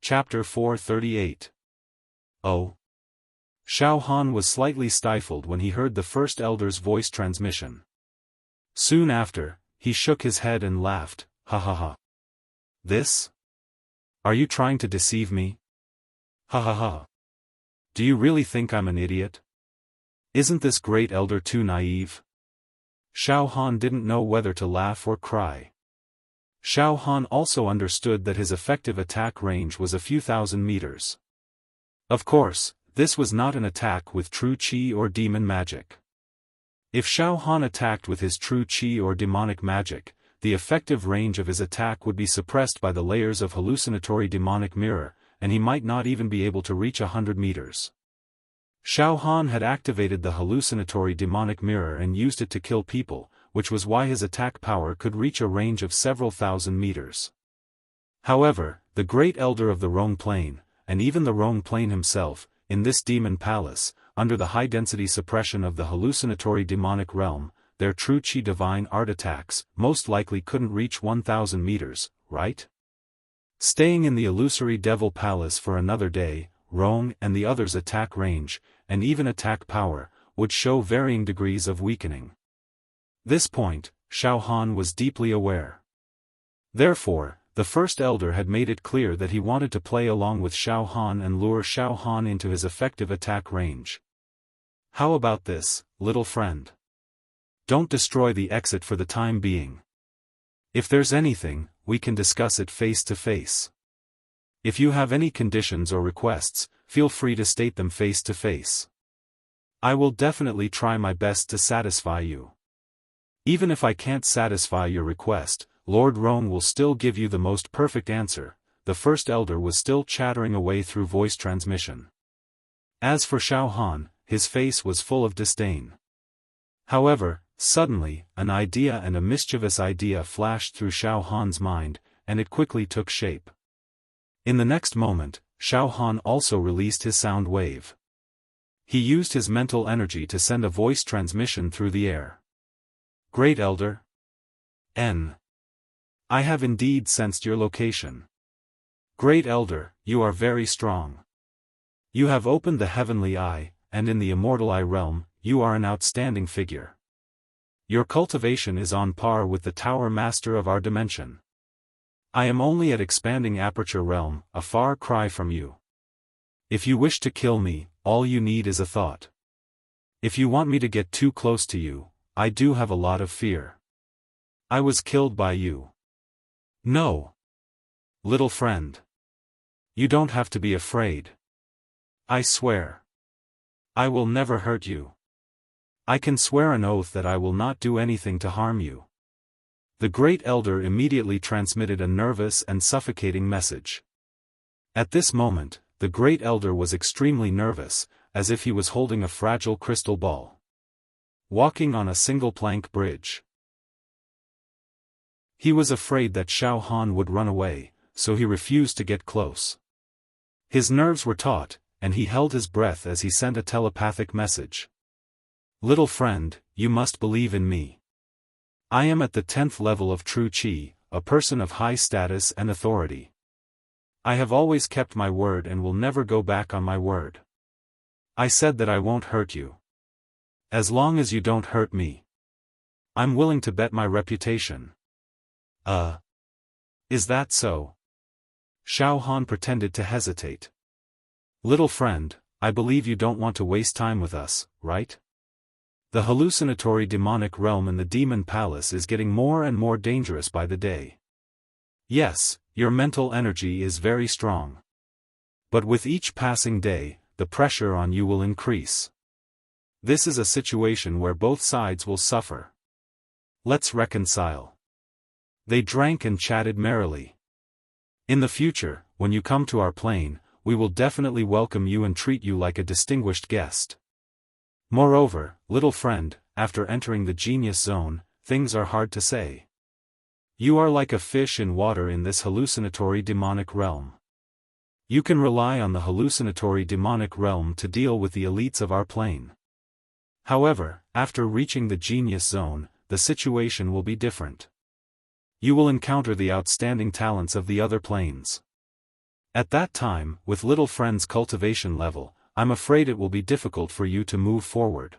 Chapter 438. Oh. Xiaofan was slightly stifled when he heard the first elder's voice transmission. Soon after, he shook his head and laughed, ha ha ha. This? Are you trying to deceive me? Ha ha ha. Do you really think I'm an idiot? Isn't this great elder too naive? Xiaofan didn't know whether to laugh or cry. Xiaofan also understood that his effective attack range was a few thousand meters. Of course, this was not an attack with true qi or demon magic. If Xiaofan attacked with his true qi or demonic magic, the effective range of his attack would be suppressed by the layers of hallucinatory demonic mirror, and he might not even be able to reach 100 meters. Xiaofan had activated the hallucinatory demonic mirror and used it to kill people, which was why his attack power could reach a range of several thousand meters. However, the great elder of the Rong Plane, and even the Rong Plane himself, in this demon palace, under the high-density suppression of the hallucinatory demonic realm, their true qi divine art attacks most likely couldn't reach 1,000 meters, right? Staying in the illusory devil palace for another day, Rong and the others' attack range, and even attack power, would show varying degrees of weakening. This point, Xiaofan was deeply aware. Therefore, the first elder had made it clear that he wanted to play along with Xiaofan and lure Xiaofan into his effective attack range. How about this, little friend? Don't destroy the exit for the time being. If there's anything, we can discuss it face to face. If you have any conditions or requests, feel free to state them face to face. I will definitely try my best to satisfy you. Even if I can't satisfy your request, Lord Rong will still give you the most perfect answer. The first elder was still chattering away through voice transmission. As for Xiaofan, his face was full of disdain. However, suddenly, an idea and a mischievous idea flashed through Xiaofan's mind, and it quickly took shape. In the next moment, Xiaofan also released his sound wave. He used his mental energy to send a voice transmission through the air. Great Elder. I have indeed sensed your location. Great Elder, you are very strong. You have opened the heavenly eye, and in the immortal eye realm, you are an outstanding figure. Your cultivation is on par with the Tower Master of our dimension. I am only at expanding aperture realm, a far cry from you. If you wish to kill me, all you need is a thought. If you want me to get too close to you, I do have a lot of fear. I was killed by you. No. Little friend. You don't have to be afraid. I swear. I will never hurt you. I can swear an oath that I will not do anything to harm you. The great elder immediately transmitted a nervous and suffocating message. At this moment, the great elder was extremely nervous, as if he was holding a fragile crystal ball. Walking on a single plank bridge. He was afraid that Xiaofan would run away, so he refused to get close. His nerves were taut, and he held his breath as he sent a telepathic message. Little friend, you must believe in me. I am at the 10th level of true qi, a person of high status and authority. I have always kept my word and will never go back on my word. I said that I won't hurt you. As long as you don't hurt me. I'm willing to bet my reputation. Is that so? Xiaofan pretended to hesitate. Little friend, I believe you don't want to waste time with us, right? The hallucinatory demonic realm in the demon palace is getting more and more dangerous by the day. Yes, your mental energy is very strong. But with each passing day, the pressure on you will increase. This is a situation where both sides will suffer. Let's reconcile. They drank and chatted merrily. In the future, when you come to our plane, we will definitely welcome you and treat you like a distinguished guest. Moreover, little friend, after entering the genius zone, things are hard to say. You are like a fish in water in this hallucinatory demonic realm. You can rely on the hallucinatory demonic realm to deal with the elites of our plane. However, after reaching the genius zone, the situation will be different. You will encounter the outstanding talents of the other planes. At that time, with little friend's cultivation level, I'm afraid it will be difficult for you to move forward.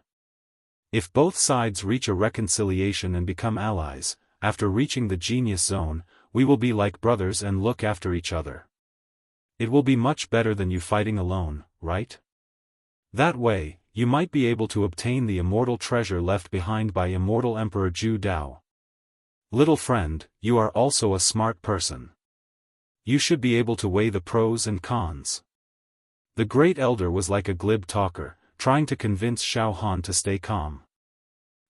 If both sides reach a reconciliation and become allies, after reaching the genius zone, we will be like brothers and look after each other. It will be much better than you fighting alone, right? That way, you might be able to obtain the immortal treasure left behind by Immortal Emperor Zhu Dao. Little friend, you are also a smart person. You should be able to weigh the pros and cons. The great elder was like a glib talker, trying to convince Xiaofan to stay calm.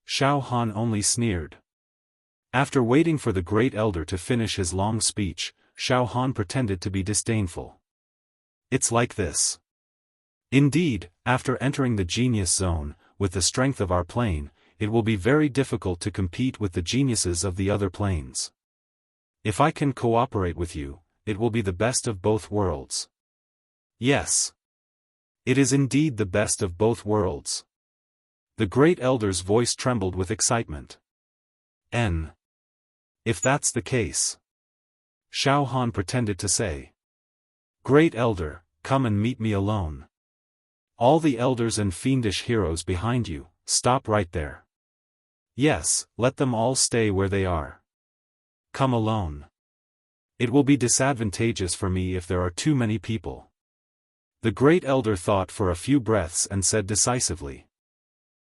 Xiaofan only sneered. After waiting for the great elder to finish his long speech, Xiaofan pretended to be disdainful. It's like this. Indeed, after entering the genius zone, with the strength of our plane, it will be very difficult to compete with the geniuses of the other planes. If I can cooperate with you, it will be the best of both worlds. Yes. It is indeed the best of both worlds. The great elder's voice trembled with excitement. If that's the case. Xiaofan pretended to say. Great elder, come and meet me alone. All the elders and fiendish heroes behind you, stop right there. Yes, let them all stay where they are. Come alone. It will be disadvantageous for me if there are too many people. The great elder thought for a few breaths and said decisively.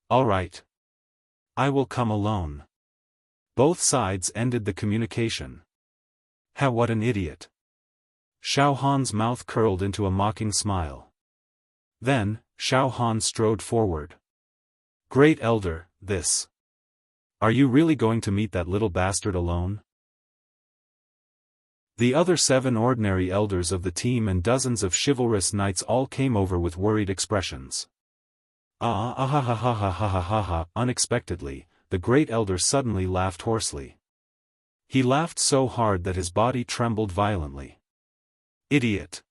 All right. I will come alone. Both sides ended the communication. What an idiot. Xiaohan's mouth curled into a mocking smile. Then, Xiaofan strode forward. Great elder, this. Are you really going to meet that little bastard alone? The other 7 ordinary elders of the team and dozens of chivalrous knights all came over with worried expressions. Unexpectedly, the great elder suddenly laughed hoarsely. He laughed so hard that his body trembled violently. Idiot.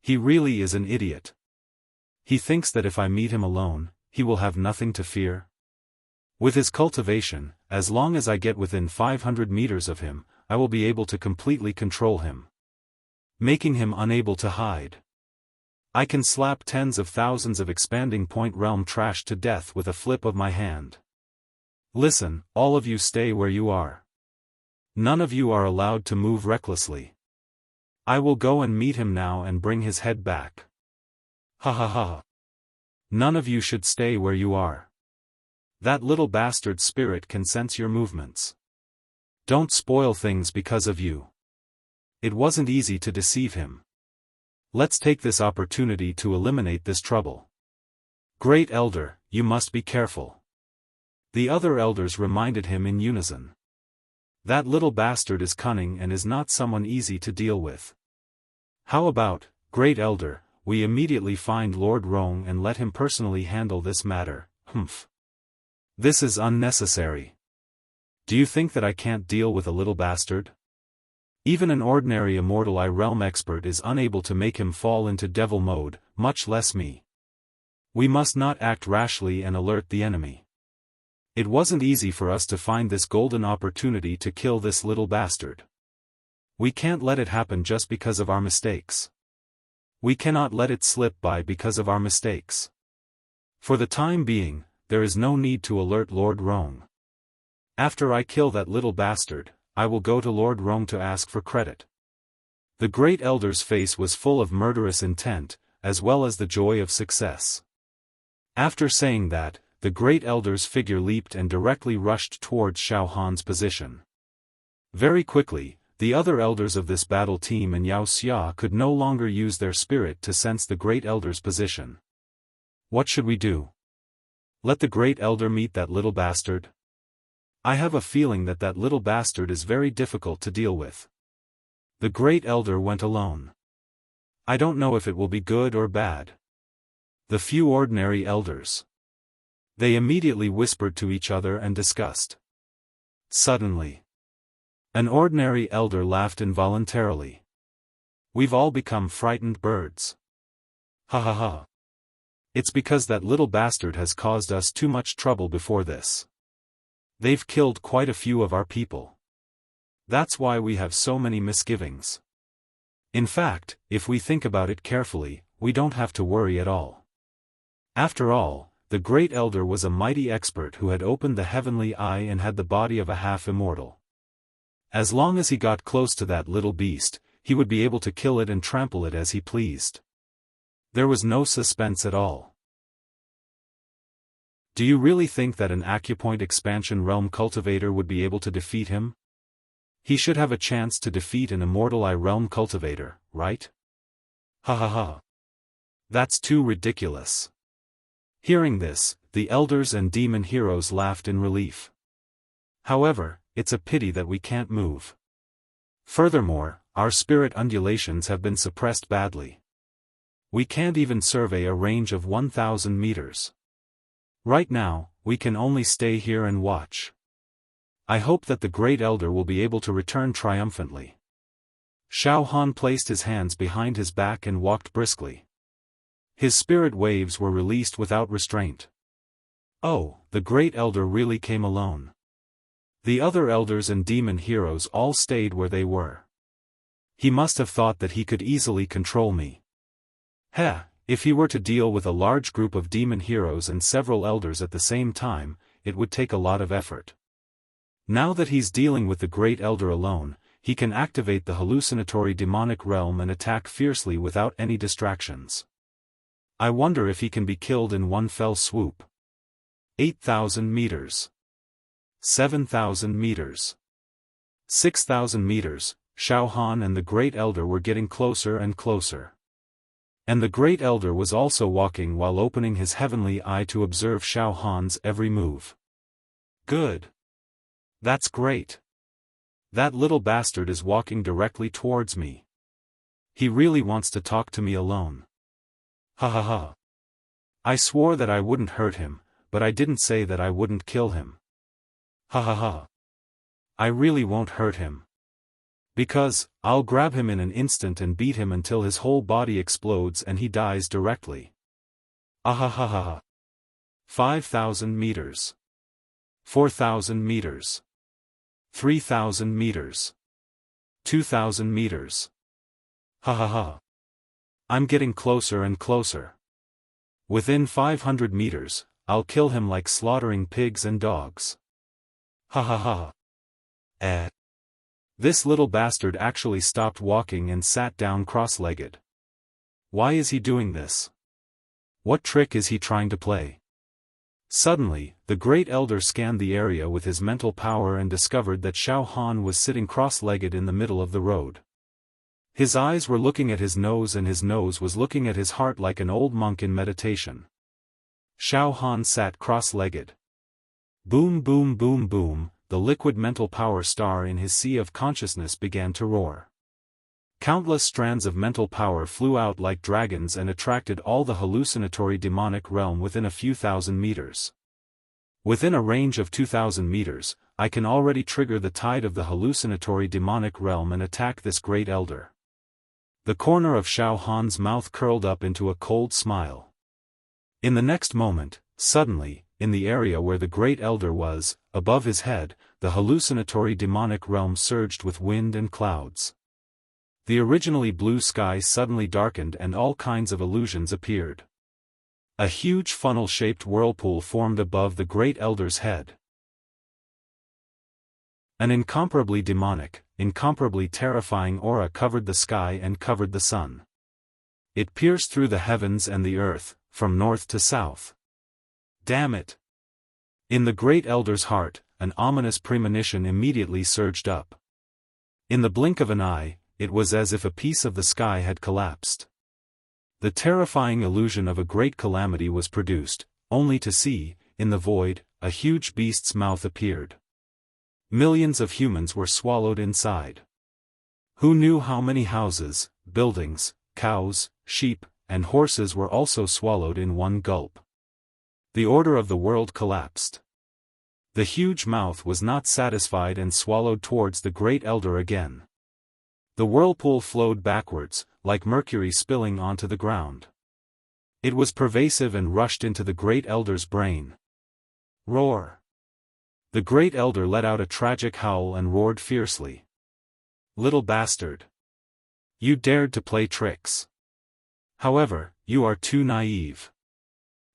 He really is an idiot. He thinks that if I meet him alone, he will have nothing to fear. With his cultivation, as long as I get within 500 meters of him, I will be able to completely control him, making him unable to hide. I can slap tens of thousands of expanding point realm trash to death with a flip of my hand. Listen, all of you stay where you are. None of you are allowed to move recklessly. I will go and meet him now and bring his head back. Ha ha ha. None of you should stay where you are. That little bastard spirit can sense your movements. Don't spoil things because of you. It wasn't easy to deceive him. Let's take this opportunity to eliminate this trouble. Great elder, you must be careful. The other elders reminded him in unison. That little bastard is cunning and is not someone easy to deal with. How about, great elder, we immediately find Lord Rong and let him personally handle this matter? This is unnecessary. Do you think that I can't deal with a little bastard? Even an ordinary immortal realm expert is unable to make him fall into devil mode, much less me. We must not act rashly and alert the enemy. It wasn't easy for us to find this golden opportunity to kill this little bastard. We can't let it happen just because of our mistakes. We cannot let it slip by because of our mistakes. For the time being, there is no need to alert Lord Rong. After I kill that little bastard, I will go to Lord Rong to ask for credit. The great elder's face was full of murderous intent, as well as the joy of success. After saying that, the great elder's figure leaped and directly rushed towards Xiaohan's position. Very quickly, the other elders of this battle team and Yao Xia could no longer use their spirit to sense the great elder's position. What should we do? Let the great elder meet that little bastard? I have a feeling that that little bastard is very difficult to deal with. The great elder went alone. I don't know if it will be good or bad. The few ordinary elders. They immediately whispered to each other and discussed. Suddenly, an ordinary elder laughed involuntarily. We've all become frightened birds. Ha ha ha. It's because that little bastard has caused us too much trouble before this. They've killed quite a few of our people. That's why we have so many misgivings. In fact, if we think about it carefully, we don't have to worry at all. After all, the Great Elder was a mighty expert who had opened the heavenly eye and had the body of a half-immortal. As long as he got close to that little beast, he would be able to kill it and trample it as he pleased. There was no suspense at all. Do you really think that an acupoint expansion realm cultivator would be able to defeat him? He should have a chance to defeat an immortal eye realm cultivator, right? Ha ha ha. That's too ridiculous. Hearing this, the elders and demon heroes laughed in relief. However, it's a pity that we can't move. Furthermore, our spirit undulations have been suppressed badly. We can't even survey a range of 1,000 meters. Right now, we can only stay here and watch. I hope that the Great Elder will be able to return triumphantly. Xiaofan placed his hands behind his back and walked briskly. His spirit waves were released without restraint. Oh, the Great Elder really came alone. The other elders and demon heroes all stayed where they were. He must have thought that he could easily control me. Heh, if he were to deal with a large group of demon heroes and several elders at the same time, it would take a lot of effort. Now that he's dealing with the Great Elder alone, he can activate the hallucinatory demonic realm and attack fiercely without any distractions. I wonder if he can be killed in one fell swoop. 8,000 meters. 7,000 meters. 6,000 meters, Xiaofan and the Great Elder were getting closer and closer. And the Great Elder was also walking while opening his heavenly eye to observe Xiaofan's every move. Good. That's great. That little bastard is walking directly towards me. He really wants to talk to me alone. Ha ha ha. I swore that I wouldn't hurt him, but I didn't say that I wouldn't kill him. Ha ha ha. I really won't hurt him. Because, I'll grab him in an instant and beat him until his whole body explodes and he dies directly. Ah ha ha ha ha. 5,000 meters. 4,000 meters. 3,000 meters. 2,000 meters. Ha ha ha. I'm getting closer and closer. Within 500 meters, I'll kill him like slaughtering pigs and dogs. Ha ha ha. This little bastard actually stopped walking and sat down cross-legged. Why is he doing this? What trick is he trying to play? Suddenly, the Great Elder scanned the area with his mental power and discovered that Xiaofan was sitting cross-legged in the middle of the road. His eyes were looking at his nose and his nose was looking at his heart like an old monk in meditation. Xiaofan sat cross-legged. Boom boom boom boom, the liquid mental power star in his sea of consciousness began to roar. Countless strands of mental power flew out like dragons and attracted all the hallucinatory demonic realm within a few thousand meters. Within a range of 2,000 meters, I can already trigger the tide of the hallucinatory demonic realm and attack this Great Elder. The corner of Xiaofan's mouth curled up into a cold smile. In the next moment, suddenly, in the area where the Great Elder was, above his head, the hallucinatory demonic realm surged with wind and clouds. The originally blue sky suddenly darkened and all kinds of illusions appeared. A huge funnel-shaped whirlpool formed above the Great Elder's head. An incomparably demonic, incomparably terrifying aura covered the sky and covered the sun. It pierced through the heavens and the earth, from north to south. Damn it! In the Great Elder's heart, an ominous premonition immediately surged up. In the blink of an eye, it was as if a piece of the sky had collapsed. The terrifying illusion of a great calamity was produced, only to see, in the void, a huge beast's mouth appeared. Millions of humans were swallowed inside. Who knew how many houses, buildings, cows, sheep, and horses were also swallowed in one gulp? The order of the world collapsed. The huge mouth was not satisfied and swallowed towards the Great Elder again. The whirlpool flowed backwards, like mercury spilling onto the ground. It was pervasive and rushed into the Great Elder's brain. Roar! The Great Elder let out a tragic howl and roared fiercely. Little bastard! You dared to play tricks. However, you are too naive.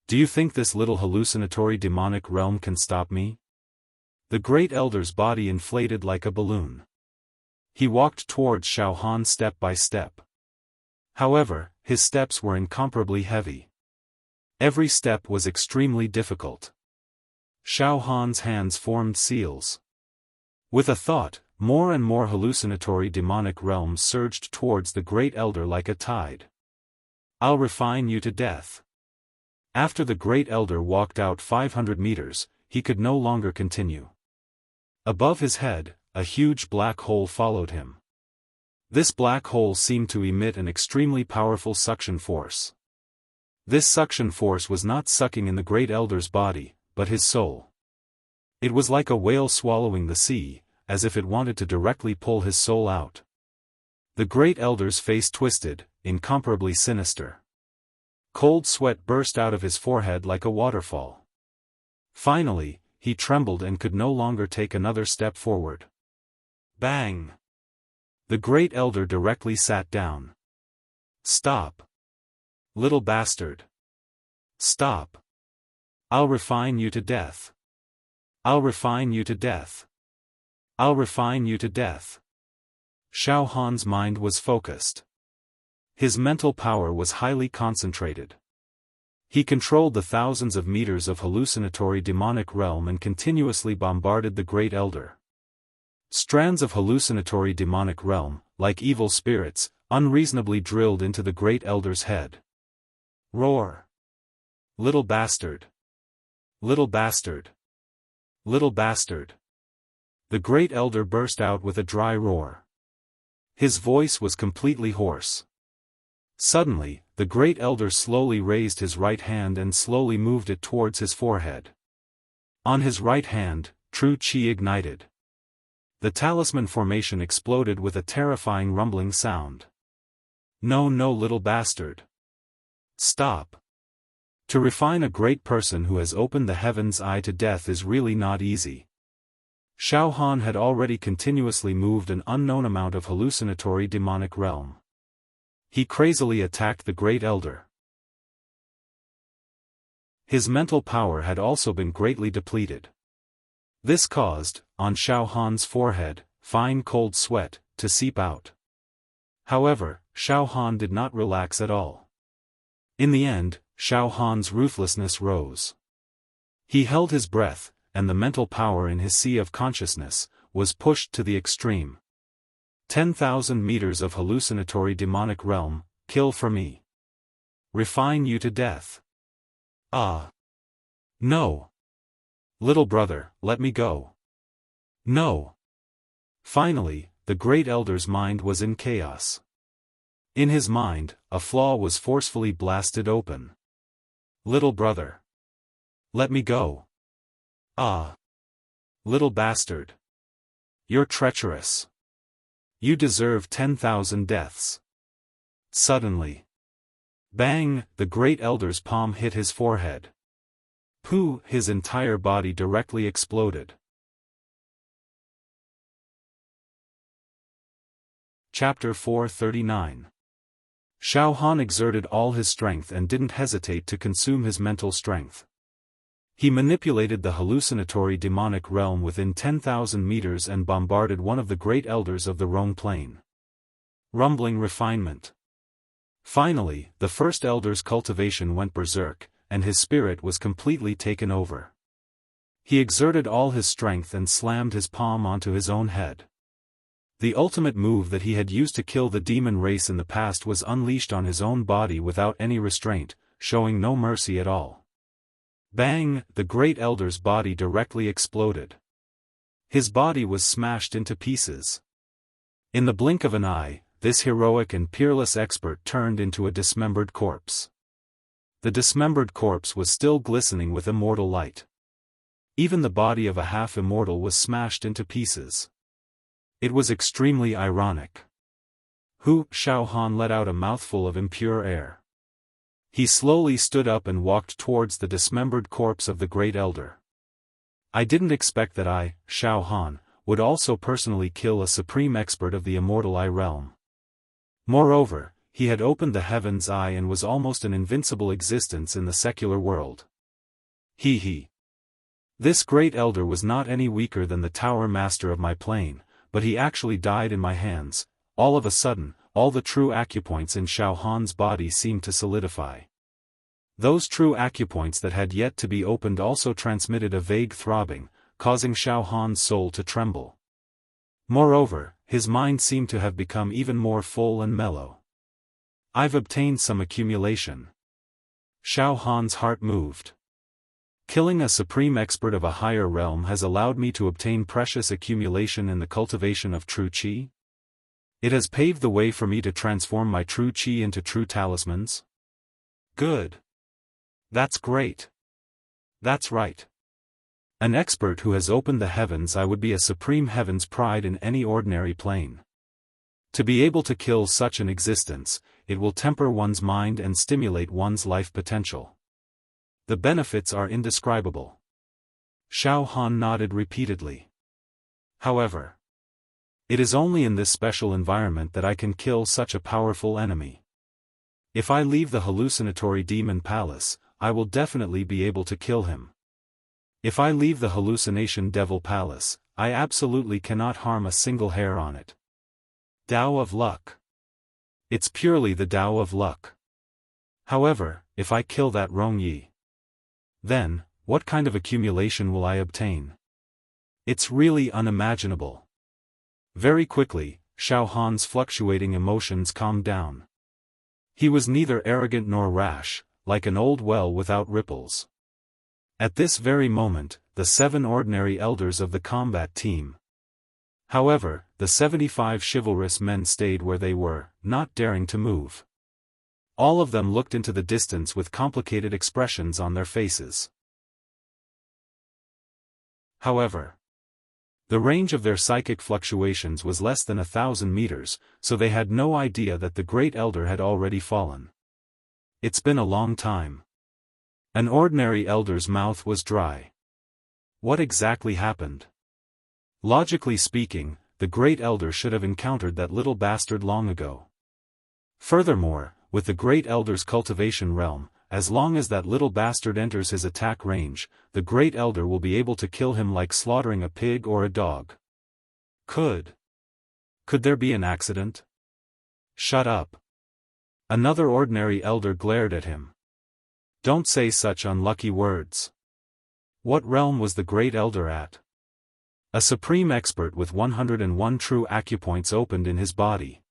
Do you think this little hallucinatory demonic realm can stop me? The Great Elder's body inflated like a balloon. He walked towards Xiaofan step by step. However, his steps were incomparably heavy. Every step was extremely difficult. Xiaofan's hands formed seals. With a thought, more and more hallucinatory demonic realms surged towards the Great Elder like a tide. I'll refine you to death. After the Great Elder walked out 500 meters, he could no longer continue. Above his head, a huge black hole followed him. This black hole seemed to emit an extremely powerful suction force. This suction force was not sucking in the Great Elder's body, but his soul. It was like a whale swallowing the sea, as if it wanted to directly pull his soul out. The Great Elder's face twisted, incomparably sinister. Cold sweat burst out of his forehead like a waterfall. Finally, he trembled and could no longer take another step forward. Bang! The Great Elder directly sat down. Stop! Little bastard! Stop! I'll refine you to death. I'll refine you to death. I'll refine you to death. Xiaofan's mind was focused. His mental power was highly concentrated. He controlled the thousands of meters of hallucinatory demonic realm and continuously bombarded the Great Elder. Strands of hallucinatory demonic realm, like evil spirits, unreasonably drilled into the Great Elder's head. Roar! Little bastard! Little bastard! Little bastard! The Great Elder burst out with a dry roar. His voice was completely hoarse. Suddenly, the Great Elder slowly raised his right hand and slowly moved it towards his forehead. On his right hand, true qi ignited. The talisman formation exploded with a terrifying rumbling sound. No, no, little bastard. Stop. To refine a great person who has opened the heaven's eye to death is really not easy. Xiaofan had already continuously moved an unknown amount of hallucinatory demonic realm. He crazily attacked the Great Elder. His mental power had also been greatly depleted. This caused, on Xiaofan's forehead, fine cold sweat, to seep out. However, Xiaofan did not relax at all. In the end, Xiaofan's ruthlessness rose. He held his breath, and the mental power in his sea of consciousness was pushed to the extreme. 10,000 meters of hallucinatory demonic realm, kill for me. Refine you to death. Ah. No. Little brother, let me go. No. Finally, the Great Elder's mind was in chaos. In his mind, a flaw was forcefully blasted open. Little brother. Let me go. Ah. Little bastard. You're treacherous. You deserve 10,000 deaths. Suddenly. Bang! The Great Elder's palm hit his forehead. Pooh! His entire body directly exploded. Chapter 439. Xiaofan exerted all his strength and didn't hesitate to consume his mental strength. He manipulated the hallucinatory demonic realm within 10,000 meters and bombarded one of the Great Elders of the Rhone Plain. Rumbling refinement. Finally, the first Elder's cultivation went berserk, and his spirit was completely taken over. He exerted all his strength and slammed his palm onto his own head. The ultimate move that he had used to kill the demon race in the past was unleashed on his own body without any restraint, showing no mercy at all. Bang! The Great Elder's body directly exploded. His body was smashed into pieces. In the blink of an eye, this heroic and peerless expert turned into a dismembered corpse. The dismembered corpse was still glistening with immortal light. Even the body of a half-immortal was smashed into pieces. It was extremely ironic. Xiaofan let out a mouthful of impure air. He slowly stood up and walked towards the dismembered corpse of the Great Elder. I didn't expect that I, Xiaofan, would also personally kill a supreme expert of the Immortal Eye realm. Moreover, he had opened the heaven's eye and was almost an invincible existence in the secular world. He. This great elder was not any weaker than the tower master of my plane, but he actually died in my hands. All of a sudden, all the true acupoints in Xiaofan's body seemed to solidify. Those true acupoints that had yet to be opened also transmitted a vague throbbing, causing Xiaofan's soul to tremble. Moreover, his mind seemed to have become even more full and mellow. I've obtained some accumulation. Xiaofan's heart moved. Killing a supreme expert of a higher realm has allowed me to obtain precious accumulation in the cultivation of true qi. It has paved the way for me to transform my true qi into true talismans. Good. That's great. That's right. An expert who has opened the heavens. I would be a supreme heaven's pride in any ordinary plane. To be able to kill such an existence, it will temper one's mind and stimulate one's life potential. The benefits are indescribable. Xiaofan nodded repeatedly. However, it is only in this special environment that I can kill such a powerful enemy. If I leave the hallucinatory demon palace, I will definitely be able to kill him. If I leave the hallucination devil palace, I absolutely cannot harm a single hair on it. Tao of luck. It's purely the Tao of luck. However, if I kill that Rongyi, then, what kind of accumulation will I obtain? It's really unimaginable. Very quickly, Xiaofan's fluctuating emotions calmed down. He was neither arrogant nor rash, like an old well without ripples. At this very moment, the 7 ordinary elders of the combat team. However, the 75 chivalrous men stayed where they were, not daring to move. All of them looked into the distance with complicated expressions on their faces. However, the range of their psychic fluctuations was less than 1,000 meters, so they had no idea that the great elder had already fallen. It's been a long time. An ordinary elder's mouth was dry. What exactly happened? Logically speaking, the great elder should have encountered that little bastard long ago. Furthermore, with the great elder's cultivation realm, as long as that little bastard enters his attack range, the great elder will be able to kill him like slaughtering a pig or a dog. Could there be an accident? Shut up. Another ordinary elder glared at him. Don't say such unlucky words. What realm was the great elder at? A supreme expert with 101 true acupoints opened in his body.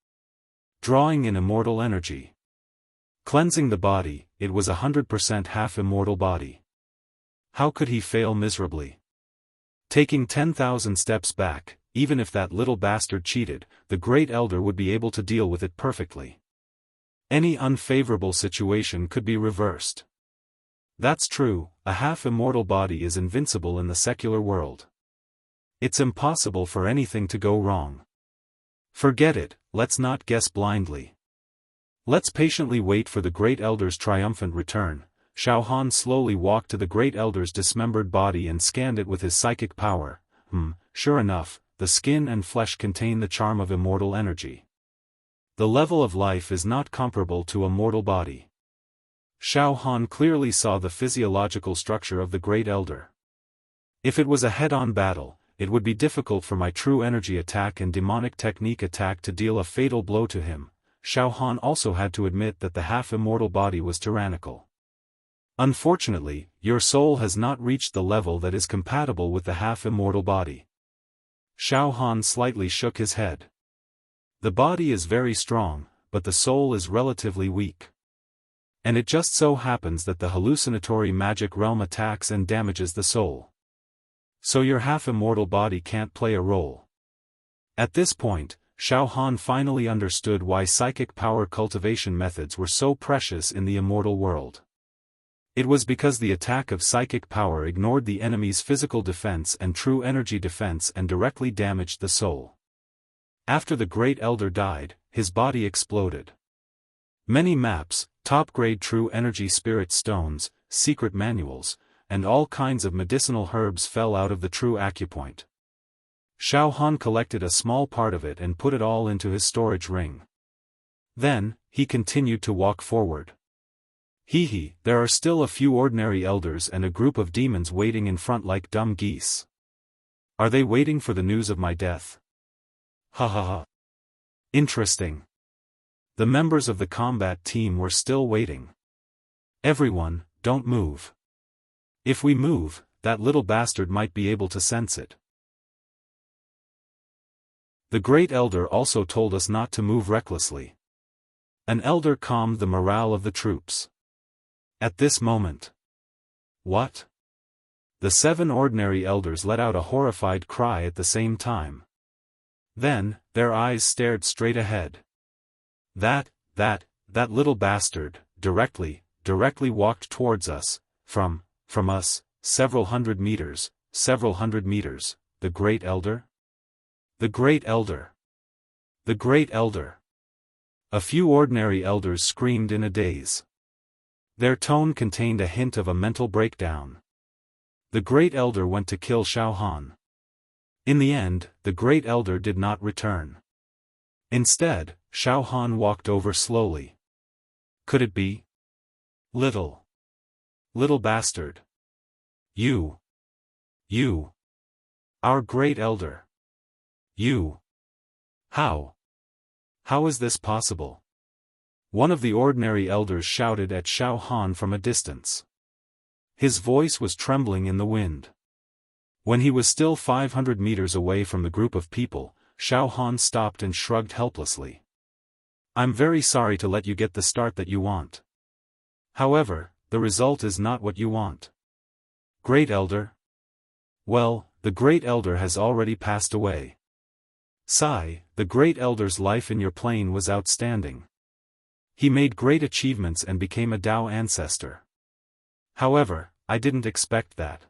Drawing in immortal energy. Cleansing the body, it was 100% half-immortal body. How could he fail miserably? Taking 10,000 steps back, even if that little bastard cheated, the great elder would be able to deal with it perfectly. Any unfavorable situation could be reversed. That's true, a half-immortal body is invincible in the secular world. It's impossible for anything to go wrong. Forget it, let's not guess blindly. Let's patiently wait for the great elder's triumphant return. Xiaofan slowly walked to the great elder's dismembered body and scanned it with his psychic power. Sure enough, the skin and flesh contain the charm of immortal energy. The level of life is not comparable to a mortal body. Xiaofan clearly saw the physiological structure of the great elder. If it was a head-on battle, it would be difficult for my true energy attack and demonic technique attack to deal a fatal blow to him. Xiaofan also had to admit that the half-immortal body was tyrannical. Unfortunately, your soul has not reached the level that is compatible with the half-immortal body. Xiaofan slightly shook his head. The body is very strong, but the soul is relatively weak. And it just so happens that the hallucinatory magic realm attacks and damages the soul. So your half-immortal body can't play a role. At this point, Xiaofan finally understood why psychic power cultivation methods were so precious in the immortal world. It was because the attack of psychic power ignored the enemy's physical defense and true energy defense and directly damaged the soul. After the great elder died, his body exploded. Many maps, top-grade true energy spirit stones, secret manuals, and all kinds of medicinal herbs fell out of the true acupoint. Xiaofan collected a small part of it and put it all into his storage ring. Then, he continued to walk forward. Hee, there are still a few ordinary elders and a group of demons waiting in front like dumb geese. Are they waiting for the news of my death? Ha ha ha. Interesting. The members of the combat team were still waiting. Everyone, don't move. If we move, that little bastard might be able to sense it. The Great Elder also told us not to move recklessly. An elder calmed the morale of the troops. At this moment. What? The 7 ordinary elders let out a horrified cry at the same time. Then, their eyes stared straight ahead. That little bastard, directly walked towards us, from us, several hundred meters, the Great Elder? The Great Elder! The Great Elder! A few ordinary elders screamed in a daze. Their tone contained a hint of a mental breakdown. The Great Elder went to kill Xiaofan. In the end, the Great Elder did not return. Instead, Xiaofan walked over slowly. Could it be? Little bastard. You. Our Great Elder. You. How is this possible? One of the ordinary elders shouted at Xiaofan from a distance. His voice was trembling in the wind. When he was still 500 meters away from the group of people, Xiaofan stopped and shrugged helplessly. I'm very sorry to let you get the start that you want. However, the result is not what you want. Great Elder? Well, the Great Elder has already passed away. Sigh, the Great Elder's life in your plane was outstanding. He made great achievements and became a Dao ancestor. However, I didn't expect that.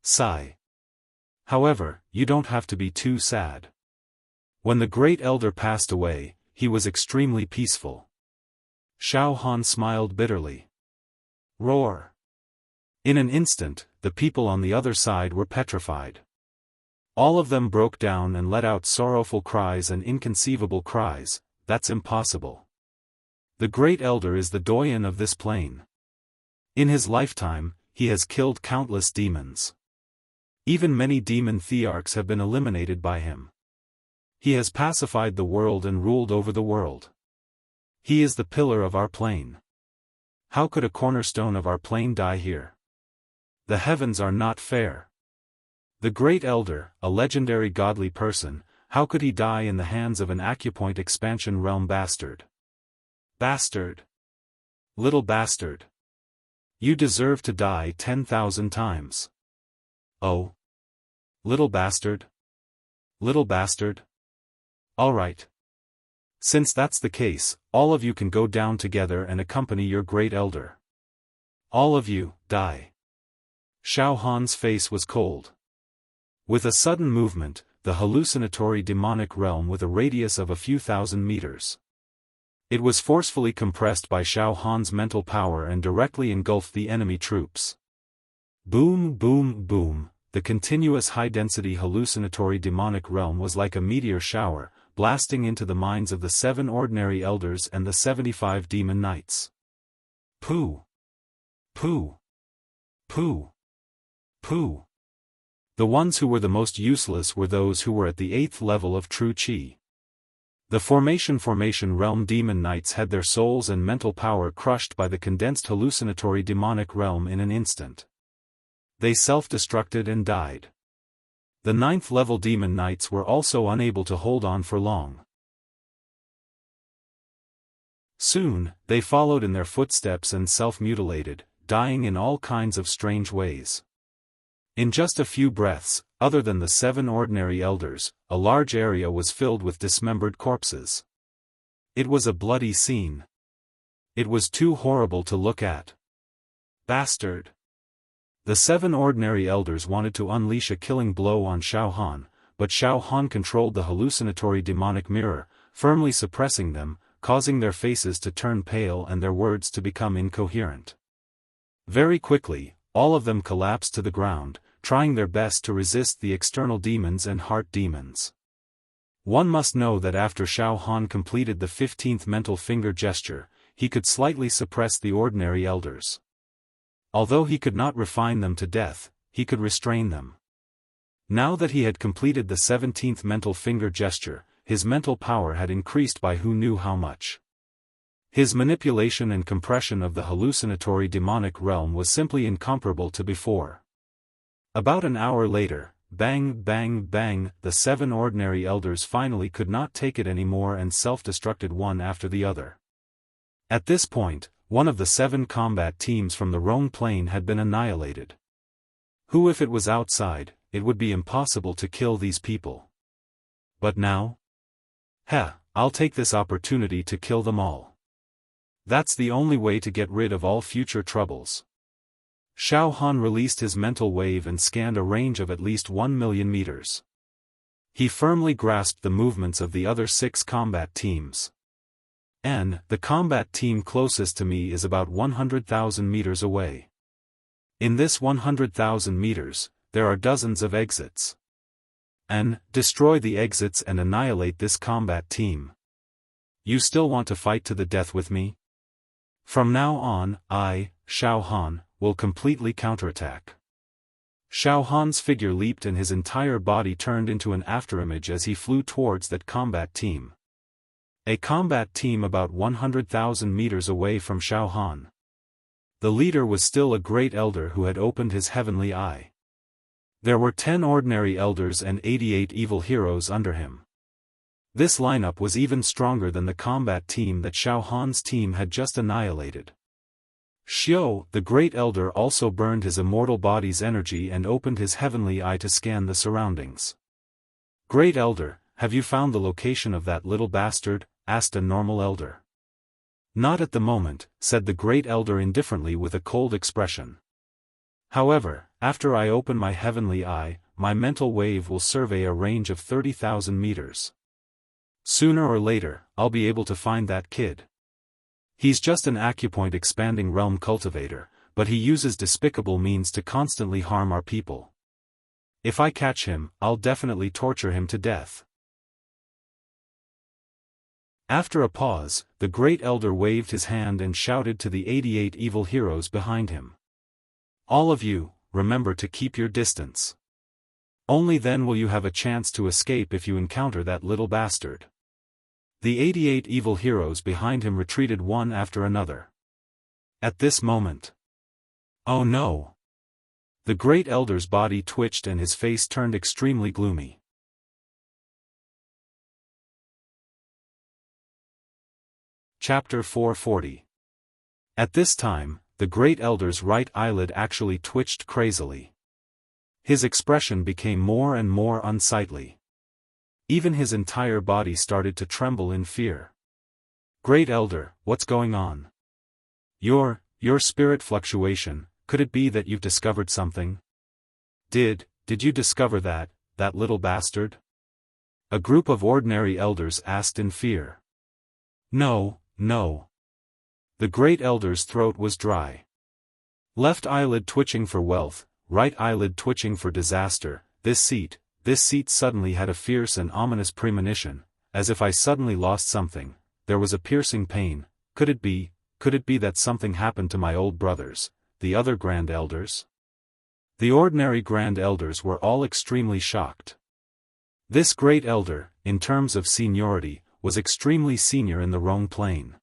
Sigh. However, you don't have to be too sad. When the Great Elder passed away, he was extremely peaceful. Xiaofan smiled bitterly. Roar. In an instant, the people on the other side were petrified. All of them broke down and let out sorrowful cries and inconceivable cries. That's impossible. The Great Elder is the doyen of this plane. In his lifetime, he has killed countless demons. Even many demon thearchs have been eliminated by him. He has pacified the world and ruled over the world. He is the pillar of our plane. How could a cornerstone of our plane die here? The heavens are not fair. The Great Elder, a legendary godly person, how could he die in the hands of an acupoint expansion realm bastard? Bastard! Little bastard! You deserve to die 10,000 times. Oh! Little bastard! Little bastard! Alright. Since that's the case, all of you can go down together and accompany your Great Elder. All of you, die. Xiaofan's face was cold. With a sudden movement, the hallucinatory demonic realm with a radius of a few thousand meters. It was forcefully compressed by Xiaofan's mental power and directly engulfed the enemy troops. Boom, boom, boom, the continuous high-density hallucinatory demonic realm was like a meteor shower, blasting into the minds of the 7 ordinary elders and the 75 demon knights. Pooh! Pooh! Pooh! Pooh! The ones who were the most useless were those who were at the 8th level of true Qi. The formation realm demon knights had their souls and mental power crushed by the condensed hallucinatory demonic realm in an instant. They self-destructed and died. The 9th level demon knights were also unable to hold on for long. Soon, they followed in their footsteps and self-mutilated, dying in all kinds of strange ways. In just a few breaths, other than the 7 ordinary elders, a large area was filled with dismembered corpses. It was a bloody scene. It was too horrible to look at. Bastard! The 7 ordinary elders wanted to unleash a killing blow on Xiaofan, but Xiaofan controlled the hallucinatory demonic mirror, firmly suppressing them, causing their faces to turn pale and their words to become incoherent. Very quickly, all of them collapsed to the ground, trying their best to resist the external demons and heart demons. One must know that after Xiaofan completed the 15th mental finger gesture, he could slightly suppress the ordinary elders. Although he could not refine them to death, he could restrain them. Now that he had completed the 17th mental finger gesture, his mental power had increased by who knew how much. His manipulation and compression of the hallucinatory demonic realm was simply incomparable to before. About an hour later, bang bang bang, the 7 ordinary elders finally could not take it anymore and self-destructed one after the other. At this point, one of the 7 combat teams from the Rhone Plain had been annihilated. Who if it was outside, it would be impossible to kill these people. But now? I'll take this opportunity to kill them all. That's the only way to get rid of all future troubles. Xiaofan released his mental wave and scanned a range of at least 1 million meters. He firmly grasped the movements of the other 6 combat teams. The combat team closest to me is about 100,000 meters away. In this 100,000 meters, there are dozens of exits. Destroy the exits and annihilate this combat team. You still want to fight to the death with me? From now on, I, Xiaofan, will completely counterattack. Xiaohan's figure leaped and his entire body turned into an afterimage as he flew towards that combat team. A combat team about 100,000 meters away from Xiaofan. The leader was still a great elder who had opened his heavenly eye. There were 10 ordinary elders and 88 evil heroes under him. This lineup was even stronger than the combat team that Xiaohan's team had just annihilated. Xiao, the great elder, also burned his immortal body's energy and opened his heavenly eye to scan the surroundings. Great elder, have you found the location of that little bastard? Asked a normal elder. Not at the moment, said the great elder indifferently with a cold expression. However, after I open my heavenly eye, my mental wave will survey a range of 30,000 meters. Sooner or later, I'll be able to find that kid. He's just an acupoint expanding realm cultivator, but he uses despicable means to constantly harm our people. If I catch him, I'll definitely torture him to death. After a pause, the great elder waved his hand and shouted to the 88 evil heroes behind him. All of you, remember to keep your distance. Only then will you have a chance to escape if you encounter that little bastard. The 88 evil heroes behind him retreated one after another. At this moment. Oh no! The great elder's body twitched and his face turned extremely gloomy. Chapter 440. At this time, the great elder's right eyelid actually twitched crazily. His expression became more and more unsightly. Even his entire body started to tremble in fear. Great elder, what's going on? Your spirit fluctuation, could it be that you've discovered something? Did you discover that little bastard? A group of ordinary elders asked in fear. No. The great elder's throat was dry. Left eyelid twitching for wealth, right eyelid twitching for disaster. This seat suddenly had a fierce and ominous premonition, as if I suddenly lost something. There was a piercing pain. Could it be that something happened to my old brothers, the other grand elders? The ordinary grand elders were all extremely shocked. This great elder, in terms of seniority, was extremely senior in the Rhone Plain.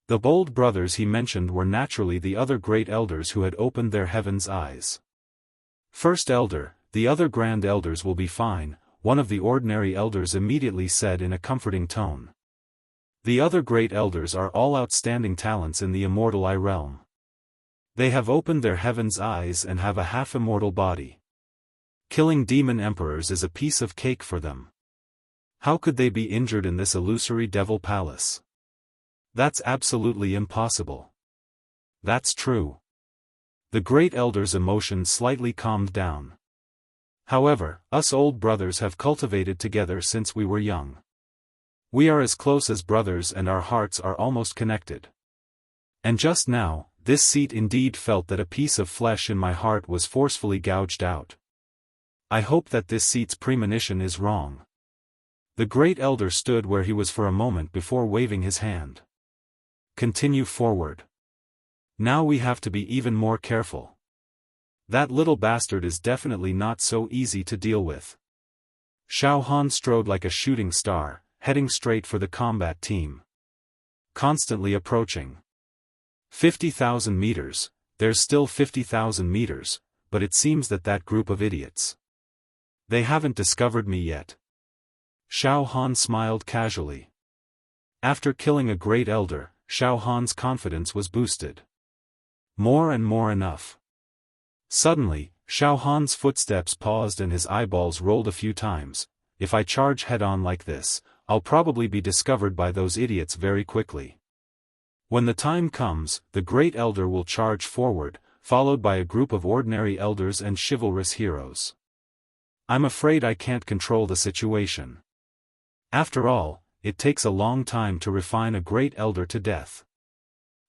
The bold brothers he mentioned were naturally the other great elders who had opened their heaven's eyes. First elder, the other grand elders will be fine, one of the ordinary elders immediately said in a comforting tone. The other great elders are all outstanding talents in the immortal eye realm. They have opened their heaven's eyes and have a half-immortal body. Killing demon emperors is a piece of cake for them. How could they be injured in this illusory devil palace? That's absolutely impossible. That's true. The great elder's emotion slightly calmed down. However, us old brothers have cultivated together since we were young. We are as close as brothers and our hearts are almost connected. And just now, this seat indeed felt that a piece of flesh in my heart was forcefully gouged out. I hope that this seat's premonition is wrong. The Great Elder stood where he was for a moment before waving his hand. Continue forward. Now we have to be even more careful. That little bastard is definitely not so easy to deal with. Xiaofan strode like a shooting star, heading straight for the combat team. Constantly approaching. 50,000 meters, there's still 50,000 meters, but it seems that group of idiots. They haven't discovered me yet. Xiaofan smiled casually. After killing a Great Elder, Xiaofan's confidence was boosted. More and more enough. Suddenly, Xiaofan's footsteps paused and his eyeballs rolled a few times. If I charge head-on like this, I'll probably be discovered by those idiots very quickly. When the time comes, the Great Elder will charge forward, followed by a group of ordinary elders and chivalrous heroes. I'm afraid I can't control the situation. After all, it takes a long time to refine a Great Elder to death.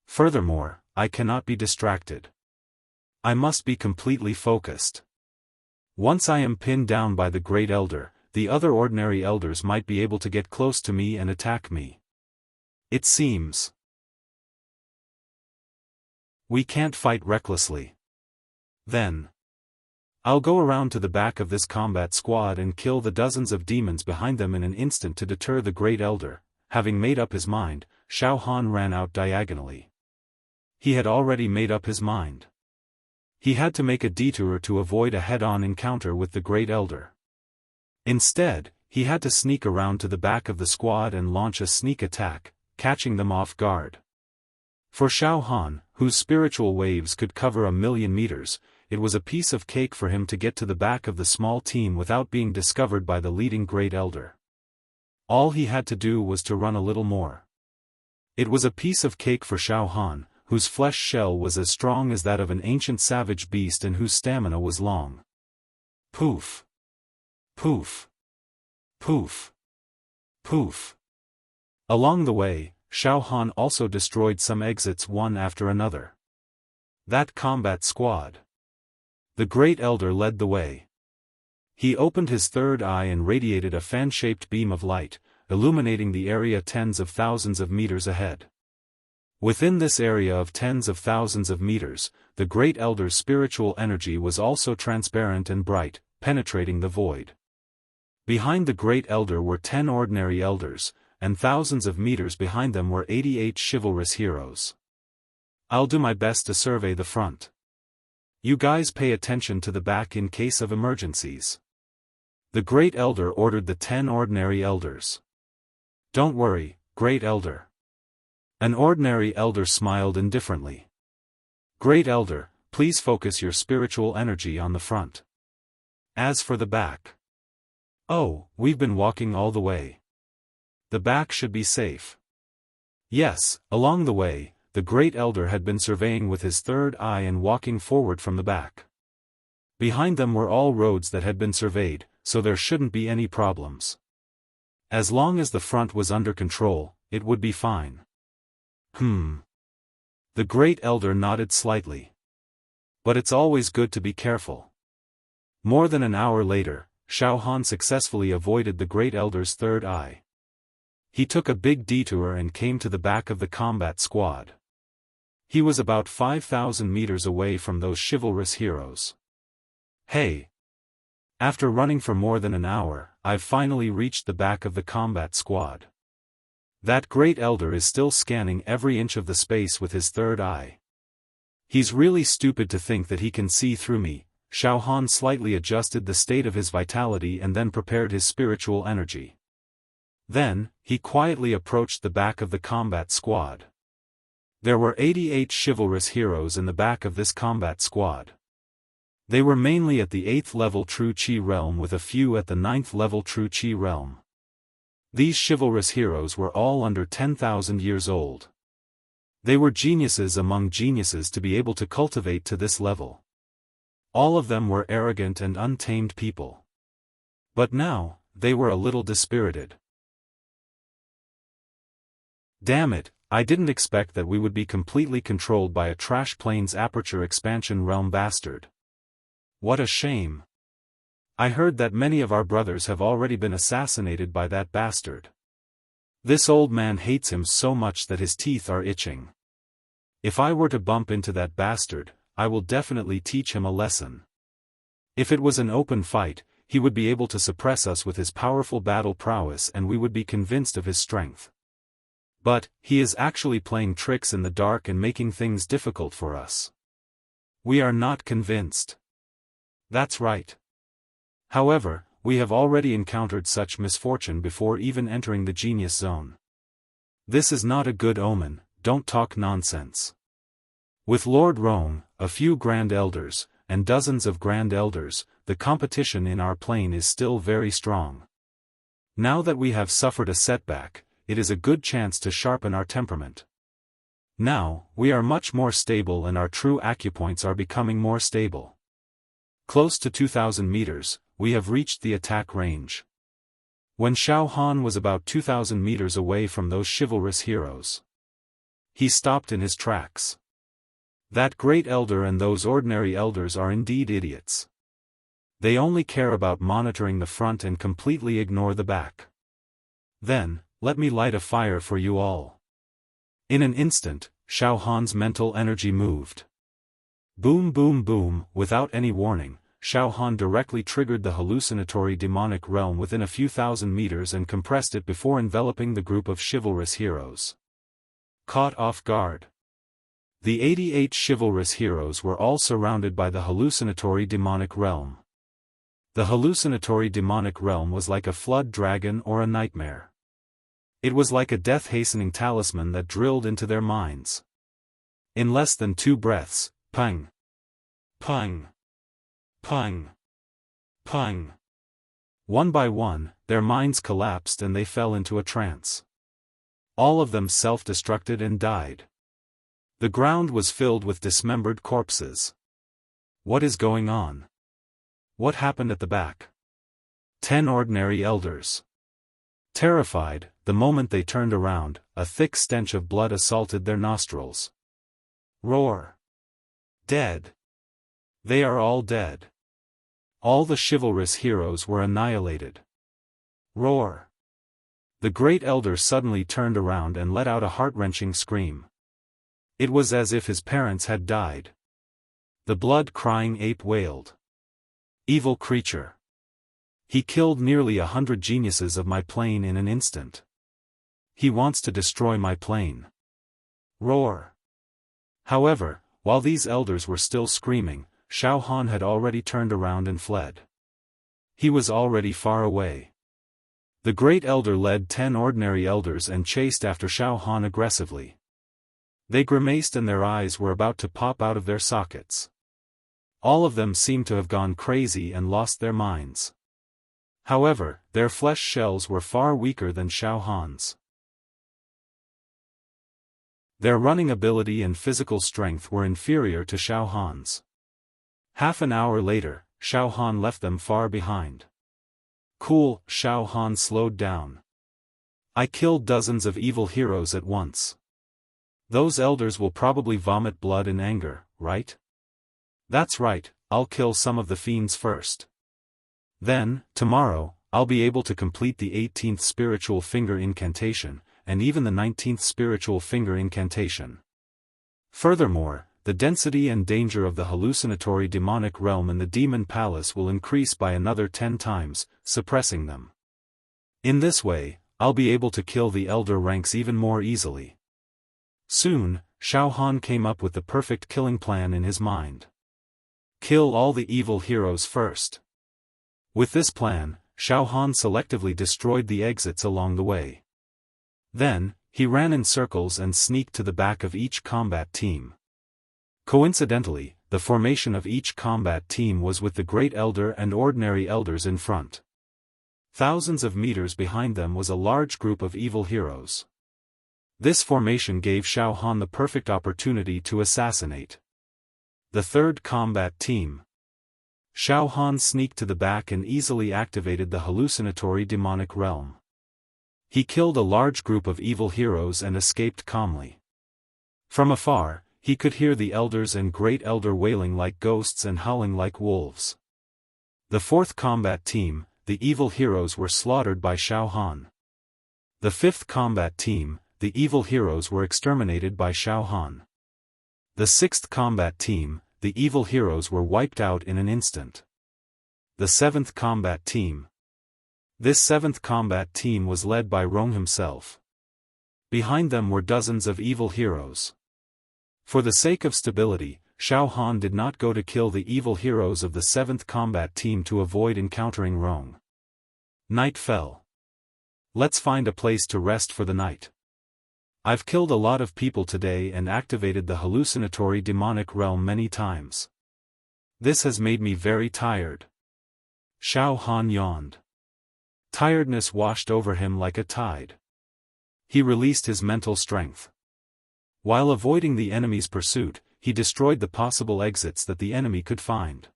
Furthermore, I cannot be distracted. I must be completely focused. Once I am pinned down by the Great Elder, the other ordinary elders might be able to get close to me and attack me. It seems we can't fight recklessly. Then I'll go around to the back of this combat squad and kill the dozens of demons behind them in an instant to deter the Great Elder. Having made up his mind, Xiaofan ran out diagonally. He had already made up his mind. He had to make a detour to avoid a head-on encounter with the Great Elder. Instead, he had to sneak around to the back of the squad and launch a sneak attack, catching them off guard. For Xiaofan, whose spiritual waves could cover 1,000,000 meters, it was a piece of cake for him to get to the back of the small team without being discovered by the leading Great Elder. All he had to do was to run a little more. It was a piece of cake for Xiaofan, whose flesh shell was as strong as that of an ancient savage beast and whose stamina was long. Poof. Poof. Poof. Poof. Along the way, Xiaofan also destroyed some exits one after another. That combat squad. The Great Elder led the way. He opened his third eye and radiated a fan-shaped beam of light, illuminating the area tens of thousands of meters ahead. Within this area of tens of thousands of meters, the Great Elder's spiritual energy was also transparent and bright, penetrating the void. Behind the Great Elder were 10 ordinary elders, and thousands of meters behind them were 88 chivalrous heroes. I'll do my best to survey the front. You guys pay attention to the back in case of emergencies. The Great Elder ordered the 10 ordinary elders. Don't worry, Great Elder. An ordinary elder smiled indifferently. Great Elder, please focus your spiritual energy on the front. As for the back. Oh, we've been walking all the way. The back should be safe. Yes, along the way, the Great Elder had been surveying with his third eye and walking forward from the back. Behind them were all roads that had been surveyed, so there shouldn't be any problems. As long as the front was under control, it would be fine. The Great Elder nodded slightly. But it's always good to be careful. More than an hour later, Xiaofan successfully avoided the Great Elder's third eye. He took a big detour and came to the back of the combat squad. He was about 5,000 meters away from those chivalrous heroes. Hey! After running for more than an hour, I've finally reached the back of the combat squad. That Great Elder is still scanning every inch of the space with his third eye. He's really stupid to think that he can see through me. Xiaofan slightly adjusted the state of his vitality and then prepared his spiritual energy. Then, he quietly approached the back of the combat squad. There were 88 chivalrous heroes in the back of this combat squad. They were mainly at the 8th level True Qi realm with a few at the 9th level True Qi realm. These chivalrous heroes were all under 10,000 years old. They were geniuses among geniuses to be able to cultivate to this level. All of them were arrogant and untamed people. But now, they were a little dispirited. Damn it, I didn't expect that we would be completely controlled by a trash plane's aperture expansion realm bastard. What a shame. I heard that many of our brothers have already been assassinated by that bastard. This old man hates him so much that his teeth are itching. If I were to bump into that bastard, I will definitely teach him a lesson. If it was an open fight, he would be able to suppress us with his powerful battle prowess and we would be convinced of his strength. But, he is actually playing tricks in the dark and making things difficult for us. We are not convinced. That's right. However, we have already encountered such misfortune before even entering the genius zone. This is not a good omen, don't talk nonsense. With Lord Rome, a few Grand Elders, and dozens of Grand Elders, the competition in our plane is still very strong. Now that we have suffered a setback, it is a good chance to sharpen our temperament. Now, we are much more stable and our true acupoints are becoming more stable. Close to 2,000 meters, we have reached the attack range. When Xiaofan was about 2,000 meters away from those chivalrous heroes, he stopped in his tracks. That great elder and those ordinary elders are indeed idiots. They only care about monitoring the front and completely ignore the back. Then, let me light a fire for you all. In an instant, Xiaofan's mental energy moved. Boom boom boom, without any warning, Xiaofan directly triggered the hallucinatory demonic realm within a few thousand meters and compressed it before enveloping the group of chivalrous heroes. Caught off guard. The 88 chivalrous heroes were all surrounded by the hallucinatory demonic realm. The hallucinatory demonic realm was like a flood dragon or a nightmare. It was like a death-hastening talisman that drilled into their minds. In less than 2 breaths, pang, pang, pang, pang. One by one, their minds collapsed and they fell into a trance. All of them self-destructed and died. The ground was filled with dismembered corpses. What is going on? What happened at the back? 10 ordinary elders. Terrified, the moment they turned around, a thick stench of blood assaulted their nostrils. Roar! Dead! They are all dead. All the chivalrous heroes were annihilated. Roar! The great elder suddenly turned around and let out a heart-wrenching scream. It was as if his parents had died. The blood-crying ape wailed. Evil creature! He killed nearly 100 geniuses of my plane in an instant. He wants to destroy my plane. Roar! However, while these elders were still screaming, Xiaofan had already turned around and fled. He was already far away. The great elder led 10 ordinary elders and chased after Xiaofan aggressively. They grimaced and their eyes were about to pop out of their sockets. All of them seemed to have gone crazy and lost their minds. However, their flesh shells were far weaker than Xiaofan's. Their running ability and physical strength were inferior to Xiaofan's. Half an hour later, Xiaofan left them far behind. Cool, Xiaofan slowed down. I killed dozens of evil heroes at once. Those elders will probably vomit blood in anger, right? That's right, I'll kill some of the fiends first. Then, tomorrow, I'll be able to complete the 18th spiritual finger incantation, and even the 19th spiritual finger incantation. Furthermore, the density and danger of the hallucinatory demonic realm in the demon palace will increase by another 10 times, suppressing them. In this way, I'll be able to kill the elder ranks even more easily. Soon, Xiaofan came up with the perfect killing plan in his mind. Kill all the evil heroes first. With this plan, Xiaofan selectively destroyed the exits along the way. Then, he ran in circles and sneaked to the back of each combat team. Coincidentally, the formation of each combat team was with the Great Elder and ordinary elders in front. Thousands of meters behind them was a large group of evil heroes. This formation gave Xiaofan the perfect opportunity to assassinate the third combat team. Xiaofan sneaked to the back and easily activated the hallucinatory demonic realm. He killed a large group of evil heroes and escaped calmly. From afar, he could hear the elders and great elder wailing like ghosts and howling like wolves. The fourth combat team, the evil heroes, were slaughtered by Xiaofan. The fifth combat team, the evil heroes, were exterminated by Xiaofan. The sixth combat team, the evil heroes, were wiped out in an instant. The seventh combat team. This seventh combat team was led by Rong himself. Behind them were dozens of evil heroes. For the sake of stability, Xiaofan did not go to kill the evil heroes of the seventh combat team to avoid encountering Rong. Night fell. Let's find a place to rest for the night. I've killed a lot of people today and activated the hallucinatory demonic realm many times. This has made me very tired. Xiaofan yawned. Tiredness washed over him like a tide. He released his mental strength. While avoiding the enemy's pursuit, he destroyed the possible exits that the enemy could find.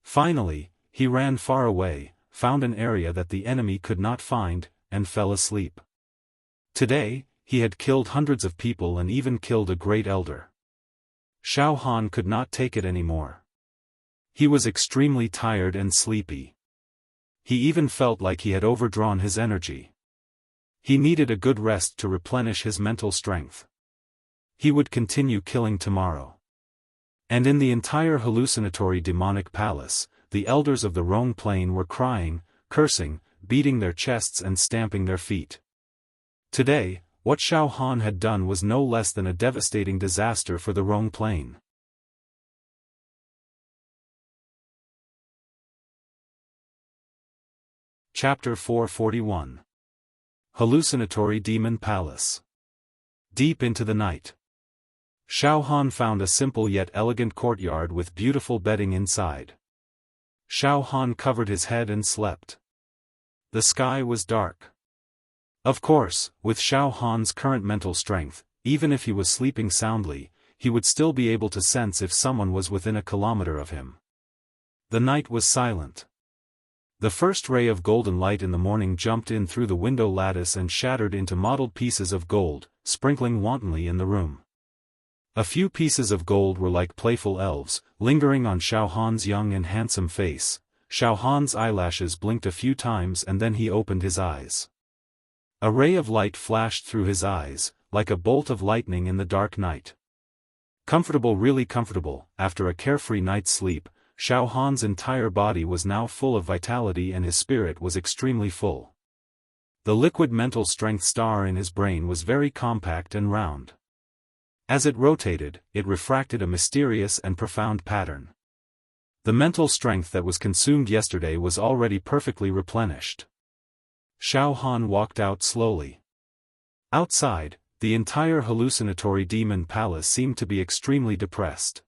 Finally, he ran far away, found an area that the enemy could not find, and fell asleep. Today, he had killed hundreds of people and even killed a great elder. Xiaofan could not take it anymore. He was extremely tired and sleepy. He even felt like he had overdrawn his energy. He needed a good rest to replenish his mental strength. He would continue killing tomorrow. And in the entire hallucinatory demonic palace, the elders of the Rong Plain were crying, cursing, beating their chests and stamping their feet. Today, what Xiaofan had done was no less than a devastating disaster for the Rong Plain. Chapter 441. Hallucinatory Demon Palace. Deep into the night, Xiaofan found a simple yet elegant courtyard with beautiful bedding inside. Xiaofan covered his head and slept. The sky was dark. Of course, with Xiaofan's current mental strength, even if he was sleeping soundly, he would still be able to sense if someone was within a kilometer of him. The night was silent. The first ray of golden light in the morning jumped in through the window lattice and shattered into mottled pieces of gold, sprinkling wantonly in the room. A few pieces of gold were like playful elves, lingering on Xiaofan's young and handsome face. Xiaofan's eyelashes blinked a few times and then he opened his eyes. A ray of light flashed through his eyes, like a bolt of lightning in the dark night. Comfortable, really comfortable. After a carefree night's sleep, Xiaofan's entire body was now full of vitality and his spirit was extremely full. The liquid mental strength star in his brain was very compact and round. As it rotated, it refracted a mysterious and profound pattern. The mental strength that was consumed yesterday was already perfectly replenished. Xiaofan walked out slowly. Outside, the entire hallucinatory demon palace seemed to be extremely depressed.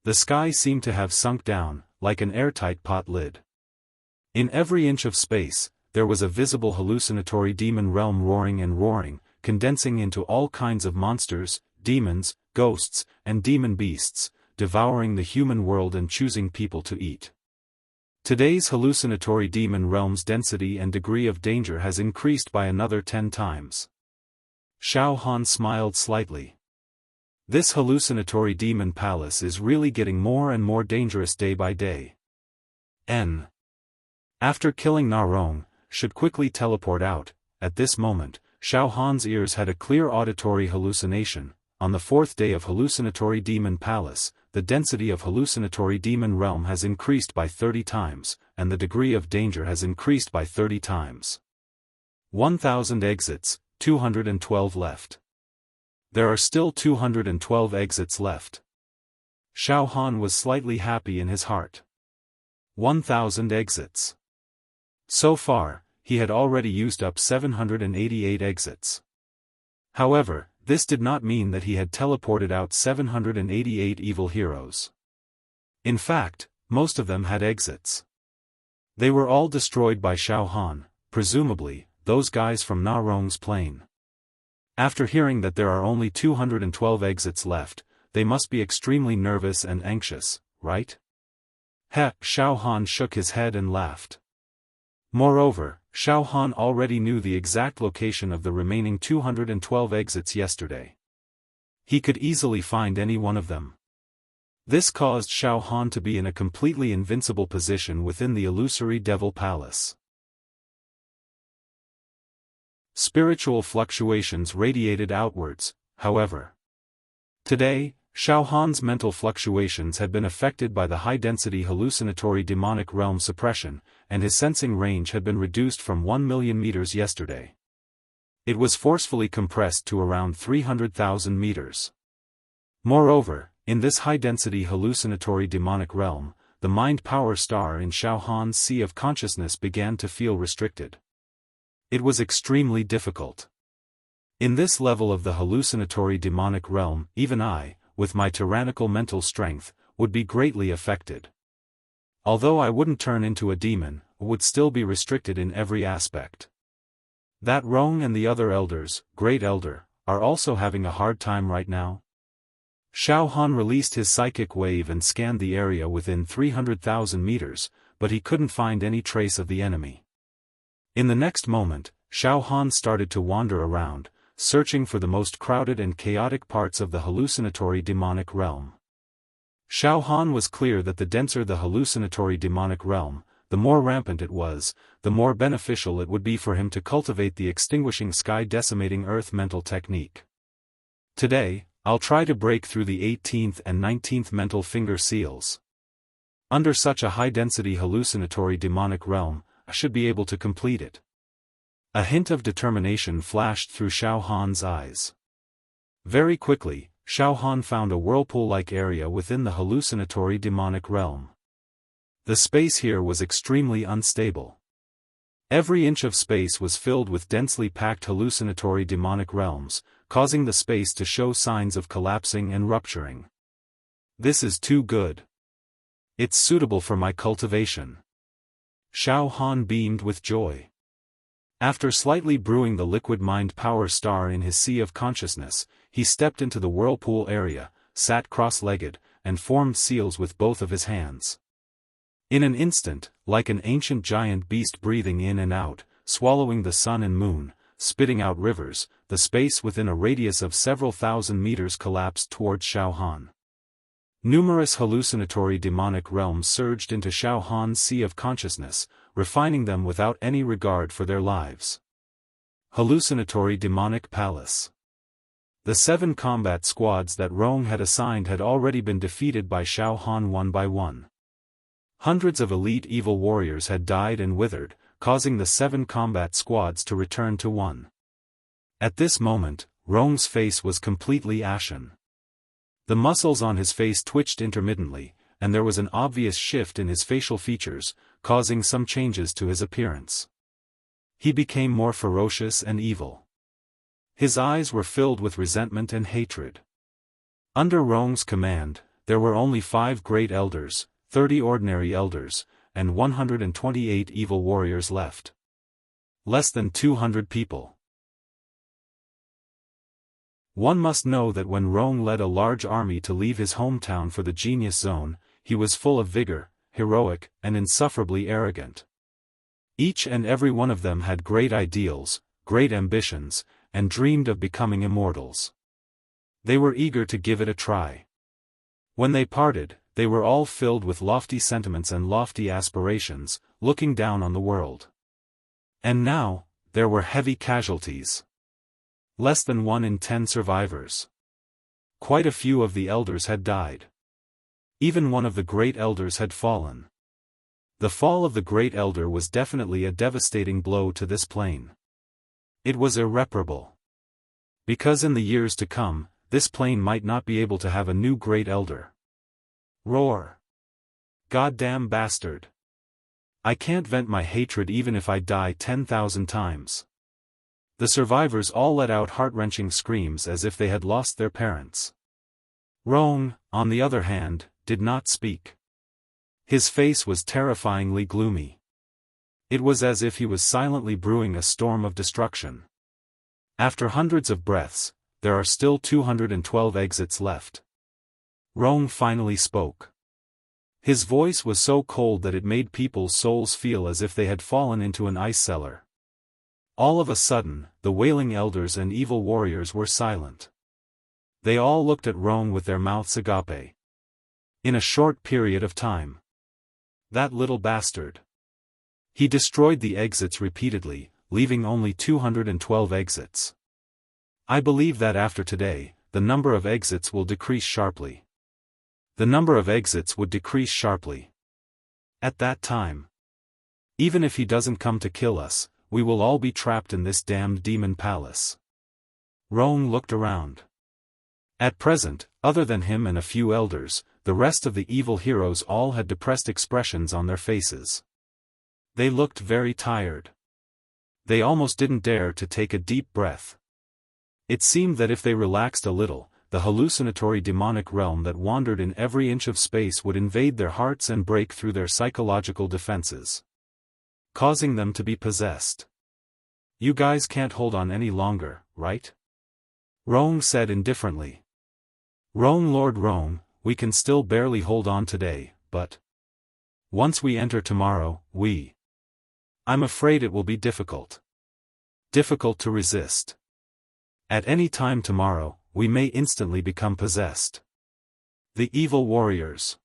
The sky seemed to have sunk down, like an airtight pot lid. In every inch of space, there was a visible hallucinatory demon realm roaring and roaring, condensing into all kinds of monsters, demons, ghosts, and demon beasts, devouring the human world and choosing people to eat. Today's hallucinatory demon realm's density and degree of danger has increased by another 10 times. Xiaofan smiled slightly. This hallucinatory demon palace is really getting more and more dangerous day by day. After killing Narong, should quickly teleport out. At this moment, Xiaofan's ears had a clear auditory hallucination. On the fourth day of hallucinatory demon palace, the density of hallucinatory demon realm has increased by 30 times, and the degree of danger has increased by 30 times. 1,000 exits, 212 left. There are still 212 exits left. Xiaofan was slightly happy in his heart. 1,000 exits. So far, he had already used up 788 exits. However, this did not mean that he had teleported out 788 evil heroes. In fact, most of them had exits. They were all destroyed by Xiaofan, presumably, those guys from Narong's plane. After hearing that there are only 212 exits left, they must be extremely nervous and anxious, right? Xiaofan shook his head and laughed. Moreover, Xiaofan already knew the exact location of the remaining 212 exits yesterday. He could easily find any one of them. This caused Xiaofan to be in a completely invincible position within the illusory Devil Palace. Spiritual fluctuations radiated outwards, however. Today, Xiaohan's mental fluctuations had been affected by the high-density hallucinatory demonic realm suppression, and his sensing range had been reduced from 1 million meters yesterday. It was forcefully compressed to around 300,000 meters. Moreover, in this high-density hallucinatory demonic realm, the mind power star in Xiaohan's sea of consciousness began to feel restricted. It was extremely difficult. In this level of the hallucinatory demonic realm, even I, with my tyrannical mental strength, would be greatly affected. Although I wouldn't turn into a demon, I would still be restricted in every aspect. That Rong and the other elders, Great Elder, are also having a hard time right now. Xiaofan released his psychic wave and scanned the area within 300,000 meters, but he couldn't find any trace of the enemy. In the next moment, Xiaofan started to wander around, searching for the most crowded and chaotic parts of the hallucinatory demonic realm. Xiaofan was clear that the denser the hallucinatory demonic realm, the more rampant it was, the more beneficial it would be for him to cultivate the extinguishing sky decimating earth mental technique. Today, I'll try to break through the 18th and 19th mental finger seals. Under such a high-density hallucinatory demonic realm, I should be able to complete it. A hint of determination flashed through Xiaohan's eyes. Very quickly, Xiaofan found a whirlpool-like area within the hallucinatory demonic realm. The space here was extremely unstable. Every inch of space was filled with densely packed hallucinatory demonic realms, causing the space to show signs of collapsing and rupturing. This is too good. It's suitable for my cultivation. Xiaofan beamed with joy. After slightly brewing the liquid mind power star in his sea of consciousness, he stepped into the whirlpool area, sat cross-legged, and formed seals with both of his hands. In an instant, like an ancient giant beast breathing in and out, swallowing the sun and moon, spitting out rivers, the space within a radius of several thousand meters collapsed towards Xiaofan. Numerous hallucinatory demonic realms surged into Xiaohan's sea of consciousness, refining them without any regard for their lives. Hallucinatory demonic palace. The 7 combat squads that Rong had assigned had already been defeated by Xiaofan one by one. Hundreds of elite evil warriors had died and withered, causing the 7 combat squads to return to 1. At this moment, Rong's face was completely ashen. The muscles on his face twitched intermittently, and there was an obvious shift in his facial features, causing some changes to his appearance. He became more ferocious and evil. His eyes were filled with resentment and hatred. Under Rong's command, there were only 5 great elders, 30 ordinary elders, and 128 evil warriors left. Less than 200 people. One must know that when Rong led a large army to leave his hometown for the Genius Zone, he was full of vigor, heroic, and insufferably arrogant. Each and every one of them had great ideals, great ambitions, and dreamed of becoming immortals. They were eager to give it a try. When they parted, they were all filled with lofty sentiments and lofty aspirations, looking down on the world. And now, there were heavy casualties. Less than 1 in 10 survivors. Quite a few of the elders had died. Even one of the great elders had fallen. The fall of the great elder was definitely a devastating blow to this plane. It was irreparable. Because in the years to come, this plane might not be able to have a new great elder. Roar. Goddamn bastard. I can't vent my hatred even if I die 10,000 times. The survivors all let out heart-wrenching screams as if they had lost their parents. Rong, on the other hand, did not speak. His face was terrifyingly gloomy. It was as if he was silently brewing a storm of destruction. After hundreds of breaths, there are still 212 exits left. Rong finally spoke. His voice was so cold that it made people's souls feel as if they had fallen into an ice cellar. All of a sudden, the wailing elders and evil warriors were silent. They all looked at Rong with their mouths agape. In a short period of time. That little bastard. He destroyed the exits repeatedly, leaving only 212 exits. I believe that after today, the number of exits will decrease sharply. The number of exits would decrease sharply. At that time. Even if he doesn't come to kill us, we will all be trapped in this damned demon palace. Rong looked around. At present, other than him and a few elders, the rest of the evil heroes all had depressed expressions on their faces. They looked very tired. They almost didn't dare to take a deep breath. It seemed that if they relaxed a little, the hallucinatory demonic realm that wandered in every inch of space would invade their hearts and break through their psychological defenses, causing them to be possessed. You guys can't hold on any longer, right? Rong said indifferently. Rong, Lord Rong, we can still barely hold on today, but once we enter tomorrow, I'm afraid it will be difficult. Difficult to resist. At any time tomorrow, we may instantly become possessed. The evil warriors.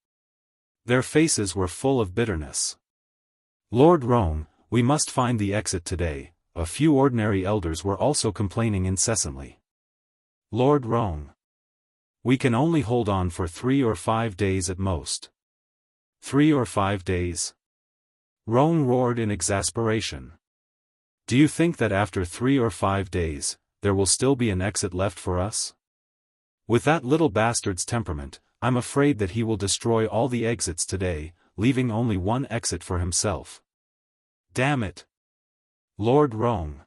Their faces were full of bitterness. Lord Rong, we must find the exit today. A few ordinary elders were also complaining incessantly. Lord Rong. We can only hold on for 3 or 5 days at most. 3 or 5 days? Rong roared in exasperation. Do you think that after 3 or 5 days, there will still be an exit left for us? With that little bastard's temperament, I'm afraid that he will destroy all the exits today, leaving only one exit for himself. Damn it! Lord Rong.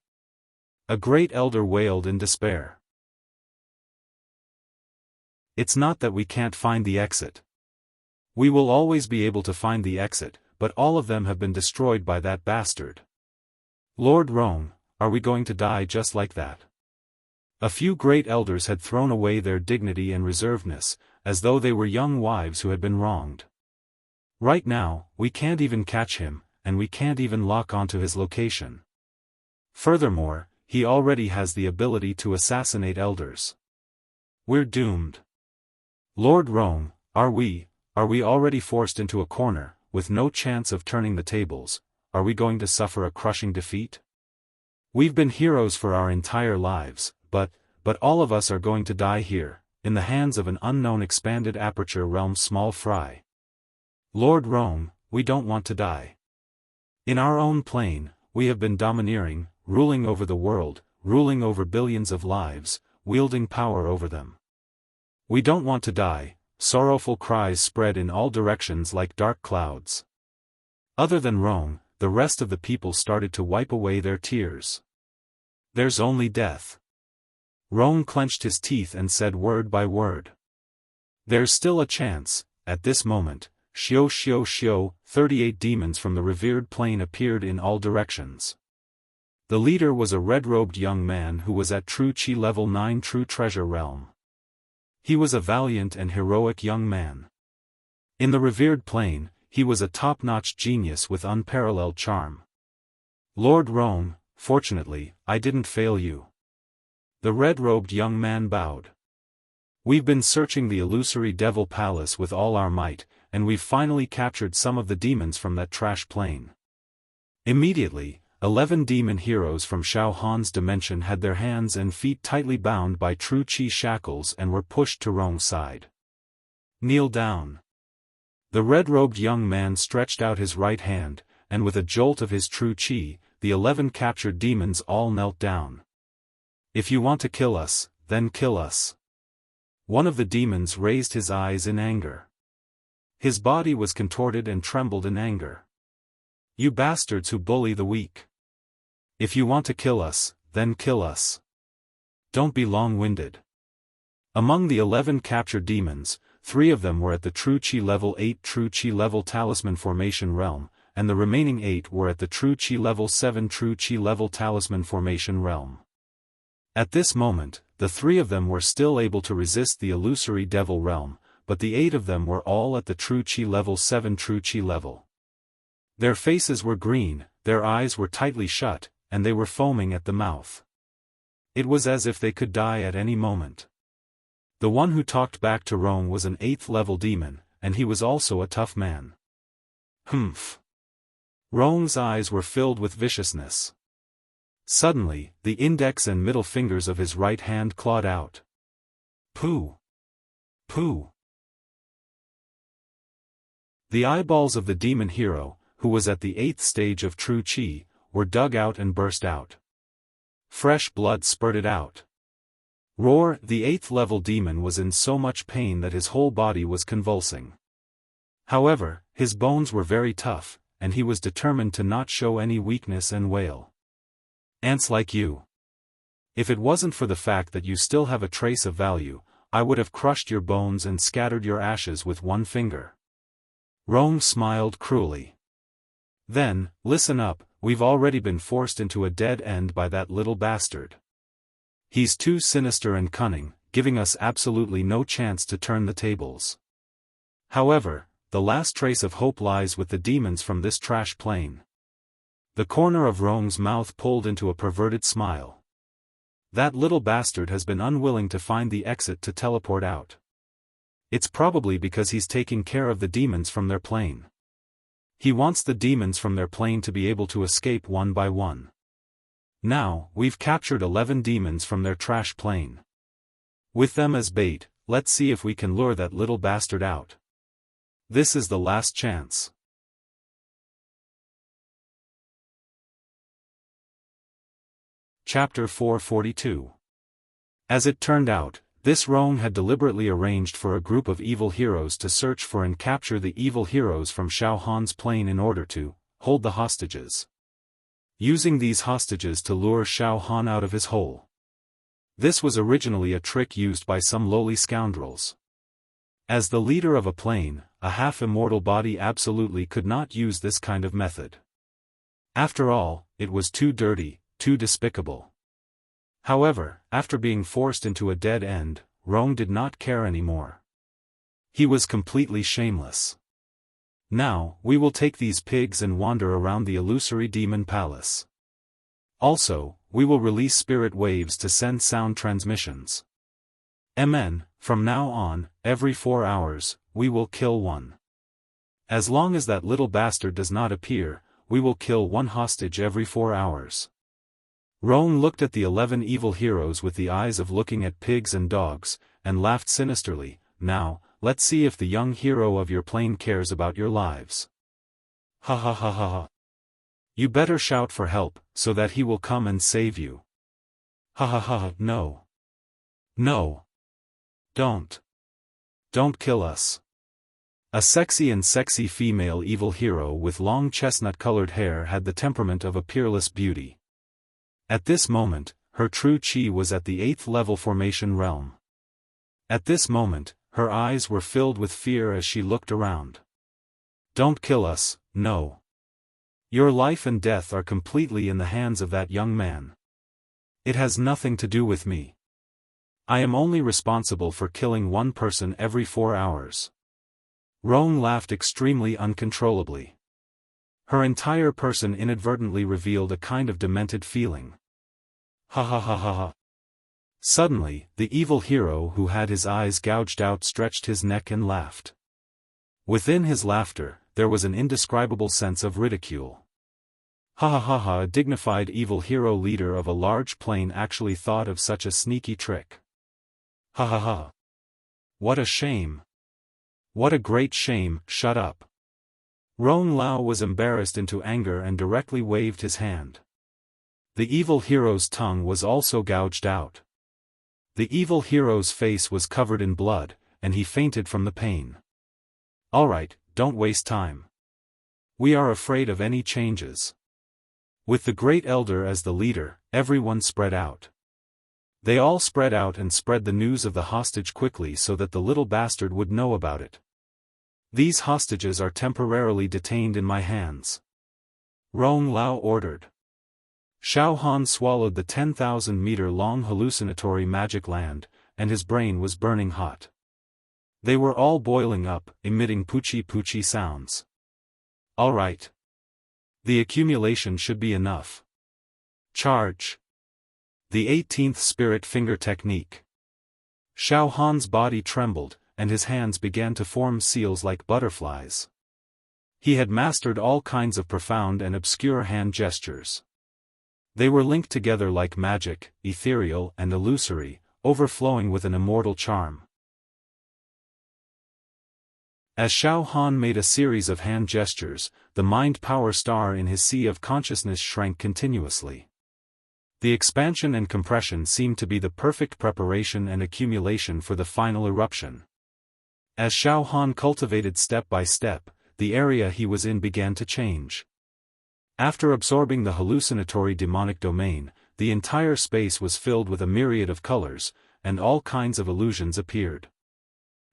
A great elder wailed in despair. It's not that we can't find the exit. We will always be able to find the exit, but all of them have been destroyed by that bastard. Lord Rong, are we going to die just like that? A few great elders had thrown away their dignity and reservedness, as though they were young wives who had been wronged. Right now, we can't even catch him, and we can't even lock onto his location. Furthermore, he already has the ability to assassinate elders. We're doomed. Lord Rong, are we already forced into a corner, with no chance of turning the tables? Are we going to suffer a crushing defeat? We've been heroes for our entire lives, but all of us are going to die here, in the hands of an unknown expanded aperture realm small fry. Lord Rong, we don't want to die. In our own plane, we have been domineering, ruling over the world, ruling over billions of lives, wielding power over them. We don't want to die. Sorrowful cries spread in all directions like dark clouds. Other than Rong, the rest of the people started to wipe away their tears. There's only death. Rong clenched his teeth and said word by word. There's still a chance. At this moment, Xiao, 38 demons from the revered plane appeared in all directions. The leader was a red-robed young man who was at True Chi level 9 True Treasure Realm. He was a valiant and heroic young man. In the revered plane, he was a top-notch genius with unparalleled charm. Lord Rong, fortunately, I didn't fail you. The red-robed young man bowed. We've been searching the illusory devil palace with all our might, and we've finally captured some of the demons from that trash plane. Immediately, 11 demon heroes from Xiaofan's dimension had their hands and feet tightly bound by True Chi shackles and were pushed to Rong's side. Kneel down. The red-robed young man stretched out his right hand, and with a jolt of his True Chi, the 11 captured demons all knelt down. If you want to kill us, then kill us. One of the demons raised his eyes in anger. His body was contorted and trembled in anger. You bastards who bully the weak. If you want to kill us, then kill us. Don't be long-winded. Among the 11 captured demons, 3 of them were at the True Chi level 8 True Chi level Talisman Formation Realm, and the remaining 8 were at the True Chi level 7 True Chi level Talisman Formation Realm. At this moment, the 3 of them were still able to resist the illusory devil realm, but the 8 of them were all at the True Chi level 7 True Chi level. Their faces were green, their eyes were tightly shut, and they were foaming at the mouth. It was as if they could die at any moment. The one who talked back to Rong was an 8th level demon, and he was also a tough man. Humph. Rong's eyes were filled with viciousness. Suddenly, the index and middle fingers of his right hand clawed out. Pooh! Pooh! The eyeballs of the demon hero, who was at the 8th stage of true qi, were dug out and burst out. Fresh blood spurted out. Roar! The 8th level demon was in so much pain that his whole body was convulsing. However, his bones were very tough, and he was determined to not show any weakness and wail. Ants like you. If it wasn't for the fact that you still have a trace of value, I would have crushed your bones and scattered your ashes with one finger. Rong smiled cruelly. Then, listen up, we've already been forced into a dead end by that little bastard. He's too sinister and cunning, giving us absolutely no chance to turn the tables. However, the last trace of hope lies with the demons from this trash plane. The corner of Rong's mouth pulled into a perverted smile. That little bastard has been unwilling to find the exit to teleport out. It's probably because he's taking care of the demons from their plane. He wants the demons from their plane to be able to escape one by one. Now, we've captured 11 demons from their trash plane. With them as bait, let's see if we can lure that little bastard out. This is the last chance. Chapter 442. As it turned out, this Rong had deliberately arranged for a group of evil heroes to search for and capture the evil heroes from Xiaofan's plane in order to hold the hostages. Using these hostages to lure Xiaofan out of his hole. This was originally a trick used by some lowly scoundrels. As the leader of a plane, a half-immortal body absolutely could not use this kind of method. After all, it was too dirty, too despicable. However, after being forced into a dead end, Rong did not care anymore. He was completely shameless. Now, we will take these pigs and wander around the illusory demon palace. Also, we will release spirit waves to send sound transmissions. From now on, every 4 hours, we will kill one. As long as that little bastard does not appear, we will kill one hostage every 4 hours. Rong looked at the 11 evil heroes with the eyes of looking at pigs and dogs, and laughed sinisterly. Now, let's see if the young hero of your plane cares about your lives. Ha ha ha ha ha. You better shout for help, so that he will come and save you. Ha ha ha ha. No. No. Don't. Don't kill us. A sexy female evil hero with long chestnut-colored hair had the temperament of a peerless beauty. At this moment, her true qi was at the 8th level formation realm. At this moment, her eyes were filled with fear as she looked around. Don't kill us, no. Your life and death are completely in the hands of that young man. It has nothing to do with me. I am only responsible for killing one person every 4 hours. Rong laughed extremely uncontrollably. Her entire person inadvertently revealed a kind of demented feeling. Ha ha ha ha ha. Suddenly, the evil hero who had his eyes gouged out stretched his neck and laughed. Within his laughter, there was an indescribable sense of ridicule. Ha ha ha ha. A dignified evil hero leader of a large plane actually thought of such a sneaky trick. Ha ha ha. What a shame. What a great shame. Shut up. Rong Lao was embarrassed into anger and directly waved his hand. The evil hero's tongue was also gouged out. The evil hero's face was covered in blood, and he fainted from the pain. Alright, don't waste time. We are afraid of any changes. With the Great Elder as the leader, everyone spread out. They all spread out and spread the news of the hostage quickly so that the little bastard would know about it. These hostages are temporarily detained in my hands. Rong Lao ordered. Xiaofan swallowed the 10,000-meter-long hallucinatory magic land, and his brain was burning hot. They were all boiling up, emitting poochie-poochie sounds. All right. The accumulation should be enough. Charge. The 18th Spirit Finger Technique. Xiaofan's body trembled, and his hands began to form seals like butterflies. He had mastered all kinds of profound and obscure hand gestures. They were linked together like magic, ethereal and illusory, overflowing with an immortal charm. As Xiaofan made a series of hand gestures, the mind power star in his sea of consciousness shrank continuously. The expansion and compression seemed to be the perfect preparation and accumulation for the final eruption. As Xiaofan cultivated step by step, the area he was in began to change. After absorbing the hallucinatory demonic domain, the entire space was filled with a myriad of colors, and all kinds of illusions appeared.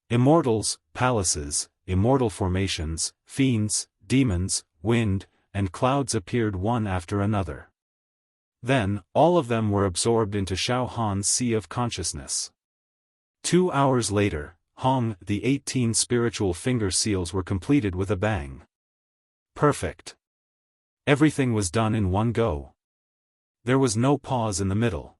Immortals, palaces, immortal formations, fiends, demons, wind, and clouds appeared one after another. Then, all of them were absorbed into Xiaohan's sea of consciousness. 2 hours later, the 18 spiritual finger seals were completed with a bang. Perfect. Everything was done in one go. There was no pause in the middle.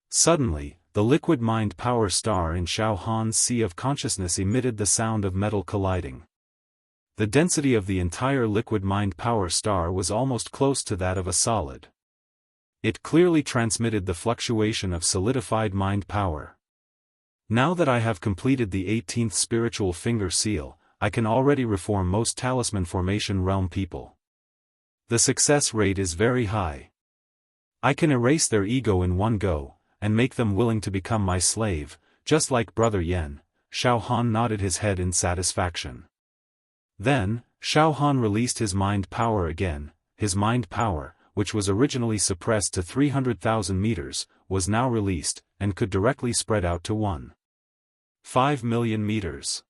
Suddenly, the liquid mind power star in Xiaohan's sea of consciousness emitted the sound of metal colliding. The density of the entire liquid mind power star was almost close to that of a solid. It clearly transmitted the fluctuation of solidified mind power. Now that I have completed the 18th spiritual finger seal, I can already reform most talisman formation realm people. The success rate is very high. I can erase their ego in one go, and make them willing to become my slave, just like Brother Yen. Xiaofan nodded his head in satisfaction. Then, Xiaofan released his mind power again. His mind power, which was originally suppressed to 300,000 meters, was now released, and could directly spread out to 1.5 million meters.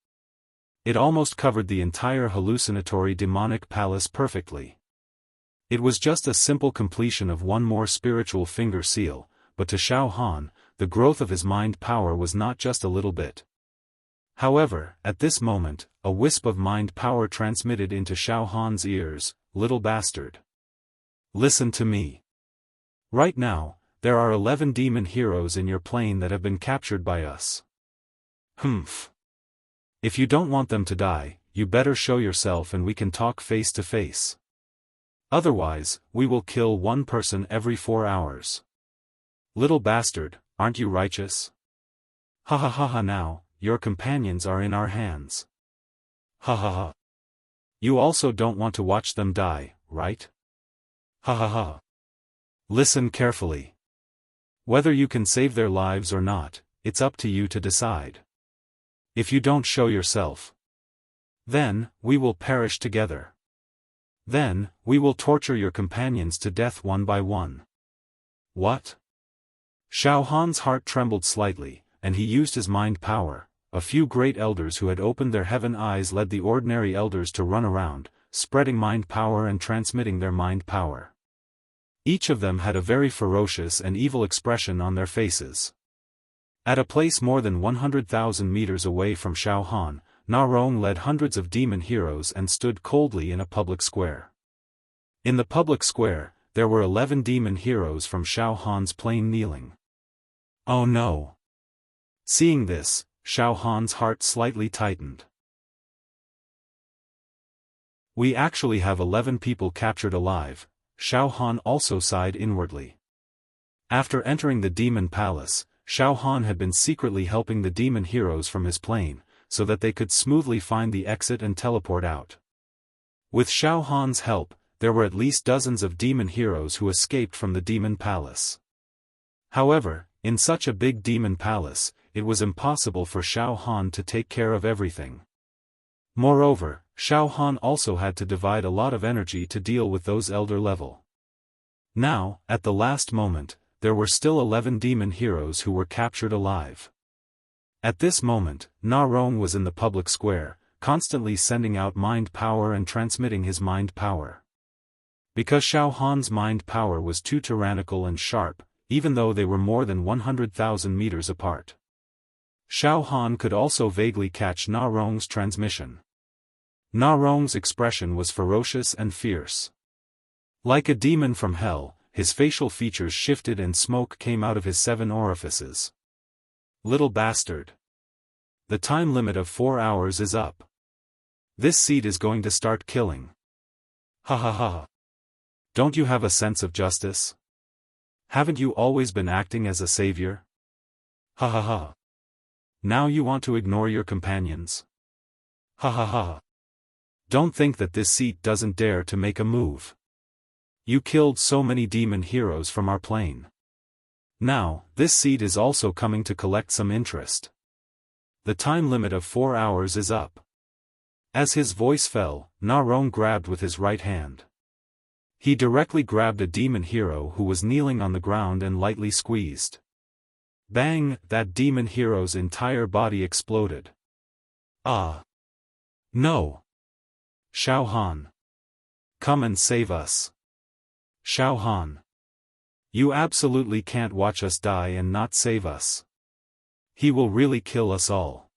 It almost covered the entire hallucinatory demonic palace perfectly. It was just a simple completion of one more spiritual finger seal, but to Xiaofan, the growth of his mind power was not just a little bit. However, at this moment, a wisp of mind power transmitted into Xiaohan's ears. Little bastard. Listen to me. Right now, there are 11 demon heroes in your plane that have been captured by us. If you don't want them to die, you better show yourself and we can talk face to face. Otherwise, we will kill one person every 4 hours. Little bastard, aren't you righteous? Ha ha ha ha, now, your companions are in our hands. Ha ha ha. You also don't want to watch them die, right? Ha ha ha. Listen carefully. Whether you can save their lives or not, it's up to you to decide. If you don't show yourself, then, we will perish together. Then, we will torture your companions to death one by one. What? Xiaohan's heart trembled slightly, and he used his mind power. A few great elders who had opened their heaven eyes led the ordinary elders to run around, spreading mind power and transmitting their mind power. Each of them had a very ferocious and evil expression on their faces. At a place more than 100,000 meters away from Xiaofan, Narong led hundreds of demon heroes and stood coldly in a public square. In the public square, there were 11 demon heroes from Xiaohan's plane kneeling. Oh no! Seeing this, Xiaohan's heart slightly tightened. We actually have 11 people captured alive. Xiaofan also sighed inwardly. After entering the demon palace, Xiaofan had been secretly helping the demon heroes from his plane, so that they could smoothly find the exit and teleport out. With Xiaohan's help, there were at least dozens of demon heroes who escaped from the demon palace. However, in such a big demon palace, it was impossible for Xiaofan to take care of everything. Moreover, Xiaofan also had to divide a lot of energy to deal with those elder level. Now, at the last moment, there were still 11 demon heroes who were captured alive. At this moment, Narong was in the public square, constantly sending out mind power and transmitting his mind power. Because Xiaohan's mind power was too tyrannical and sharp, even though they were more than 100,000 meters apart. Xiaohan could also vaguely catch Narong's transmission. Narong's expression was ferocious and fierce. Like a demon from hell, his facial features shifted and smoke came out of his 7 orifices. Little bastard. The time limit of 4 hours is up. This seed is going to start killing. Ha ha ha. Don't you have a sense of justice? Haven't you always been acting as a savior? Ha ha ha. Now you want to ignore your companions? Ha ha ha. Don't think that this seat doesn't dare to make a move. You killed so many demon heroes from our plane. Now, this seat is also coming to collect some interest. The time limit of 4 hours is up. As his voice fell, Na Rong grabbed with his right hand. He directly grabbed a demon hero who was kneeling on the ground and lightly squeezed. Bang! That demon hero's entire body exploded. Ah! No! Xiaofan! Come and save us! Xiaofan! You absolutely can't watch us die and not save us. He will really kill us all.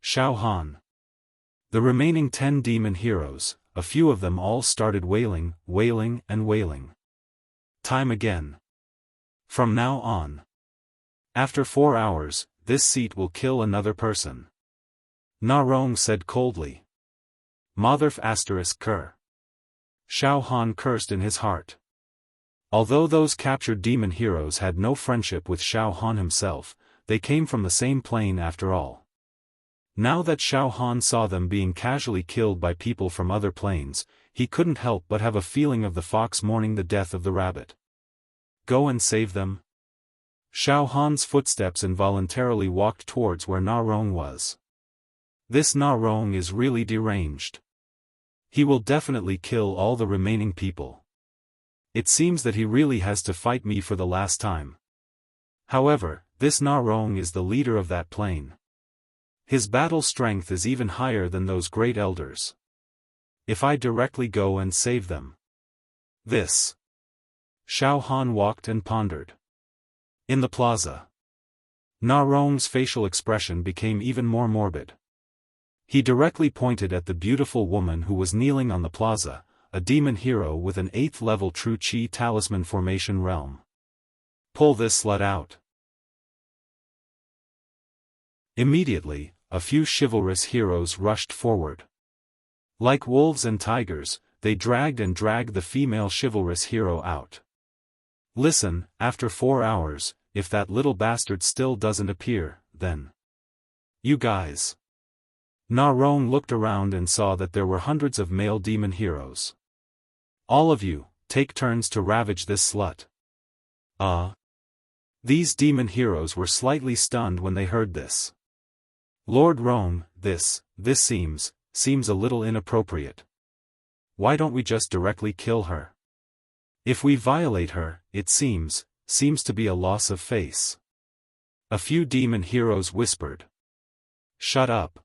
Xiaofan! The remaining 10 demon heroes, a few of them all started wailing, wailing and wailing. Time again. From now on. After 4 hours, this seat will kill another person. Na Rong said coldly. Motherf asterisk cur. Xiaofan cursed in his heart. Although those captured demon heroes had no friendship with Xiaofan himself, they came from the same plane after all. Now that Xiaofan saw them being casually killed by people from other planes, he couldn't help but have a feeling of the fox mourning the death of the rabbit. Go and save them? Xiaofan's footsteps involuntarily walked towards where Na Rong was. This Na Rong is really deranged. He will definitely kill all the remaining people. It seems that he really has to fight me for the last time. However, this Na Rong is the leader of that plane. His battle strength is even higher than those great elders. If I directly go and save them. This. Xiaofan walked and pondered. In the plaza. Na Rong's facial expression became even more morbid. He directly pointed at the beautiful woman who was kneeling on the plaza, a demon hero with an 8th level true chi talisman formation realm. Pull this slut out. Immediately, a few chivalrous heroes rushed forward. Like wolves and tigers, they dragged the female chivalrous hero out. Listen, after 4 hours, if that little bastard still doesn't appear, then. You guys. Na Rong looked around and saw that there were hundreds of male demon heroes. All of you, take turns to ravage this slut. These demon heroes were slightly stunned when they heard this. Lord Rong, this seems a little inappropriate. Why don't we just directly kill her? If we violate her, it seems to be a loss of face. A few demon heroes whispered. Shut up.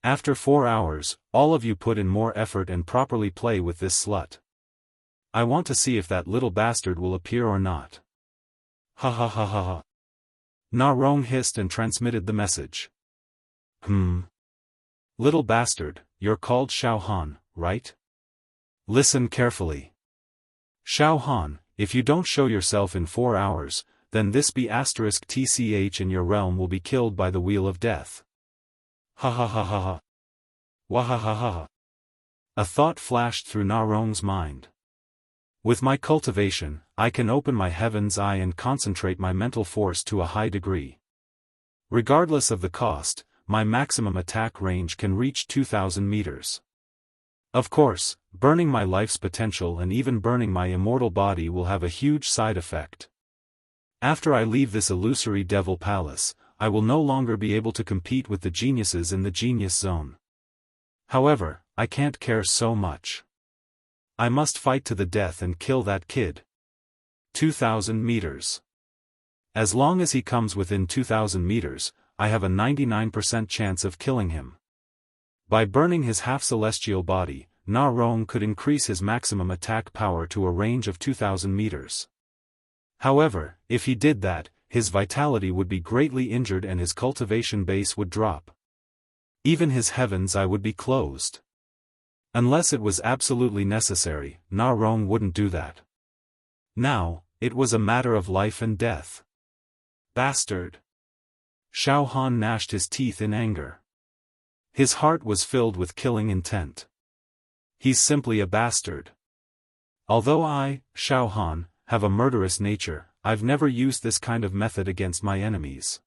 After 4 hours, all of you put in more effort and properly play with this slut. I want to see if that little bastard will appear or not. Ha ha ha ha ha. Na Rong hissed and transmitted the message. Little bastard, you're called Xiaofan, right? Listen carefully. Xiaofan, if you don't show yourself in 4 hours, then this *tch in your realm will be killed by the wheel of death. Ha ha ha ha ha. Wahahaha. A thought flashed through Na Rong's mind. With my cultivation, I can open my heaven's eye and concentrate my mental force to a high degree. Regardless of the cost, my maximum attack range can reach 2,000 meters. Of course, burning my life's potential and even burning my immortal body will have a huge side effect. After I leave this illusory devil palace, I will no longer be able to compete with the geniuses in the genius zone. However, I can't care so much. I must fight to the death and kill that kid. 2,000 meters. As long as he comes within 2,000 meters, I have a 99% chance of killing him. By burning his half-celestial body, Na Rong could increase his maximum attack power to a range of 2,000 meters. However, if he did that, his vitality would be greatly injured and his cultivation base would drop. Even his heaven's eye would be closed. Unless it was absolutely necessary, Na Rong wouldn't do that. Now, it was a matter of life and death. Bastard! Xiaofan gnashed his teeth in anger. His heart was filled with killing intent. He's simply a bastard. Although I, Xiaofan, have a murderous nature, I've never used this kind of method against my enemies.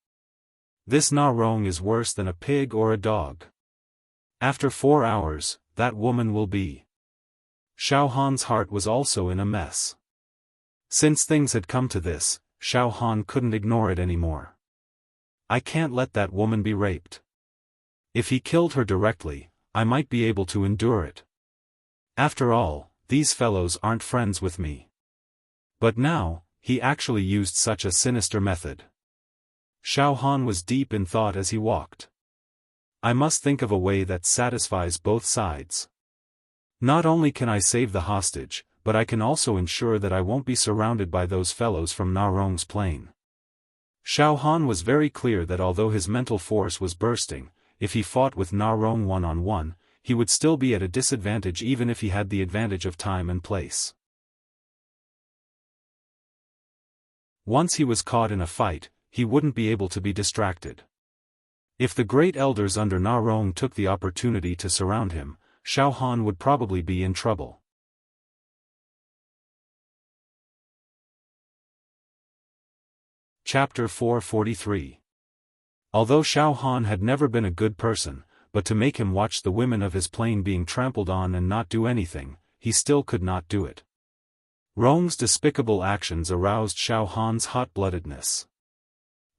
This Na Rong is worse than a pig or a dog. After 4 hours, that woman will be. Xiaohan's heart was also in a mess. Since things had come to this, Xiaofan couldn't ignore it anymore. I can't let that woman be raped. If he killed her directly, I might be able to endure it. After all, these fellows aren't friends with me. But now, he actually used such a sinister method. Xiaofan was deep in thought as he walked. I must think of a way that satisfies both sides. Not only can I save the hostage, but I can also ensure that I won't be surrounded by those fellows from Na Rong's plane. Xiaofan was very clear that although his mental force was bursting, if he fought with Na Rong one-on-one, he would still be at a disadvantage even if he had the advantage of time and place. Once he was caught in a fight, he wouldn't be able to be distracted. If the great elders under Na Rong took the opportunity to surround him, Xiaofan would probably be in trouble. Chapter 443. Although Xiaofan had never been a good person, but to make him watch the women of his plane being trampled on and not do anything, he still could not do it. Rong's despicable actions aroused Xiaohan's hot-bloodedness.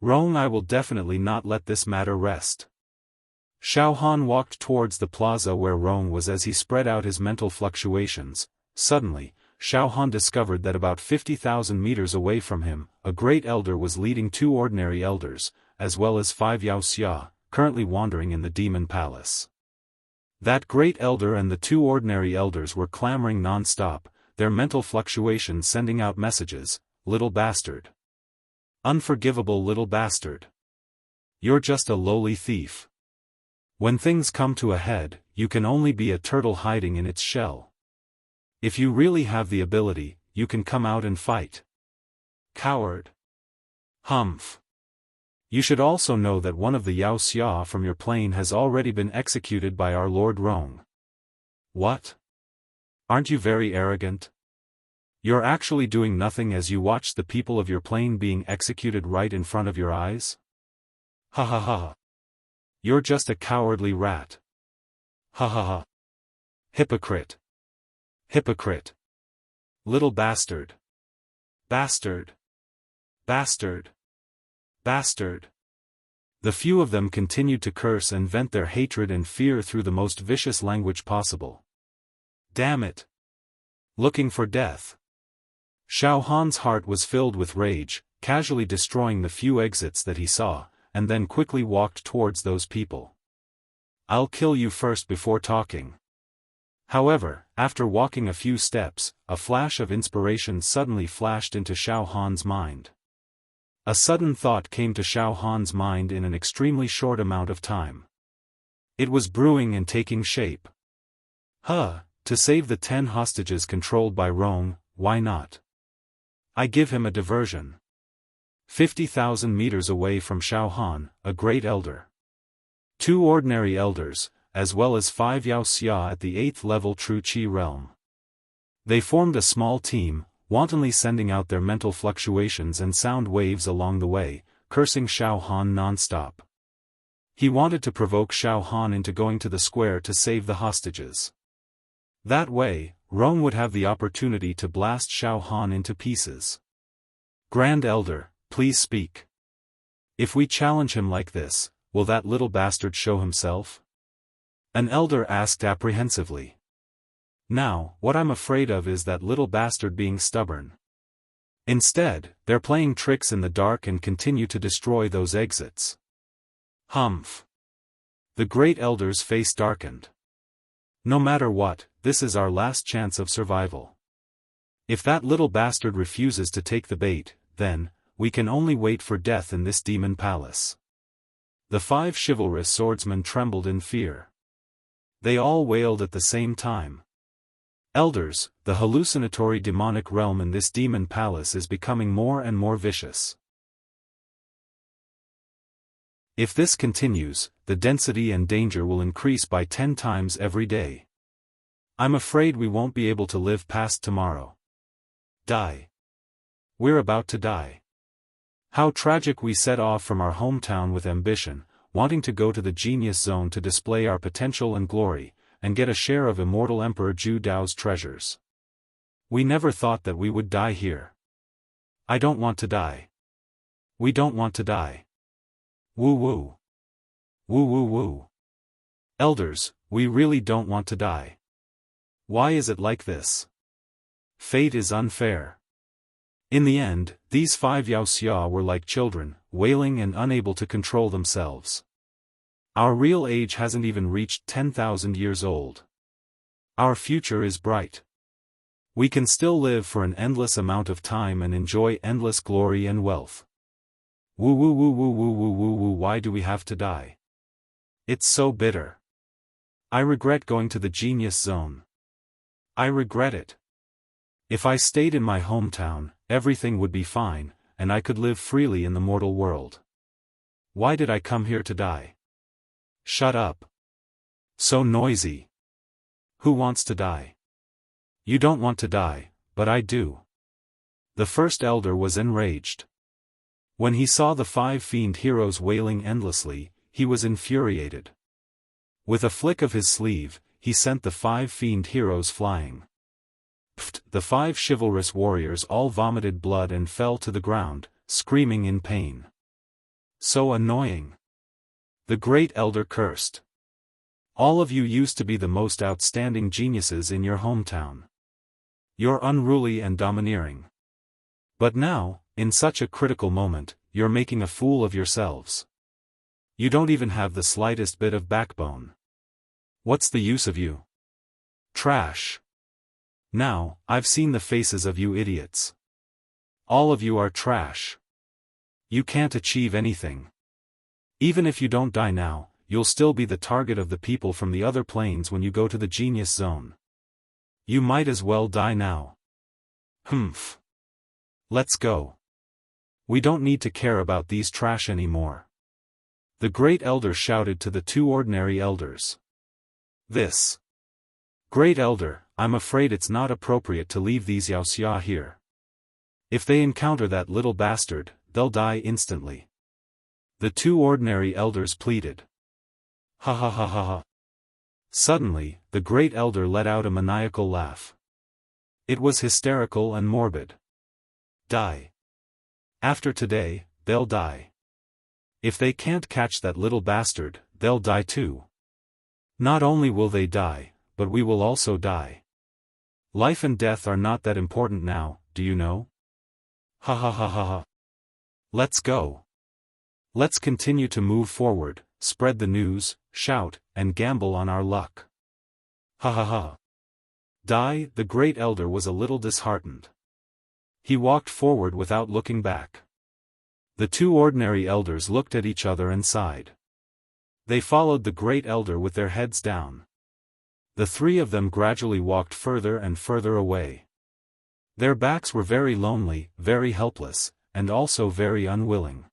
Rong, I will definitely not let this matter rest. Xiaofan walked towards the plaza where Rong was as he spread out his mental fluctuations. Suddenly, Xiaofan discovered that about 50,000 meters away from him, a great elder was leading 2 ordinary elders, as well as 5 Wuxia, currently wandering in the demon palace. That great elder and the 2 ordinary elders were clamoring non-stop, their mental fluctuations sending out messages, "Little bastard. Unforgivable little bastard. You're just a lowly thief. When things come to a head, you can only be a turtle hiding in its shell. If you really have the ability, you can come out and fight. Coward. Humph. You should also know that one of the Wuxia from your plane has already been executed by our Lord Rong." What? Aren't you very arrogant? You're actually doing nothing as you watch the people of your plane being executed right in front of your eyes? Ha ha ha. You're just a cowardly rat. Ha ha ha. Hypocrite. Hypocrite. Little bastard. Bastard. Bastard. Bastard. The few of them continued to curse and vent their hatred and fear through the most vicious language possible. Damn it. Looking for death. Xiaohan's heart was filled with rage, casually destroying the few exits that he saw, and then quickly walked towards those people. I'll kill you first before talking. However, after walking a few steps, a flash of inspiration suddenly flashed into Xiaohan's mind. A sudden thought came to Xiaohan's mind in an extremely short amount of time. It was brewing and taking shape. To save the 10 hostages controlled by Rong, why not? I give him a diversion. 50,000 meters away from Xiaofan, a great elder. 2 ordinary elders, as well as 5 Wuxia at the 8th level True Qi realm. They formed a small team, wantonly sending out their mental fluctuations and sound waves along the way, cursing Xiaofan non-stop. He wanted to provoke Xiaofan into going to the square to save the hostages. That way, Rong would have the opportunity to blast Xiaofan into pieces. Grand Elder, please speak. If we challenge him like this, will that little bastard show himself? An elder asked apprehensively. Now, what I'm afraid of is that little bastard being stubborn. Instead, they're playing tricks in the dark and continue to destroy those exits. Humph. The great elder's face darkened. No matter what, this is our last chance of survival. If that little bastard refuses to take the bait, then, we can only wait for death in this demon palace. The 5 chivalrous swordsmen trembled in fear. They all wailed at the same time. Elders, the hallucinatory demonic realm in this demon palace is becoming more and more vicious. If this continues, the density and danger will increase by 10 times every day. I'm afraid we won't be able to live past tomorrow. Die. We're about to die. How tragic. We set off from our hometown with ambition, wanting to go to the genius zone to display our potential and glory, and get a share of immortal Emperor Zhu Dao's treasures. We never thought that we would die here. I don't want to die. We don't want to die. Woo woo. Woo woo woo. Elders, we really don't want to die. Why is it like this? Fate is unfair. In the end, these 5 Wuxia were like children, wailing and unable to control themselves. Our real age hasn't even reached 10,000 years old. Our future is bright. We can still live for an endless amount of time and enjoy endless glory and wealth. Woo woo woo woo woo woo woo woo. Why do we have to die? It's so bitter. I regret going to the genius zone. I regret it. If I stayed in my hometown, everything would be fine, and I could live freely in the mortal world. Why did I come here to die? Shut up. So noisy. Who wants to die? You don't want to die, but I do. The first elder was enraged. When he saw the 5 fiend heroes wailing endlessly, he was infuriated. With a flick of his sleeve, he sent the 5 fiend heroes flying. Pfft! The 5 chivalrous warriors all vomited blood and fell to the ground, screaming in pain. So annoying. The great elder cursed. All of you used to be the most outstanding geniuses in your hometown. You're unruly and domineering. But now, in such a critical moment, you're making a fool of yourselves. You don't even have the slightest bit of backbone. What's the use of you? Trash. Now, I've seen the faces of you idiots. All of you are trash. You can't achieve anything. Even if you don't die now, you'll still be the target of the people from the other planes when you go to the genius zone. You might as well die now. Humph. Let's go. We don't need to care about these trash anymore. The great elder shouted to the 2 ordinary elders. This. Great elder, I'm afraid it's not appropriate to leave these Wuxia here. If they encounter that little bastard, they'll die instantly. The 2 ordinary elders pleaded. Ha ha ha ha ha. Suddenly, the great elder let out a maniacal laugh. It was hysterical and morbid. Die. After today, they'll die. If they can't catch that little bastard, they'll die too. Not only will they die, but we will also die. Life and death are not that important now, do you know? Ha ha ha ha ha. Let's go. Let's continue to move forward, spread the news, shout, and gamble on our luck. Ha ha ha. Die. The great elder was a little disheartened. He walked forward without looking back. The 2 ordinary elders looked at each other and sighed. They followed the great elder with their heads down. The 3 of them gradually walked further and further away. Their backs were very lonely, very helpless, and also very unwilling.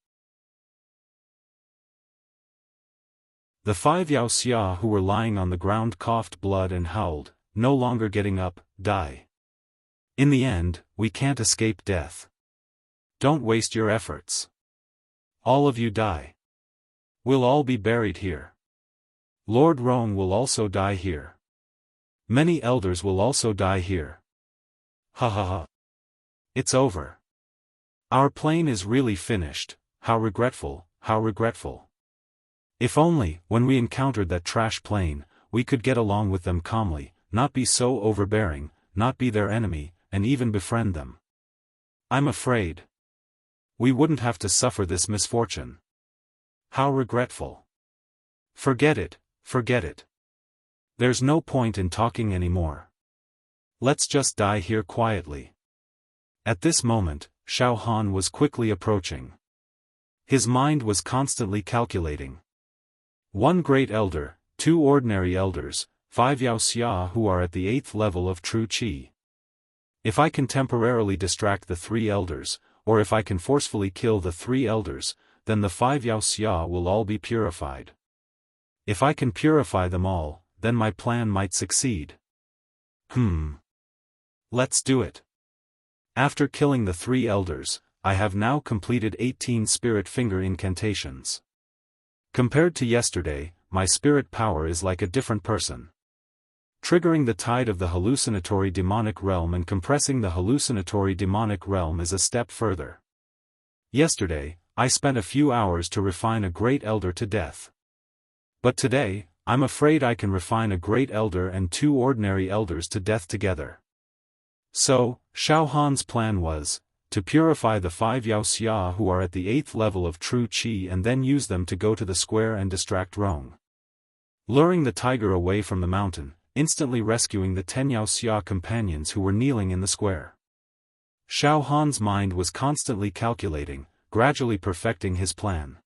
The 5 Wuxia who were lying on the ground coughed blood and howled, no longer getting up. Die. In the end, we can't escape death. Don't waste your efforts. All of you die. We'll all be buried here. Lord Rong will also die here. Many elders will also die here. Ha ha ha. It's over. Our plane is really finished. How regretful, how regretful. If only, when we encountered that trash plane, we could get along with them calmly, not be so overbearing, not be their enemy, and even befriend them. I'm afraid we wouldn't have to suffer this misfortune. How regretful. Forget it, forget it. There's no point in talking anymore. Let's just die here quietly. At this moment, Xiaofan was quickly approaching. His mind was constantly calculating. 1 great elder, 2 ordinary elders, 5 Wuxia who are at the 8th level of true qi. If I can temporarily distract the 3 elders, or if I can forcefully kill the 3 elders, then the 5 Wuxia will all be purified. If I can purify them all, then my plan might succeed. Let's do it. After killing the 3 elders, I have now completed 18 spirit finger incantations. Compared to yesterday, my spirit power is like a different person. Triggering the tide of the hallucinatory demonic realm and compressing the hallucinatory demonic realm is a step further. Yesterday, I spent a few hours to refine a great elder to death. But today, I'm afraid I can refine a great elder and 2 ordinary elders to death together. So, Xiaofan's plan was, to purify the 5 Wuxia who are at the 8th level of true qi and then use them to go to the square and distract Rong. Luring the tiger away from the mountain, instantly rescuing the 10 Wuxia companions who were kneeling in the square. Xiaofan's mind was constantly calculating, gradually perfecting his plan.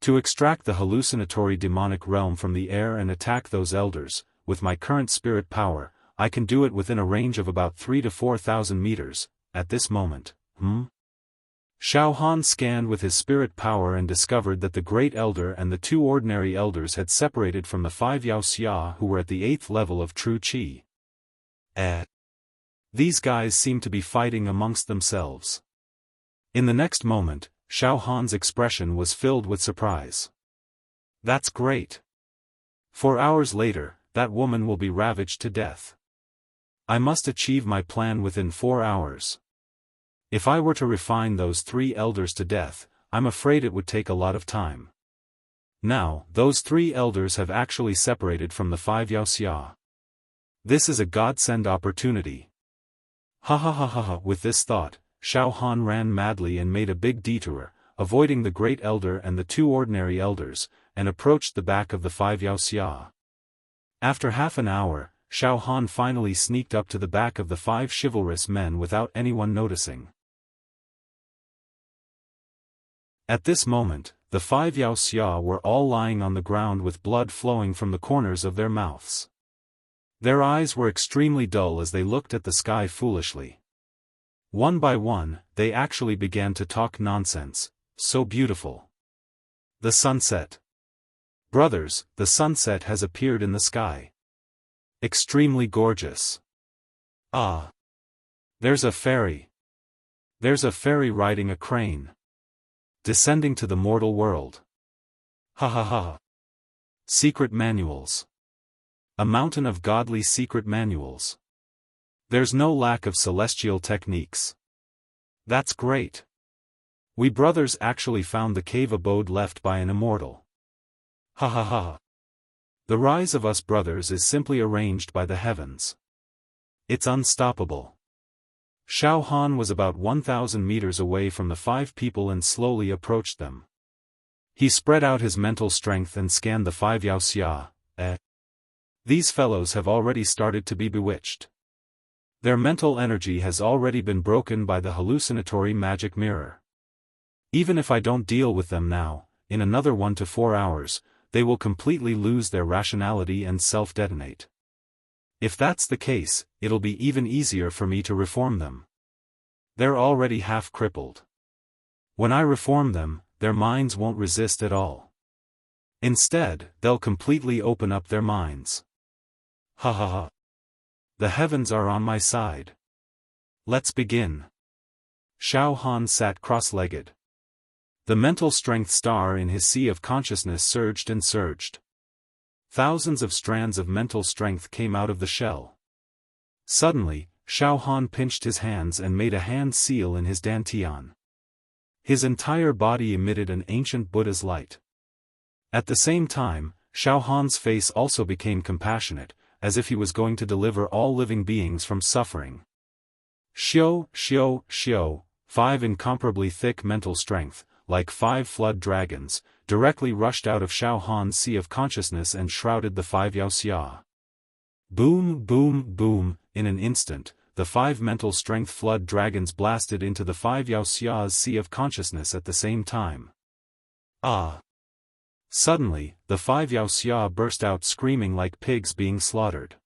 To extract the hallucinatory demonic realm from the air and attack those elders, with my current spirit power, I can do it within a range of about 3,000 to 4,000 meters, at this moment. Xiaofan scanned with his spirit power and discovered that the Great Elder and the 2 ordinary elders had separated from the 5 Wuxia who were at the 8th level of true qi. These guys seem to be fighting amongst themselves. In the next moment, Xiaofan's expression was filled with surprise. That's great. 4 hours later, that woman will be ravaged to death. I must achieve my plan within 4 hours. If I were to refine those 3 elders to death, I'm afraid it would take a lot of time. Now, those 3 elders have actually separated from the 5 Wuxia. This is a godsend opportunity. With this thought, Xiaofan ran madly and made a big detour, avoiding the Great Elder and the 2 ordinary elders, and approached the back of the 5 Wuxia. After half an hour, Xiaofan finally sneaked up to the back of the 5 chivalrous men without anyone noticing. At this moment, the 5 Wuxia were all lying on the ground with blood flowing from the corners of their mouths. Their eyes were extremely dull as they looked at the sky foolishly. One by one, they actually began to talk nonsense. So beautiful. The sunset. Brothers, the sunset has appeared in the sky. Extremely gorgeous. Ah. There's a fairy. There's a fairy riding a crane. Descending to the mortal world. Secret manuals. A mountain of godly secret manuals. There's no lack of celestial techniques. That's great. We brothers actually found the cave abode left by an immortal. The rise of us brothers is simply arranged by the heavens. It's unstoppable. Xiaofan was about 1,000 meters away from the 5 people and slowly approached them. He spread out his mental strength and scanned the 5 Wuxia. These fellows have already started to be bewitched. Their mental energy has already been broken by the hallucinatory magic mirror. Even if I don't deal with them now, in another 1 to 4 hours, they will completely lose their rationality and self-detonate. If that's the case, it'll be even easier for me to reform them. They're already half crippled. When I reform them, their minds won't resist at all. Instead, they'll completely open up their minds. The heavens are on my side. Let's begin. Xiaofan sat cross-legged. The mental strength star in his sea of consciousness surged and surged. Thousands of strands of mental strength came out of the shell. Suddenly, Xiaofan pinched his hands and made a hand seal in his dantian. His entire body emitted an ancient Buddha's light. At the same time, Xiaofan's face also became compassionate, as if he was going to deliver all living beings from suffering. Xiao, 5 incomparably thick mental strength, like 5 flood dragons, directly rushed out of Xiaofan's sea of consciousness and shrouded the 5 Wuxia. Boom, boom, boom, in an instant, the 5 mental strength flood dragons blasted into the 5 Wuxia's sea of consciousness at the same time. Suddenly, the 5 Wuxia burst out screaming like pigs being slaughtered.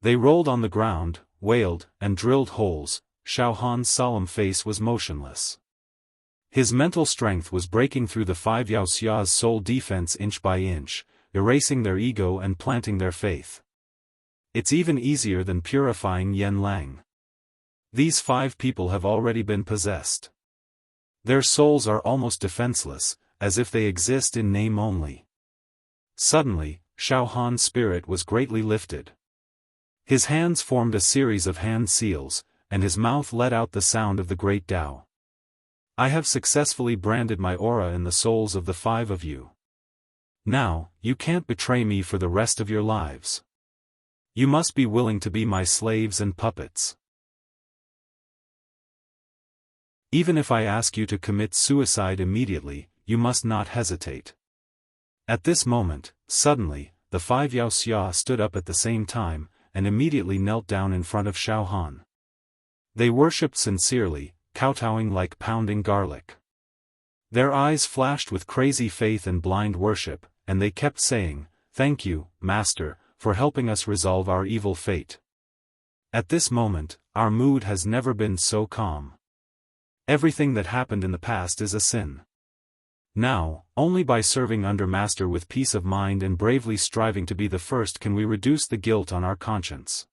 They rolled on the ground, wailed, and drilled holes. Xiaofan's solemn face was motionless. His mental strength was breaking through the five Wuxia's soul defense inch by inch, erasing their ego and planting their faith. It's even easier than purifying Yen Lang. These five people have already been possessed. Their souls are almost defenseless, as if they exist in name only. Suddenly, Xiaofan's spirit was greatly lifted. His hands formed a series of hand seals, and his mouth let out the sound of the great Tao. I have successfully branded my aura in the souls of the five of you. Now, you can't betray me for the rest of your lives. You must be willing to be my slaves and puppets. Even if I ask you to commit suicide immediately, you must not hesitate. At this moment, suddenly, the five Wuxia stood up at the same time, and immediately knelt down in front of Xiaofan. They worshipped sincerely, kowtowing like pounding garlic. Their eyes flashed with crazy faith and blind worship, and they kept saying, "Thank you, Master, for helping us resolve our evil fate." At this moment, our mood has never been so calm. Everything that happened in the past is a sin. Now, only by serving under Master with peace of mind and bravely striving to be the first can we reduce the guilt on our conscience.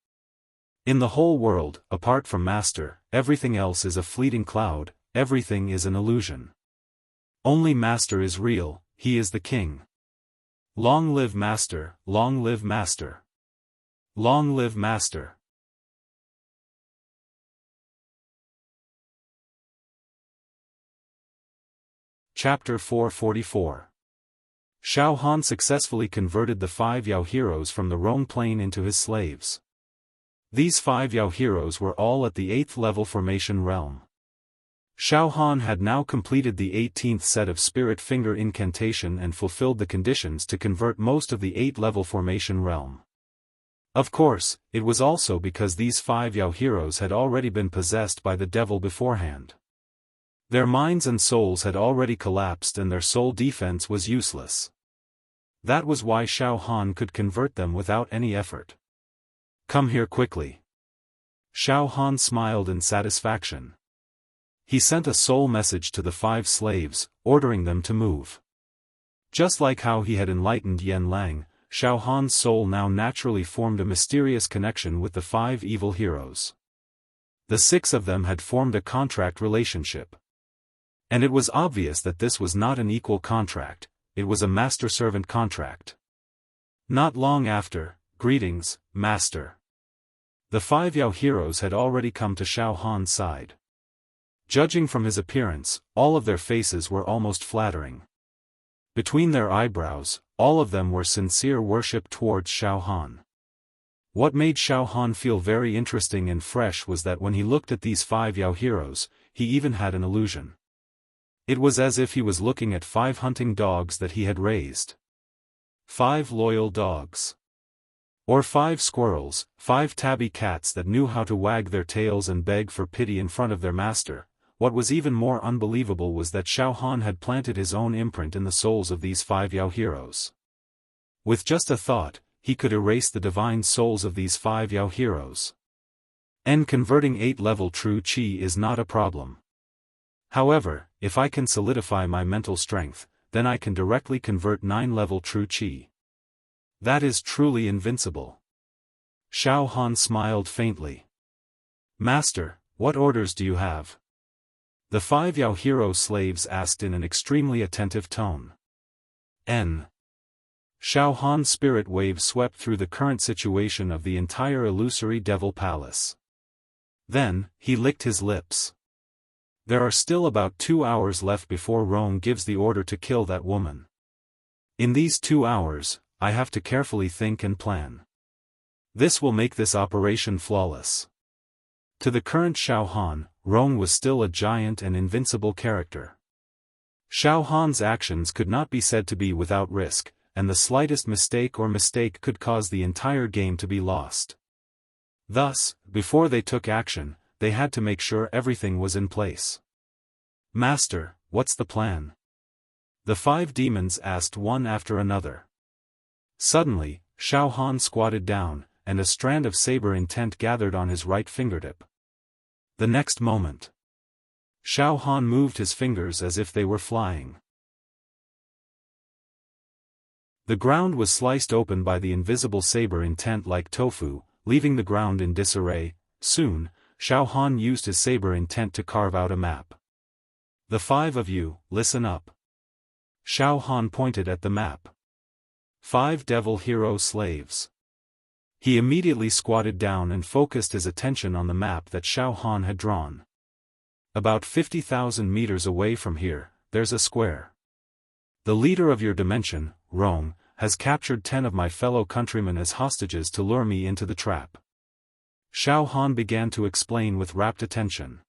In the whole world, apart from Master, everything else is a fleeting cloud, everything is an illusion. Only Master is real, he is the king. Long live Master, long live Master. Long live Master. Chapter 444. Xiaofan successfully converted the five Yao heroes from the Rhone Plain into his slaves. These five Yao heroes were all at the 8th level formation realm. Xiaofan had now completed the 18th set of spirit finger incantation and fulfilled the conditions to convert most of the 8th-level formation realm. Of course, it was also because these five Yao heroes had already been possessed by the devil beforehand. Their minds and souls had already collapsed and their soul defense was useless. That was why Xiaofan could convert them without any effort. "Come here quickly." Xiaofan smiled in satisfaction. He sent a soul message to the five slaves, ordering them to move. Just like how he had enlightened Yen Lang, Xiaofan's soul now naturally formed a mysterious connection with the five evil heroes. The 6 of them had formed a contract relationship. And it was obvious that this was not an equal contract, it was a master-servant contract. Not long after, "Greetings, Master." The five Yao heroes had already come to Xiaofan's side. Judging from his appearance, all of their faces were almost flattering. Between their eyebrows, all of them were sincere worship towards Xiaofan. What made Xiaofan feel very interesting and fresh was that when he looked at these five Yao heroes, he even had an illusion. It was as if he was looking at 5 hunting dogs that he had raised. 5 loyal dogs. Or 5 squirrels, 5 tabby cats that knew how to wag their tails and beg for pity in front of their master. What was even more unbelievable was that Xiaofan had planted his own imprint in the souls of these 5 Yao heroes. With just a thought, he could erase the divine souls of these 5 Yao heroes. And converting 8-level true Qi is not a problem. However, if I can solidify my mental strength, then I can directly convert 9-level true Qi. That is truly invincible. Xiaofan smiled faintly. "Master, what orders do you have?" The 5 Yao hero slaves asked in an extremely attentive tone. Xiaofan's spirit wave swept through the current situation of the entire illusory devil palace. Then, he licked his lips. There are still about 2 hours left before Rome gives the order to kill that woman. In these 2 hours, I have to carefully think and plan. This will make this operation flawless. To the current Xiaofan, Rome was still a giant and invincible character. Xiaofan's actions could not be said to be without risk, and the slightest mistake could cause the entire game to be lost. Thus, before they took action, they had to make sure everything was in place. "Master, what's the plan?" The 5 demons asked one after another. Suddenly, Xiaofan squatted down, and a strand of saber intent gathered on his right fingertip. The next moment, Xiaofan moved his fingers as if they were flying. The ground was sliced open by the invisible saber intent like tofu, leaving the ground in disarray. Soon, Xiaofan used his saber intent to carve out a map. "The 5 of you, listen up." Xiaofan pointed at the map. 5 devil hero slaves. He immediately squatted down and focused his attention on the map that Xiaofan had drawn. About 50,000 meters away from here, there's a square. The leader of your dimension, Rong, has captured 10 of my fellow countrymen as hostages to lure me into the trap. Xiaofan began to explain with rapt attention.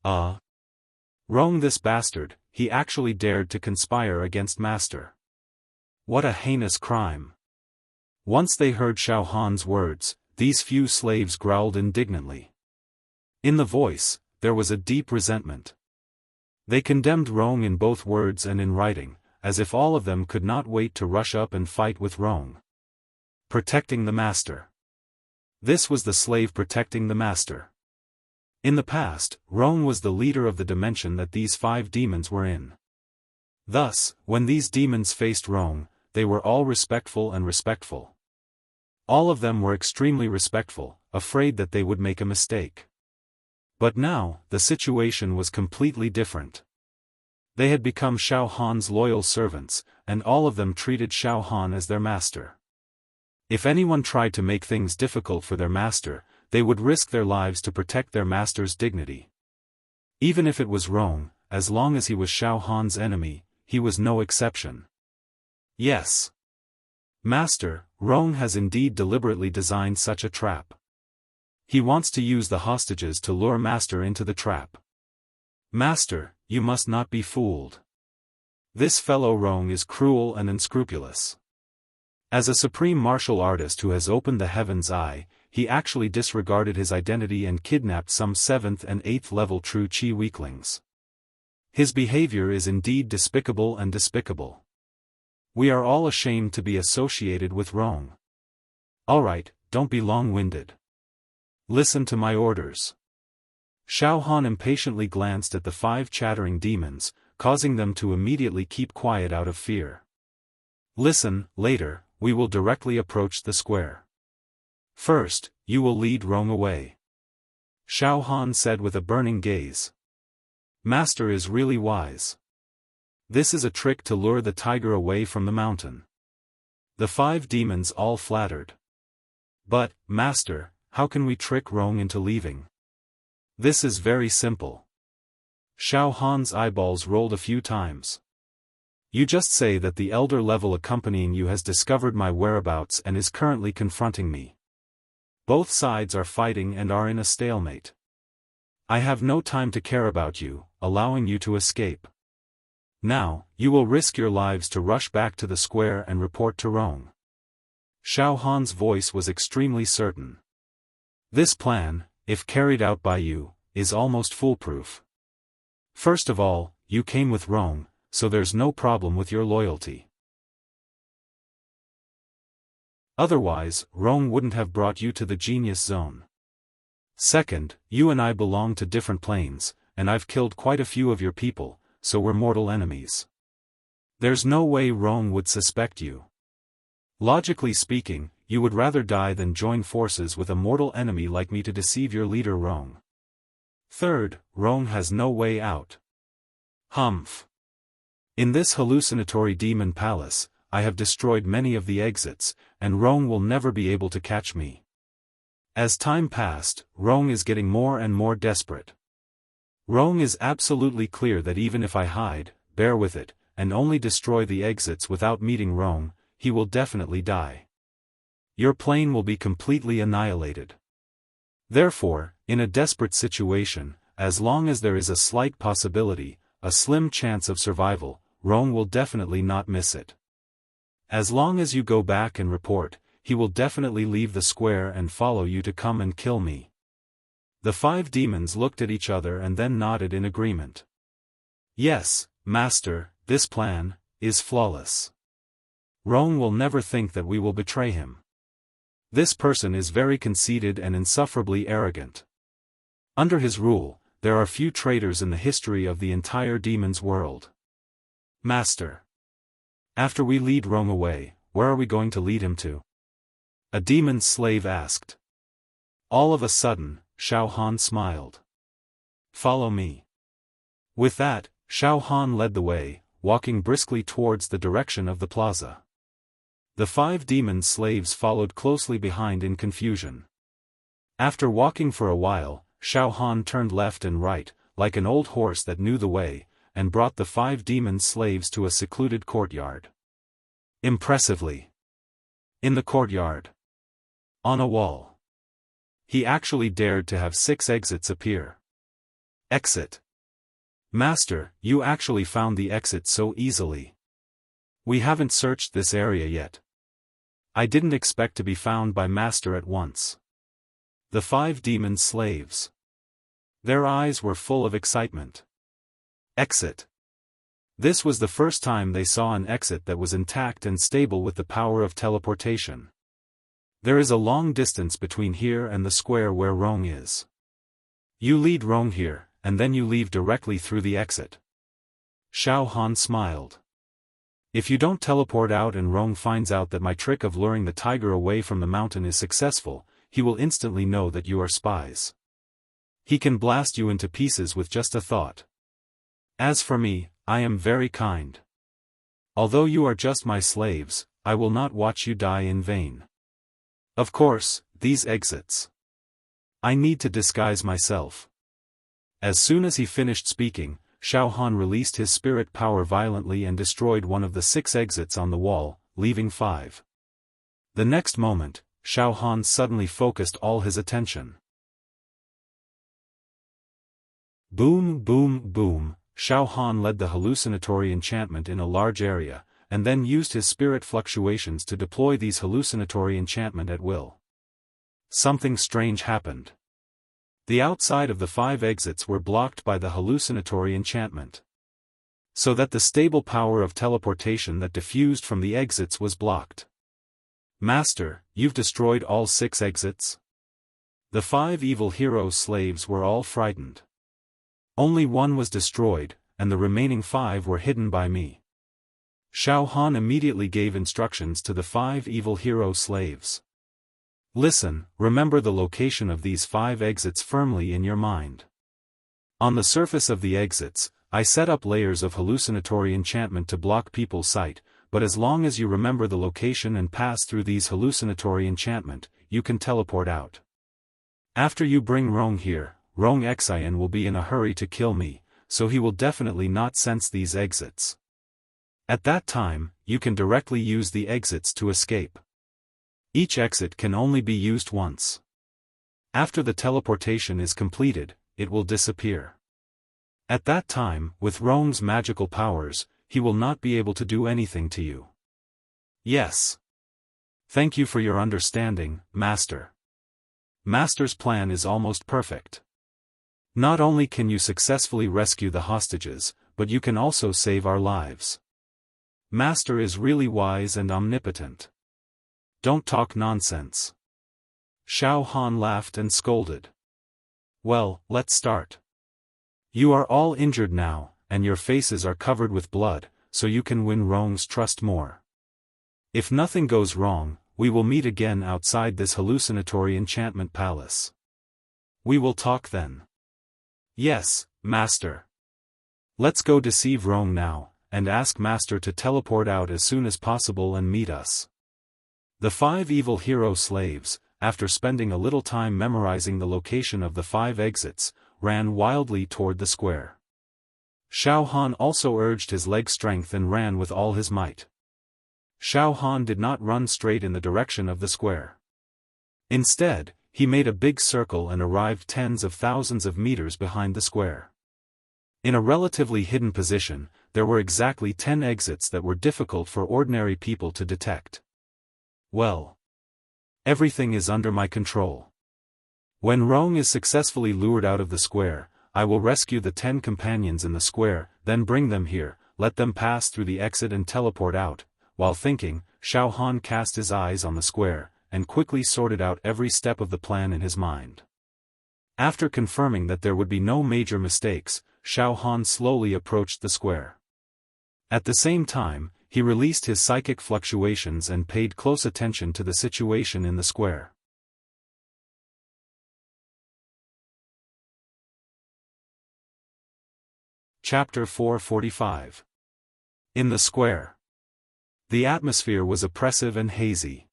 Rong, this bastard, he actually dared to conspire against Master. What a heinous crime. Once they heard Xiaofan's words, these few slaves growled indignantly. In the voice, there was a deep resentment. They condemned Rong in both words and in writing, as if all of them could not wait to rush up and fight with Rong. Protecting the Master. This was the slave protecting the Master. In the past, Rong was the leader of the dimension that these 5 demons were in. Thus, when these demons faced Rong, they were all respectful and respectful. All of them were extremely respectful, afraid that they would make a mistake. But now, the situation was completely different. They had become Xiaofan's loyal servants, and all of them treated Xiaofan as their master. If anyone tried to make things difficult for their master, they would risk their lives to protect their master's dignity. Even if it was Rong, as long as he was Xiaofan's enemy, he was no exception. Yes. Master, Rong has indeed deliberately designed such a trap. He wants to use the hostages to lure Master into the trap. Master, you must not be fooled. This fellow Rong is cruel and unscrupulous. As a supreme martial artist who has opened the heaven's eye, he actually disregarded his identity and kidnapped some 7th and 8th level true Qi weaklings. His behavior is indeed despicable and despicable. We are all ashamed to be associated with Rong. Alright, don't be long-winded. Listen to my orders. Xiaofan impatiently glanced at the 5 chattering demons, causing them to immediately keep quiet out of fear. Listen, later, we will directly approach the square. First, you will lead Rong away. Xiaofan said with a burning gaze. Master is really wise. This is a trick to lure the tiger away from the mountain. The 5 demons all flattered. But, Master, how can we trick Rong into leaving? This is very simple. Xiaofan's eyeballs rolled a few times. You just say that the elder level accompanying you has discovered my whereabouts and is currently confronting me. Both sides are fighting and are in a stalemate. I have no time to care about you, allowing you to escape. Now, you will risk your lives to rush back to the square and report to Rong. Xiaofan's voice was extremely certain. This plan, if carried out by you, is almost foolproof. First of all, you came with Rong, so there's no problem with your loyalty. Otherwise, Rong wouldn't have brought you to the genius zone. Second, you and I belong to different planes, and I've killed quite a few of your people, so we're mortal enemies. There's no way Rong would suspect you. Logically speaking, you would rather die than join forces with a mortal enemy like me to deceive your leader Rong. Third, Rong has no way out. Humph. In this hallucinatory demon palace, I have destroyed many of the exits, and Rong will never be able to catch me. As time passed, Rong is getting more and more desperate. Rong is absolutely clear that even if I hide, bear with it, and only destroy the exits without meeting Rong, he will definitely die. Your plane will be completely annihilated. Therefore, in a desperate situation, as long as there is a slight possibility, a slim chance of survival, Rong will definitely not miss it. As long as you go back and report, he will definitely leave the square and follow you to come and kill me. The 5 demons looked at each other and then nodded in agreement. Yes, Master, this plan is flawless. Rong will never think that we will betray him. This person is very conceited and insufferably arrogant. Under his rule, there are few traitors in the history of the entire demon's world. Master. After we lead Rong away, where are we going to lead him to? A demon's slave asked. All of a sudden, Xiaofan smiled. Follow me. With that, Xiaofan led the way, walking briskly towards the direction of the plaza. The 5 demon slaves followed closely behind in confusion. After walking for a while, Xiaofan turned left and right, like an old horse that knew the way, and brought the 5 demon slaves to a secluded courtyard. Impressively. In the courtyard. On a wall. He actually dared to have 6 exits appear. Exit. Master, you actually found the exit so easily. We haven't searched this area yet. I didn't expect to be found by Master at once. The 5 demon slaves. Their eyes were full of excitement. Exit. This was the first time they saw an exit that was intact and stable with the power of teleportation. There is a long distance between here and the square where Rong is. You lead Rong here, and then you leave directly through the exit. Xiaofan smiled. If you don't teleport out and Rong finds out that my trick of luring the tiger away from the mountain is successful, he will instantly know that you are spies. He can blast you into pieces with just a thought. As for me, I am very kind. Although you are just my slaves, I will not watch you die in vain. Of course, these exits. I need to disguise myself. As soon as he finished speaking, Xiaofan released his spirit power violently and destroyed one of the 6 exits on the wall, leaving 5. The next moment, Xiaofan suddenly focused all his attention. Boom, boom, boom. Xiaofan led the hallucinatory enchantment in a large area, and then used his spirit fluctuations to deploy these hallucinatory enchantment at will. Something strange happened. The outside of the 5 exits were blocked by the hallucinatory enchantment. So that the stable power of teleportation that diffused from the exits was blocked. Master, you've destroyed all 6 exits? The 5 evil hero slaves were all frightened. Only one was destroyed, and the remaining 5 were hidden by me. Xiaofan immediately gave instructions to the 5 evil hero slaves. Listen, remember the location of these 5 exits firmly in your mind. On the surface of the exits, I set up layers of hallucinatory enchantment to block people's sight, but as long as you remember the location and pass through these hallucinatory enchantment, you can teleport out. After you bring Rong here, Rong Xian will be in a hurry to kill me, so he will definitely not sense these exits. At that time, you can directly use the exits to escape. Each exit can only be used once. After the teleportation is completed, it will disappear. At that time, with Rong's magical powers, he will not be able to do anything to you. Yes. Thank you for your understanding, Master. Master's plan is almost perfect. Not only can you successfully rescue the hostages, but you can also save our lives. Master is really wise and omnipotent. Don't talk nonsense. Xiaofan laughed and scolded. Well, let's start. You are all injured now, and your faces are covered with blood, so you can win Rong's trust more. If nothing goes wrong, we will meet again outside this hallucinatory enchantment palace. We will talk then. Yes, Master. Let's go deceive Rong now, and ask Master to teleport out as soon as possible and meet us. The 5 evil hero slaves, after spending a little time memorizing the location of the 5 exits, ran wildly toward the square. Xiaofan also urged his leg strength and ran with all his might. Xiaofan did not run straight in the direction of the square. Instead, he made a big circle and arrived tens of thousands of meters behind the square. In a relatively hidden position, there were exactly 10 exits that were difficult for ordinary people to detect. Well. Everything is under my control. When Rong is successfully lured out of the square, I will rescue the 10 companions in the square, then bring them here, let them pass through the exit and teleport out. While thinking, Xiaofan cast his eyes on the square, and quickly sorted out every step of the plan in his mind. After confirming that there would be no major mistakes, Xiaofan slowly approached the square. At the same time, he released his psychic fluctuations and paid close attention to the situation in the square. Chapter 445. In the square. The atmosphere was oppressive and hazy.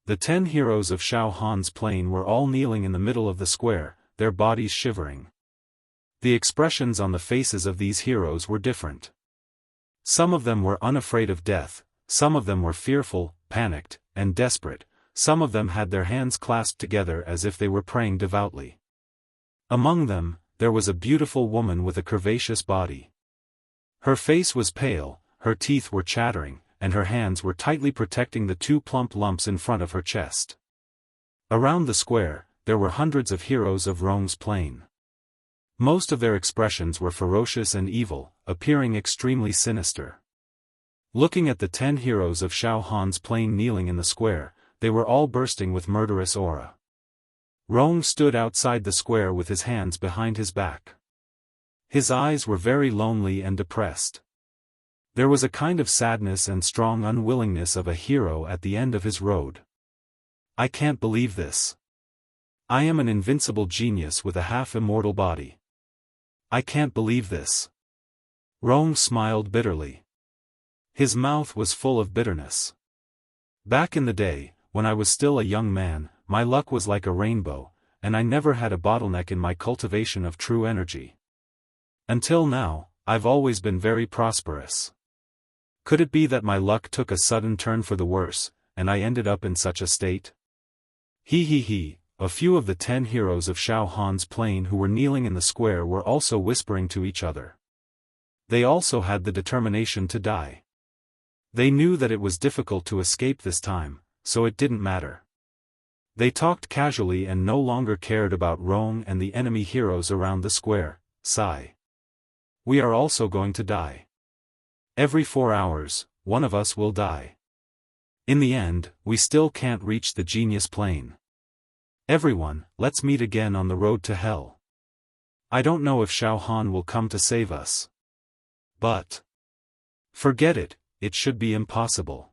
The 10 heroes of Xiaofan's plane were all kneeling in the middle of the square, their bodies shivering. The expressions on the faces of these heroes were different. Some of them were unafraid of death, some of them were fearful, panicked, and desperate, some of them had their hands clasped together as if they were praying devoutly. Among them, there was a beautiful woman with a curvaceous body. Her face was pale, her teeth were chattering, and her hands were tightly protecting the 2 plump lumps in front of her chest. Around the square, there were hundreds of heroes of Rong's plane. Most of their expressions were ferocious and evil, appearing extremely sinister. Looking at the 10 heroes of Xiaofan's plane kneeling in the square, they were all bursting with murderous aura. Rong stood outside the square with his hands behind his back. His eyes were very lonely and depressed. There was a kind of sadness and strong unwillingness of a hero at the end of his road. I can't believe this. I am an invincible genius with a half-immortal body. I can't believe this. Rong smiled bitterly. His mouth was full of bitterness. Back in the day, when I was still a young man, my luck was like a rainbow, and I never had a bottleneck in my cultivation of true energy. Until now, I've always been very prosperous. Could it be that my luck took a sudden turn for the worse, and I ended up in such a state? He. A few of the 10 heroes of Xiaofan's plane who were kneeling in the square were also whispering to each other. They also had the determination to die. They knew that it was difficult to escape this time, so it didn't matter. They talked casually and no longer cared about Rong and the enemy heroes around the square. Sigh. We are also going to die. Every 4 hours, one of us will die. In the end, we still can't reach the genius plane. Everyone, let's meet again on the road to hell. I don't know if Xiaofan will come to save us. But forget it, it should be impossible.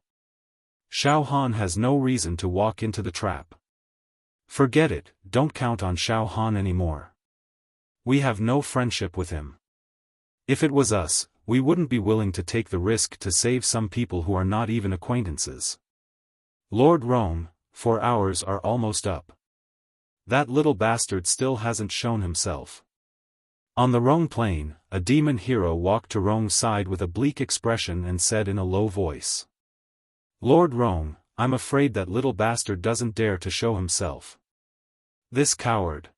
Xiaofan has no reason to walk into the trap. Forget it, don't count on Xiaofan anymore. We have no friendship with him. If it was us, we wouldn't be willing to take the risk to save some people who are not even acquaintances. Lord Rong, 4 hours are almost up. That little bastard still hasn't shown himself. On the Rong plane, a demon hero walked to Rong's side with a bleak expression and said in a low voice. Lord Rong, I'm afraid that little bastard doesn't dare to show himself. This coward.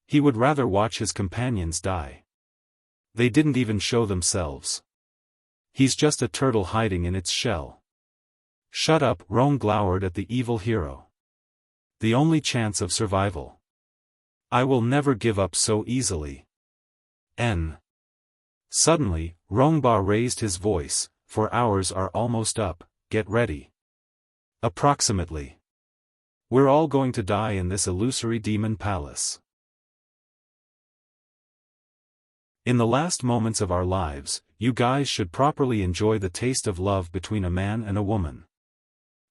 He would rather watch his companions die. They didn't even show themselves. He's just a turtle hiding in its shell. Shut up, Rong glowered at the evil hero. The only chance of survival. I will never give up so easily. Suddenly, Rongba raised his voice, 4 hours are almost up, get ready. Approximately. We're all going to die in this illusory demon palace. In the last moments of our lives, you guys should properly enjoy the taste of love between a man and a woman.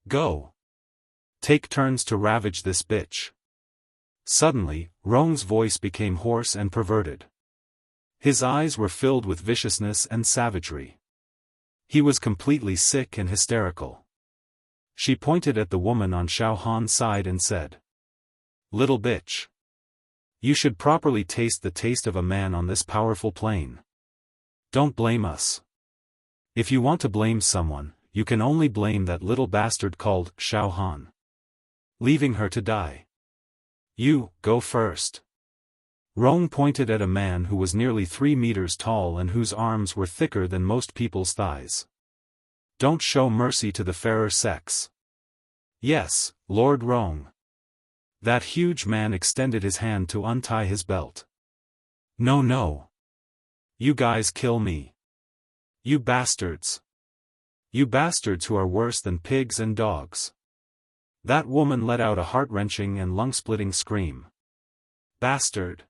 Go. Take turns to ravage this bitch. Suddenly, Rong's voice became hoarse and perverted. His eyes were filled with viciousness and savagery. He was completely sick and hysterical. She pointed at the woman on Xiaofan's side and said, Little bitch. You should properly taste the taste of a man on this powerful plane. Don't blame us. If you want to blame someone, you can only blame that little bastard called Xiaofan. Leaving her to die. You, go first. Rong pointed at a man who was nearly 3 meters tall and whose arms were thicker than most people's thighs. Don't show mercy to the fairer sex. Yes, Lord Rong. That huge man extended his hand to untie his belt. No. You guys kill me. You bastards. You bastards who are worse than pigs and dogs. That woman let out a heart-wrenching and lung-splitting scream. Bastard!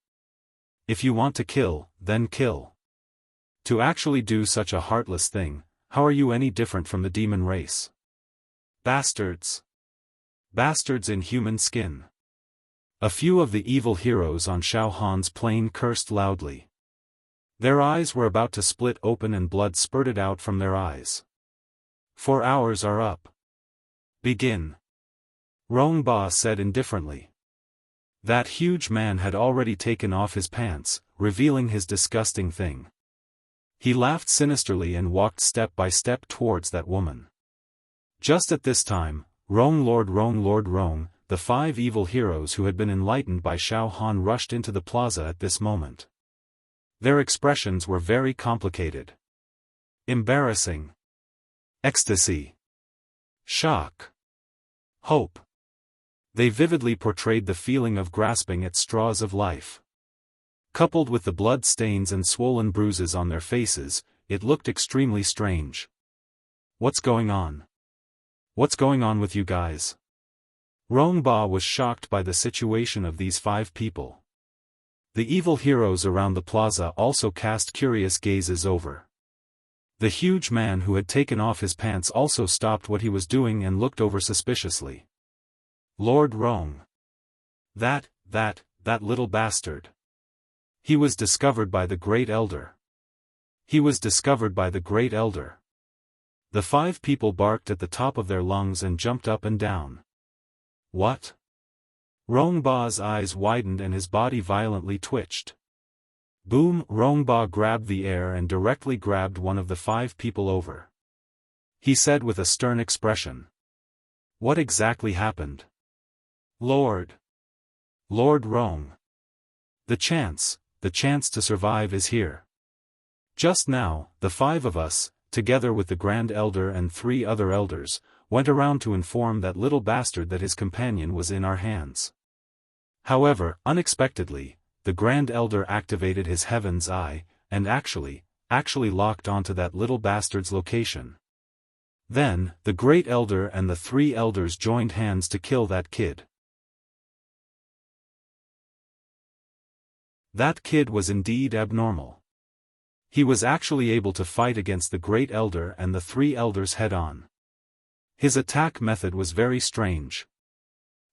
If you want to kill, then kill. To actually do such a heartless thing, how are you any different from the demon race? Bastards! Bastards in human skin. A few of the evil heroes on Xiaofan's plane cursed loudly. Their eyes were about to split open and blood spurted out from their eyes. 4 hours are up. Begin. Rongba said indifferently. That huge man had already taken off his pants, revealing his disgusting thing. He laughed sinisterly and walked step by step towards that woman. Just at this time, Rong, the 5 evil heroes who had been enlightened by Xiaofan rushed into the plaza at this moment. Their expressions were very complicated. Embarrassing. Ecstasy. Shock. Hope. They vividly portrayed the feeling of grasping at straws of life. Coupled with the blood stains and swollen bruises on their faces, it looked extremely strange. What's going on? What's going on with you guys? Rongba was shocked by the situation of these 5 people. The evil heroes around the plaza also cast curious gazes over. The huge man who had taken off his pants also stopped what he was doing and looked over suspiciously. Lord Rong. That little bastard. He was discovered by the Great Elder. He was discovered by the Great Elder. The 5 people barked at the top of their lungs and jumped up and down. What? Rongba's eyes widened and his body violently twitched. Boom! Rongba grabbed the air and directly grabbed one of the 5 people over. He said with a stern expression. What exactly happened? Lord Rong. The chance to survive is here. Just now, the 5 of us, together with the Grand Elder and 3 other elders, went around to inform that little bastard that his companion was in our hands. However, unexpectedly, the Grand Elder activated his Heaven's Eye, and actually locked onto that little bastard's location. Then, the Great Elder and the 3 elders joined hands to kill that kid. That kid was indeed abnormal. He was actually able to fight against the Great Elder and the 3 elders head-on. His attack method was very strange.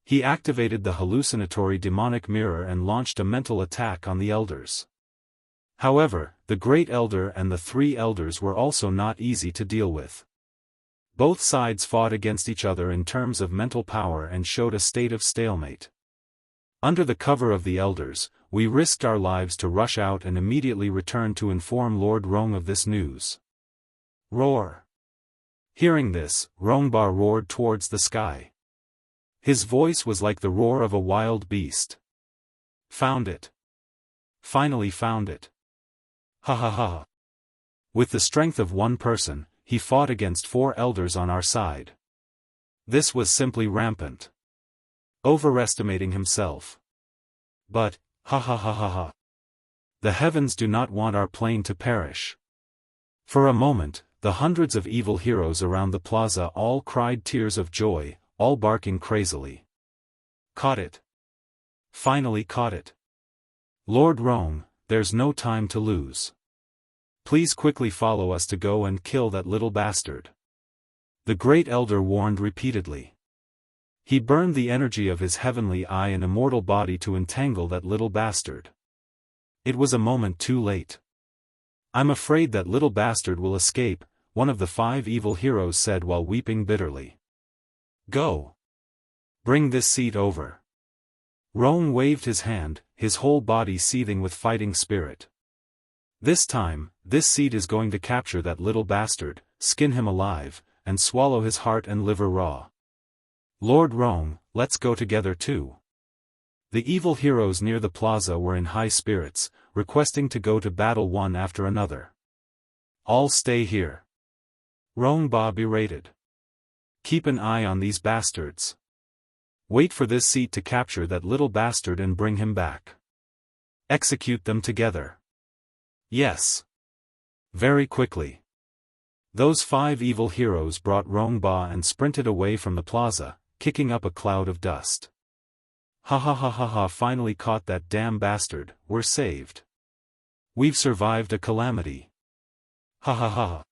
He activated the hallucinatory demonic mirror and launched a mental attack on the elders. However, the Great Elder and the 3 elders were also not easy to deal with. Both sides fought against each other in terms of mental power and showed a state of stalemate. Under the cover of the elders, we risked our lives to rush out and immediately return to inform Lord Rong of this news. Roar! Hearing this, Rongba roared towards the sky. His voice was like the roar of a wild beast. Found it. Finally found it. Ha ha ha. With the strength of one person, he fought against 4 elders on our side. This was simply rampant. Overestimating himself. But, ha ha ha ha ha. The heavens do not want our plane to perish. For a moment, the hundreds of evil heroes around the plaza all cried tears of joy, all barking crazily. Caught it. Finally caught it. Lord Rong, there's no time to lose. Please quickly follow us to go and kill that little bastard. The Great Elder warned repeatedly. He burned the energy of his heavenly eye and immortal body to entangle that little bastard. It was a moment too late. I'm afraid that little bastard will escape, one of the 5 evil heroes said while weeping bitterly. Go. Bring this seat over. Rong waved his hand, his whole body seething with fighting spirit. This time, this seat is going to capture that little bastard, skin him alive, and swallow his heart and liver raw. Lord Rong, let's go together too. The evil heroes near the plaza were in high spirits, requesting to go to battle one after another. All stay here. Rongba berated. Keep an eye on these bastards. Wait for this seat to capture that little bastard and bring him back. Execute them together. Yes. Very quickly. Those 5 evil heroes brought Rongba and sprinted away from the plaza, kicking up a cloud of dust. Ha ha ha ha ha, finally caught that damn bastard, we're saved. We've survived a calamity. Ha ha ha.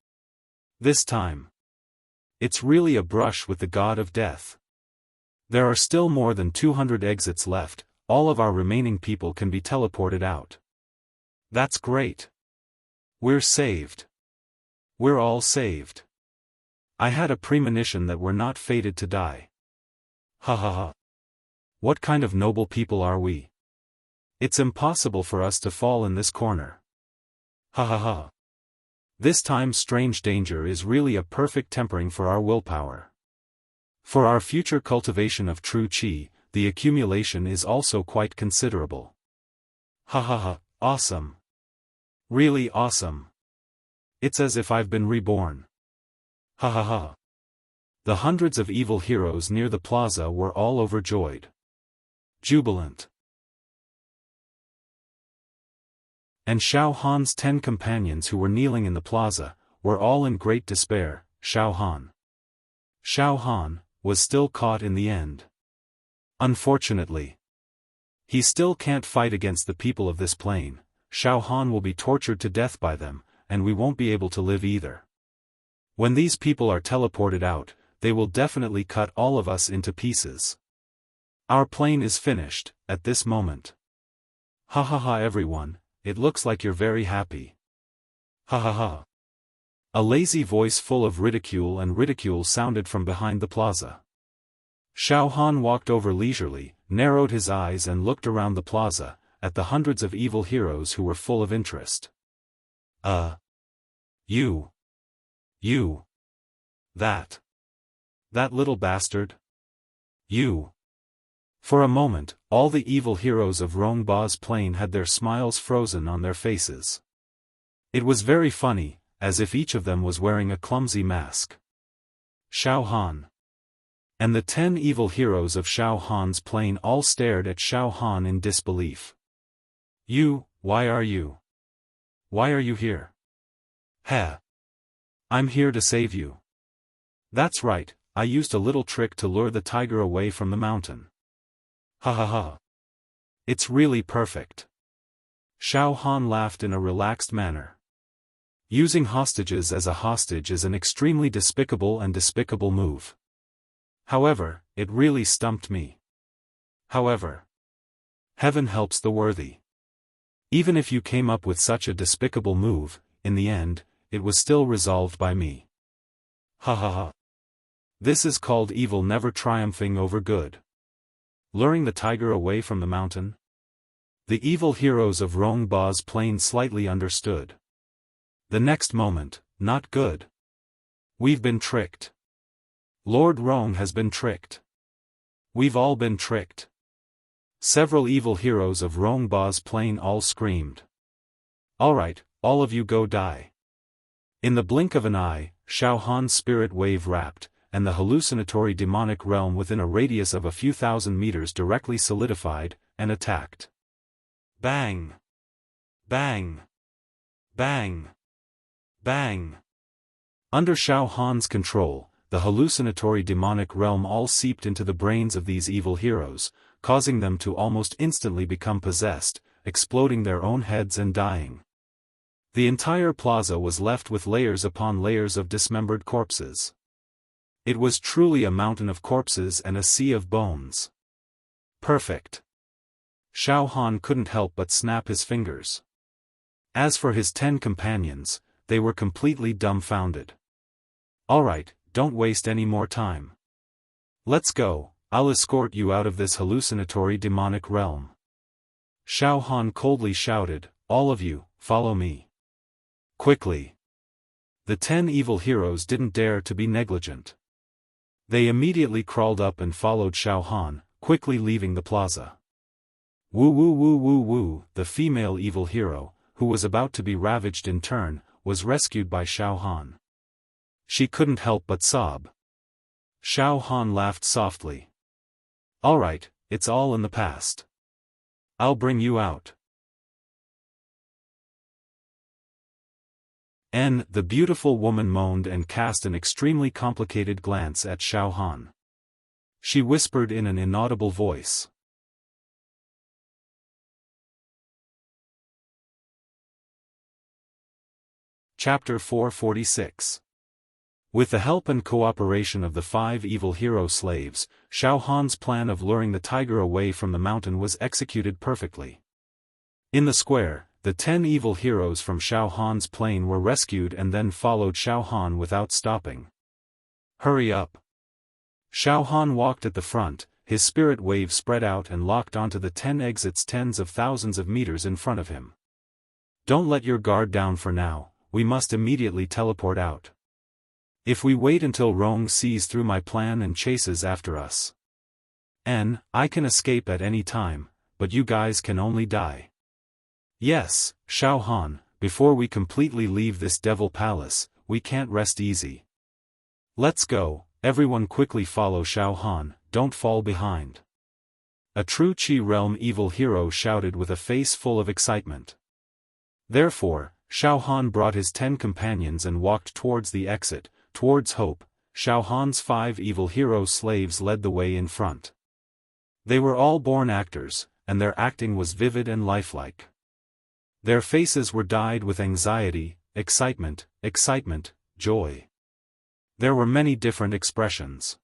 This time. It's really a brush with the god of death. There are still more than 200 exits left, all of our remaining people can be teleported out. That's great. We're saved. We're all saved. I had a premonition that we're not fated to die. Ha ha ha. What kind of noble people are we? It's impossible for us to fall in this corner. Ha ha ha. This time strange danger is really a perfect tempering for our willpower. For our future cultivation of true chi, the accumulation is also quite considerable. Ha ha ha, awesome. Really awesome. It's as if I've been reborn. Ha ha ha. The hundreds of evil heroes near the plaza were all overjoyed. Jubilant. And Xiaofan's 10 companions who were kneeling in the plaza, were all in great despair. Xiaofan was still caught in the end. Unfortunately. He still can't fight against the people of this plane. Xiaofan will be tortured to death by them, and we won't be able to live either. When these people are teleported out, they will definitely cut all of us into pieces. Our plane is finished, at this moment. Ha ha ha everyone, it looks like you're very happy. Ha ha ha. A lazy voice full of ridicule sounded from behind the plaza. Xiaofan walked over leisurely, narrowed his eyes and looked around the plaza, at the hundreds of evil heroes who were full of interest. You. That little bastard? You. For a moment, all the evil heroes of Rongba's plane had their smiles frozen on their faces. It was very funny, as if each of them was wearing a clumsy mask. Xiaofan. And the 10 evil heroes of Xiaofan's plane all stared at Xiaofan in disbelief. Why are you here? Heh. I'm here to save you. That's right, I used a little trick to lure the tiger away from the mountain. Ha ha ha. It's really perfect. Xiaofan laughed in a relaxed manner. Using hostages as a hostage is an extremely despicable move. However, it really stumped me. However, heaven helps the worthy. Even if you came up with such a despicable move, in the end, it was still resolved by me. Ha ha ha. This is called evil never triumphing over good. Luring the tiger away from the mountain? The evil heroes of Rongba's plane slightly understood. The next moment, not good. We've been tricked. Lord Rong has been tricked. We've all been tricked. Several evil heroes of Rongba's plane all screamed. Alright, all of you go die. In the blink of an eye, Xiaofan's spirit wave wrapped, and the hallucinatory demonic realm within a radius of a few thousand meters directly solidified, and attacked. Bang! Bang! Bang! Bang! Under Xiaofan's control, the hallucinatory demonic realm all seeped into the brains of these evil heroes, causing them to almost instantly become possessed, exploding their own heads and dying. The entire plaza was left with layers upon layers of dismembered corpses. It was truly a mountain of corpses and a sea of bones. Perfect. Xiaofan couldn't help but snap his fingers. As for his 10 companions, they were completely dumbfounded. Alright, don't waste any more time. Let's go, I'll escort you out of this hallucinatory demonic realm. Xiaofan coldly shouted, all of you, follow me. Quickly. The 10 evil heroes didn't dare to be negligent. They immediately crawled up and followed Xiaofan, quickly leaving the plaza. Woo, the female evil hero, who was about to be ravaged in turn, was rescued by Xiaofan. She couldn't help but sob. Xiaofan laughed softly. Alright, it's all in the past. I'll bring you out. The beautiful woman moaned and cast an extremely complicated glance at Xiaofan. She whispered in an inaudible voice. Chapter 446. With the help and cooperation of the 5 evil hero slaves, Xiaofan's plan of luring the tiger away from the mountain was executed perfectly. In the square, the 10 evil heroes from Xiaofan's plane were rescued and then followed Xiaofan without stopping. Hurry up! Xiaofan walked at the front, his spirit wave spread out and locked onto the 10 exits tens of thousands of meters in front of him. Don't let your guard down for now, we must immediately teleport out. If we wait until Rong sees through my plan and chases after us, I can escape at any time, but you guys can only die. Yes, Xiaofan, before we completely leave this devil palace, we can't rest easy. Let's go, everyone quickly follow Xiaofan, don't fall behind. A true Qi realm evil hero shouted with a face full of excitement. Therefore, Xiaofan brought his 10 companions and walked towards the exit, towards hope. Xiaofan's 5 evil hero slaves led the way in front. They were all born actors, and their acting was vivid and lifelike. Their faces were dyed with anxiety, excitement, joy. There were many different expressions.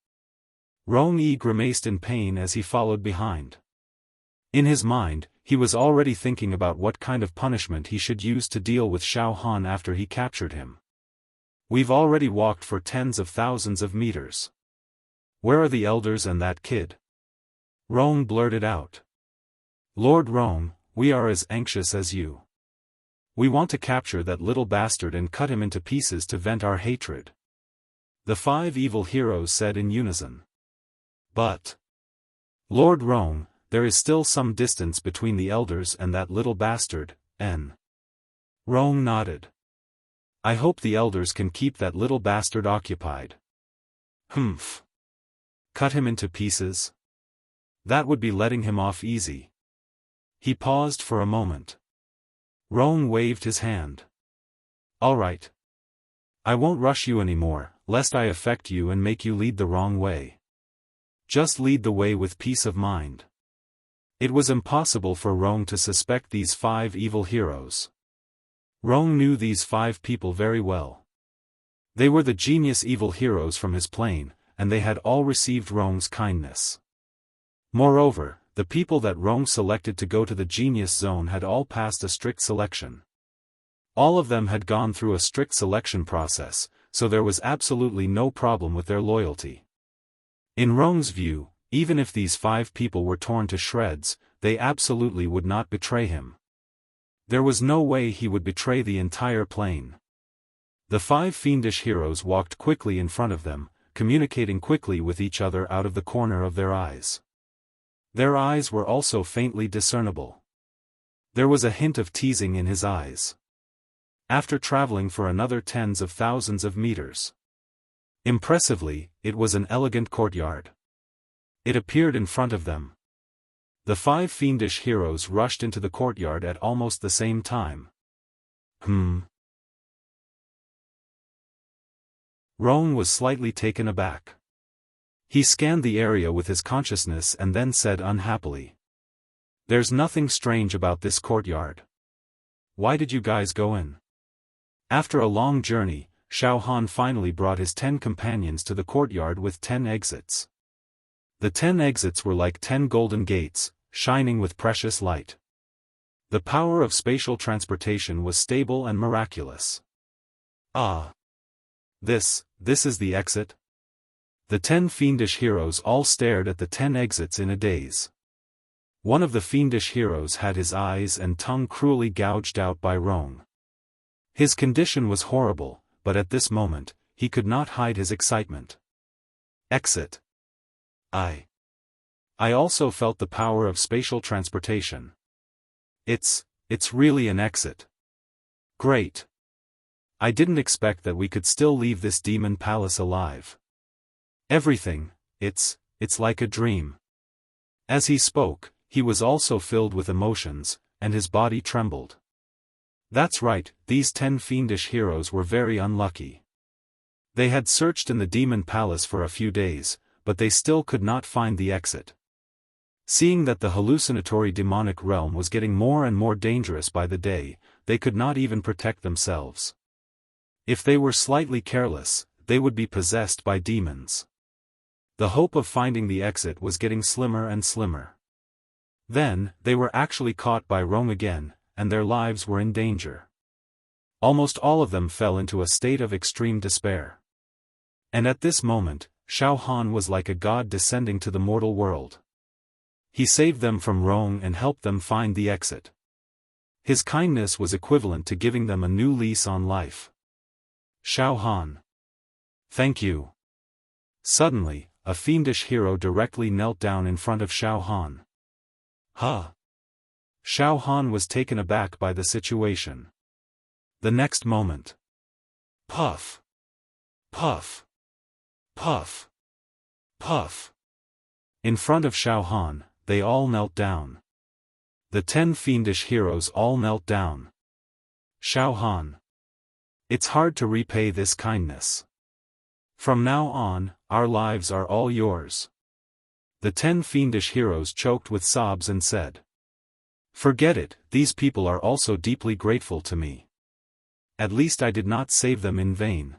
Rong Yi grimaced in pain as he followed behind. In his mind, he was already thinking about what kind of punishment he should use to deal with Xiaofan after he captured him. We've already walked for tens of thousands of meters. Where are the elders and that kid? Rong blurted out. Lord Rong, we are as anxious as you. We want to capture that little bastard and cut him into pieces to vent our hatred. The 5 evil heroes said in unison. But, Lord Rong, there is still some distance between the elders and that little bastard, Rong nodded. I hope the elders can keep that little bastard occupied. Humph. Cut him into pieces? That would be letting him off easy. He paused for a moment. Rong waved his hand. All right. I won't rush you anymore, lest I affect you and make you lead the wrong way. Just lead the way with peace of mind. It was impossible for Rong to suspect these 5 evil heroes. Rong knew these 5 people very well. They were the genius evil heroes from his plane, and they had all received Rong's kindness. Moreover, the people that Rong selected to go to the genius zone had all passed a strict selection. All of them had gone through a strict selection process, so there was absolutely no problem with their loyalty. In Rong's view, even if these 5 people were torn to shreds, they absolutely would not betray him. There was no way he would betray the entire plane. The 5 fiendish heroes walked quickly in front of them, communicating quickly with each other out of the corner of their eyes. Their eyes were also faintly discernible. There was a hint of teasing in his eyes. After traveling for another tens of thousands of meters. Impressively, it was an elegant courtyard. It appeared in front of them. The 5 fiendish heroes rushed into the courtyard at almost the same time. Rong was slightly taken aback. He scanned the area with his consciousness and then said unhappily. There's nothing strange about this courtyard. Why did you guys go in? After a long journey, Xiaofan finally brought his 10 companions to the courtyard with 10 exits. The 10 exits were like 10 golden gates, shining with precious light. The power of spatial transportation was stable and miraculous. Ah! This is the exit? The 10 fiendish heroes all stared at the 10 exits in a daze. One of the fiendish heroes had his eyes and tongue cruelly gouged out by Rong. His condition was horrible, but at this moment, he could not hide his excitement. Exit. I also felt the power of spatial transportation. It's really an exit. Great. I didn't expect that we could still leave this demon palace alive. Everything, it's like a dream. As he spoke, he was also filled with emotions, and his body trembled. That's right, these 10 fiendish heroes were very unlucky. They had searched in the demon palace for a few days, but they still could not find the exit. Seeing that the hallucinatory demonic realm was getting more and more dangerous by the day, they could not even protect themselves. If they were slightly careless, they would be possessed by demons. The hope of finding the exit was getting slimmer and slimmer. Then, they were actually caught by Rong again, and their lives were in danger. Almost all of them fell into a state of extreme despair. And at this moment, Xiaofan was like a god descending to the mortal world. He saved them from Rong and helped them find the exit. His kindness was equivalent to giving them a new lease on life. Xiaofan. Thank you. Suddenly, a fiendish hero directly knelt down in front of Xiaofan. Huh. Xiaofan was taken aback by the situation. The next moment. Puff. Puff. Puff. Puff. In front of Xiaofan, they all knelt down. The 10 fiendish heroes all knelt down. Xiaofan. It's hard to repay this kindness. From now on, our lives are all yours. The 10 fiendish heroes choked with sobs and said. Forget it, these people are also deeply grateful to me. At least I did not save them in vain.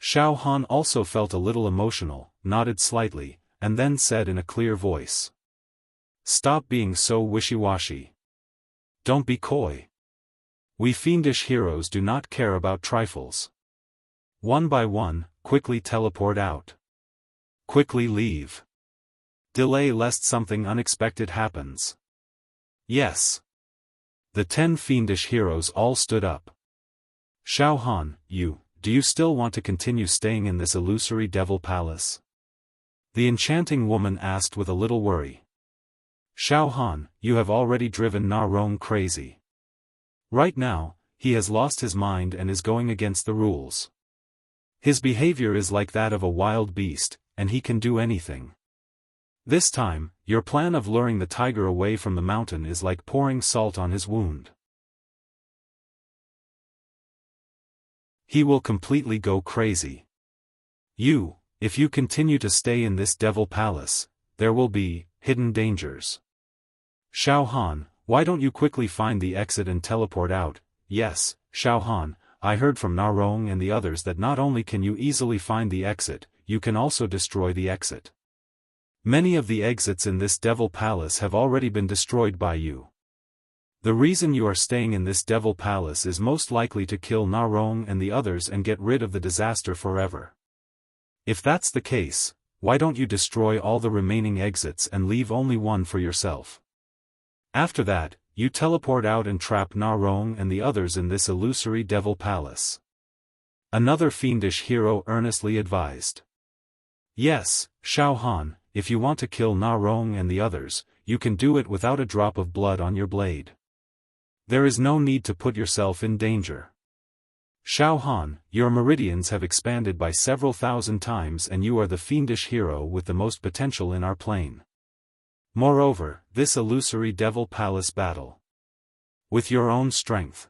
Xiaofan also felt a little emotional, nodded slightly, and then said in a clear voice. Stop being so wishy-washy. Don't be coy. We fiendish heroes do not care about trifles. One by one, quickly teleport out. Quickly leave. Delay lest something unexpected happens. Yes. The 10 fiendish heroes all stood up. Xiaofan, do you still want to continue staying in this illusory devil palace? The enchanting woman asked with a little worry. Xiaofan, you have already driven Na Rong crazy. Right now, he has lost his mind and is going against the rules. His behavior is like that of a wild beast, and he can do anything. This time, your plan of luring the tiger away from the mountain is like pouring salt on his wound. He will completely go crazy. If you continue to stay in this devil palace, there will be hidden dangers. Xiaofan, why don't you quickly find the exit and teleport out? Yes, Xiaofan, I heard from Na Rong and the others that not only can you easily find the exit, you can also destroy the exit. Many of the exits in this devil palace have already been destroyed by you. The reason you are staying in this devil palace is most likely to kill Na Rong and the others and get rid of the disaster forever. If that's the case, why don't you destroy all the remaining exits and leave only one for yourself? After that, you teleport out and trap Na Rong and the others in this illusory devil palace. Another fiendish hero earnestly advised. Yes, Xiaofan, if you want to kill Na Rong and the others, you can do it without a drop of blood on your blade. There is no need to put yourself in danger. Xiaofan, your meridians have expanded by several thousand times and you are the fiendish hero with the most potential in our plane. Moreover, this illusory devil palace battle. With your own strength.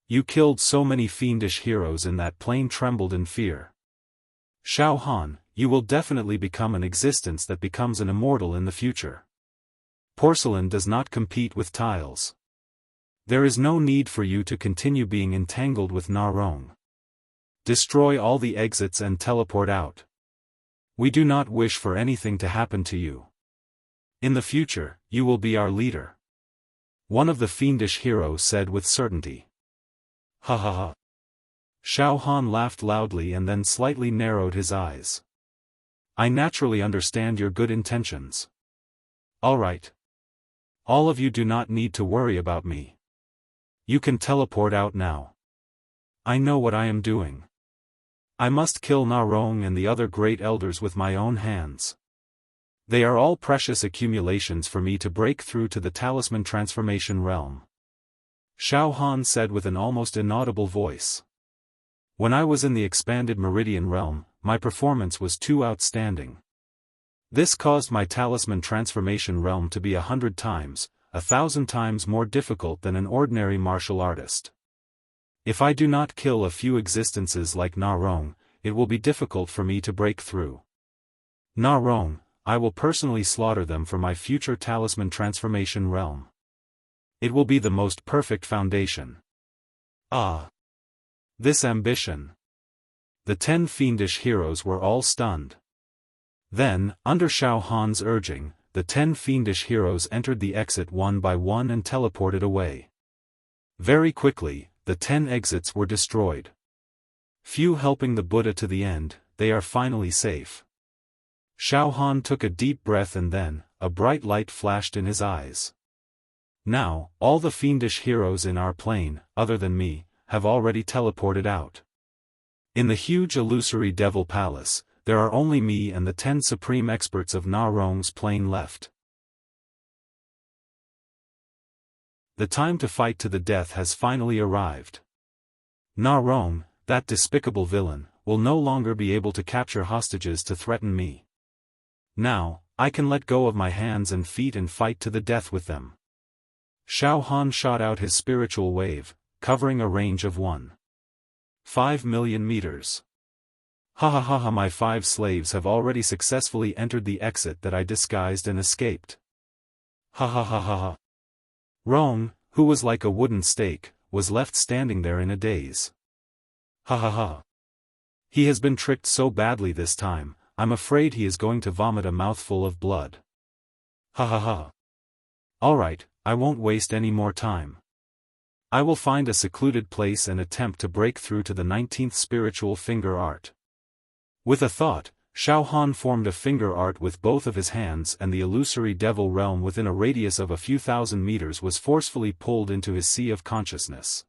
You killed so many fiendish heroes in that plane trembled in fear. Xiaofan, you will definitely become an existence that becomes an immortal in the future. Porcelain does not compete with tiles. There is no need for you to continue being entangled with Na Rong. Destroy all the exits and teleport out. We do not wish for anything to happen to you. In the future, you will be our leader. One of the fiendish heroes said with certainty. Ha ha ha. Xiaofan laughed loudly and then slightly narrowed his eyes. I naturally understand your good intentions. All right. All of you do not need to worry about me. You can teleport out now. I know what I am doing. I must kill Na Rong and the other great elders with my own hands. They are all precious accumulations for me to break through to the talisman transformation realm. Xiaofan said with an almost inaudible voice. When I was in the expanded meridian realm, my performance was too outstanding. This caused my talisman transformation realm to be 100 times, 1,000 times more difficult than an ordinary martial artist. If I do not kill a few existences like Na Rong, it will be difficult for me to break through. Na Rong, I will personally slaughter them for my future talisman transformation realm. It will be the most perfect foundation. Ah! This ambition. The 10 fiendish heroes were all stunned. Then, under Xiaofan's urging, the 10 fiendish heroes entered the exit one by one and teleported away. Very quickly, the 10 exits were destroyed. Few helping the Buddha to the end, they are finally safe. Xiaofan took a deep breath and then, a bright light flashed in his eyes. Now, all the fiendish heroes in our plane, other than me, have already teleported out. In the huge illusory devil palace, there are only me and the 10 supreme experts of Na Rong's plane left. The time to fight to the death has finally arrived. Na Rong, that despicable villain, will no longer be able to capture hostages to threaten me. Now, I can let go of my hands and feet and fight to the death with them. Xiaofan shot out his spiritual wave, covering a range of 1.5 million meters. Ha ha ha ha, my 5 slaves have already successfully entered the exit that I disguised and escaped. Ha ha ha ha ha. Rong, who was like a wooden stake, was left standing there in a daze. Ha ha ha. He has been tricked so badly this time, I'm afraid he is going to vomit a mouthful of blood. Ha ha ha. Alright, I won't waste any more time. I will find a secluded place and attempt to break through to the 19th spiritual finger art. With a thought, Xiaofan formed a finger art with both of his hands, and the illusory devil realm within a radius of a few thousand meters was forcefully pulled into his sea of consciousness.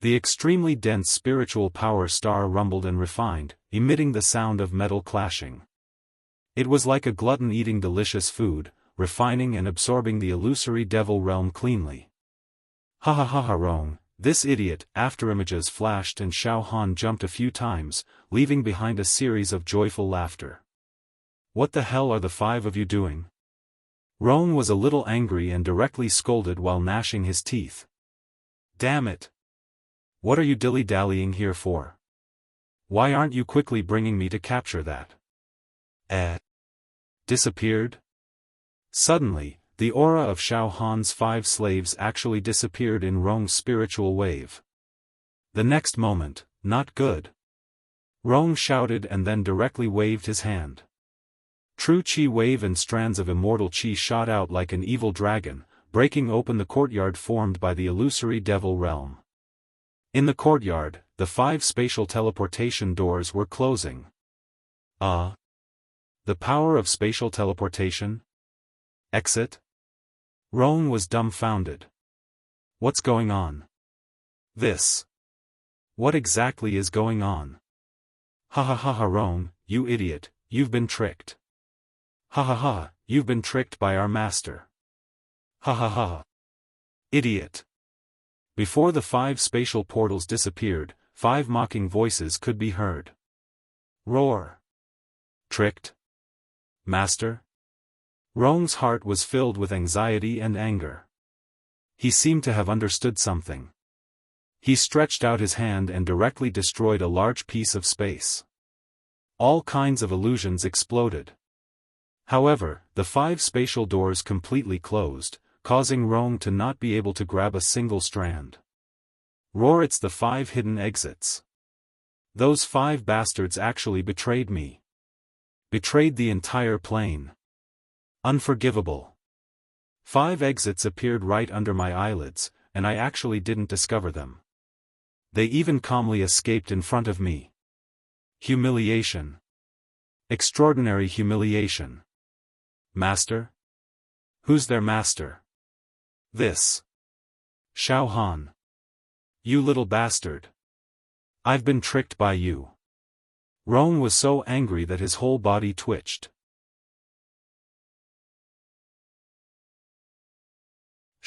The extremely dense spiritual power star rumbled and refined, emitting the sound of metal clashing. It was like a glutton eating delicious food, refining and absorbing the illusory devil realm cleanly. Ha ha ha ha. Rong, this idiot! Afterimages flashed and Xiaofan jumped a few times, leaving behind a series of joyful laughter. What the hell are the 5 of you doing? Rong was a little angry and directly scolded while gnashing his teeth. Damn it! What are you dilly-dallying here for? Why aren't you quickly bringing me to capture that? Disappeared? Suddenly, the aura of Xiaofan's 5 slaves actually disappeared in Rong's spiritual wave. The next moment, not good. Rong shouted and then directly waved his hand. True Qi wave and strands of immortal Qi shot out like an evil dragon, breaking open the courtyard formed by the illusory devil realm. In the courtyard, the 5 spatial teleportation doors were closing. The power of spatial teleportation? Exit? Rong was dumbfounded. What's going on? This. What exactly is going on? Ha ha ha ha. Rong, you idiot, you've been tricked. Ha ha ha, you've been tricked by our master. Ha ha ha. Idiot. Before the 5 spatial portals disappeared, 5 mocking voices could be heard. Roar. Tricked? Master? Rong's heart was filled with anxiety and anger. He seemed to have understood something. He stretched out his hand and directly destroyed a large piece of space. All kinds of illusions exploded. However, the 5 spatial doors completely closed, causing Rong to not be able to grab a single strand. Roar, it's the 5 hidden exits. Those 5 bastards actually betrayed me. Betrayed the entire plane. Unforgivable. 5 exits appeared right under my eyelids, and I actually didn't discover them. They even calmly escaped in front of me. Humiliation. Extraordinary humiliation. Master? Who's their master? This. Xiaofan. You little bastard. I've been tricked by you. Rong was so angry that his whole body twitched.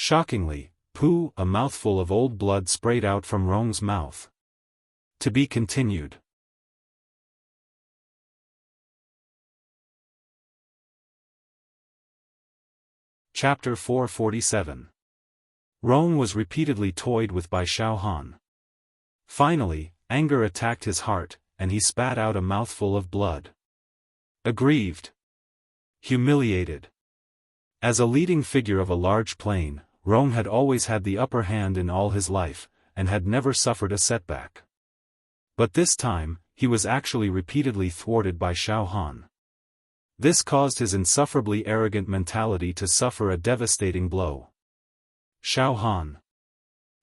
Shockingly, poo, a mouthful of old blood sprayed out from Rong's mouth. To be continued. Chapter 447. Rong was repeatedly toyed with by Xiaofan. Finally, anger attacked his heart, and he spat out a mouthful of blood. Aggrieved. Humiliated. As a leading figure of a large plane, Rong had always had the upper hand in all his life, and had never suffered a setback. But this time, he was actually repeatedly thwarted by Xiaofan. This caused his insufferably arrogant mentality to suffer a devastating blow. Xiaofan.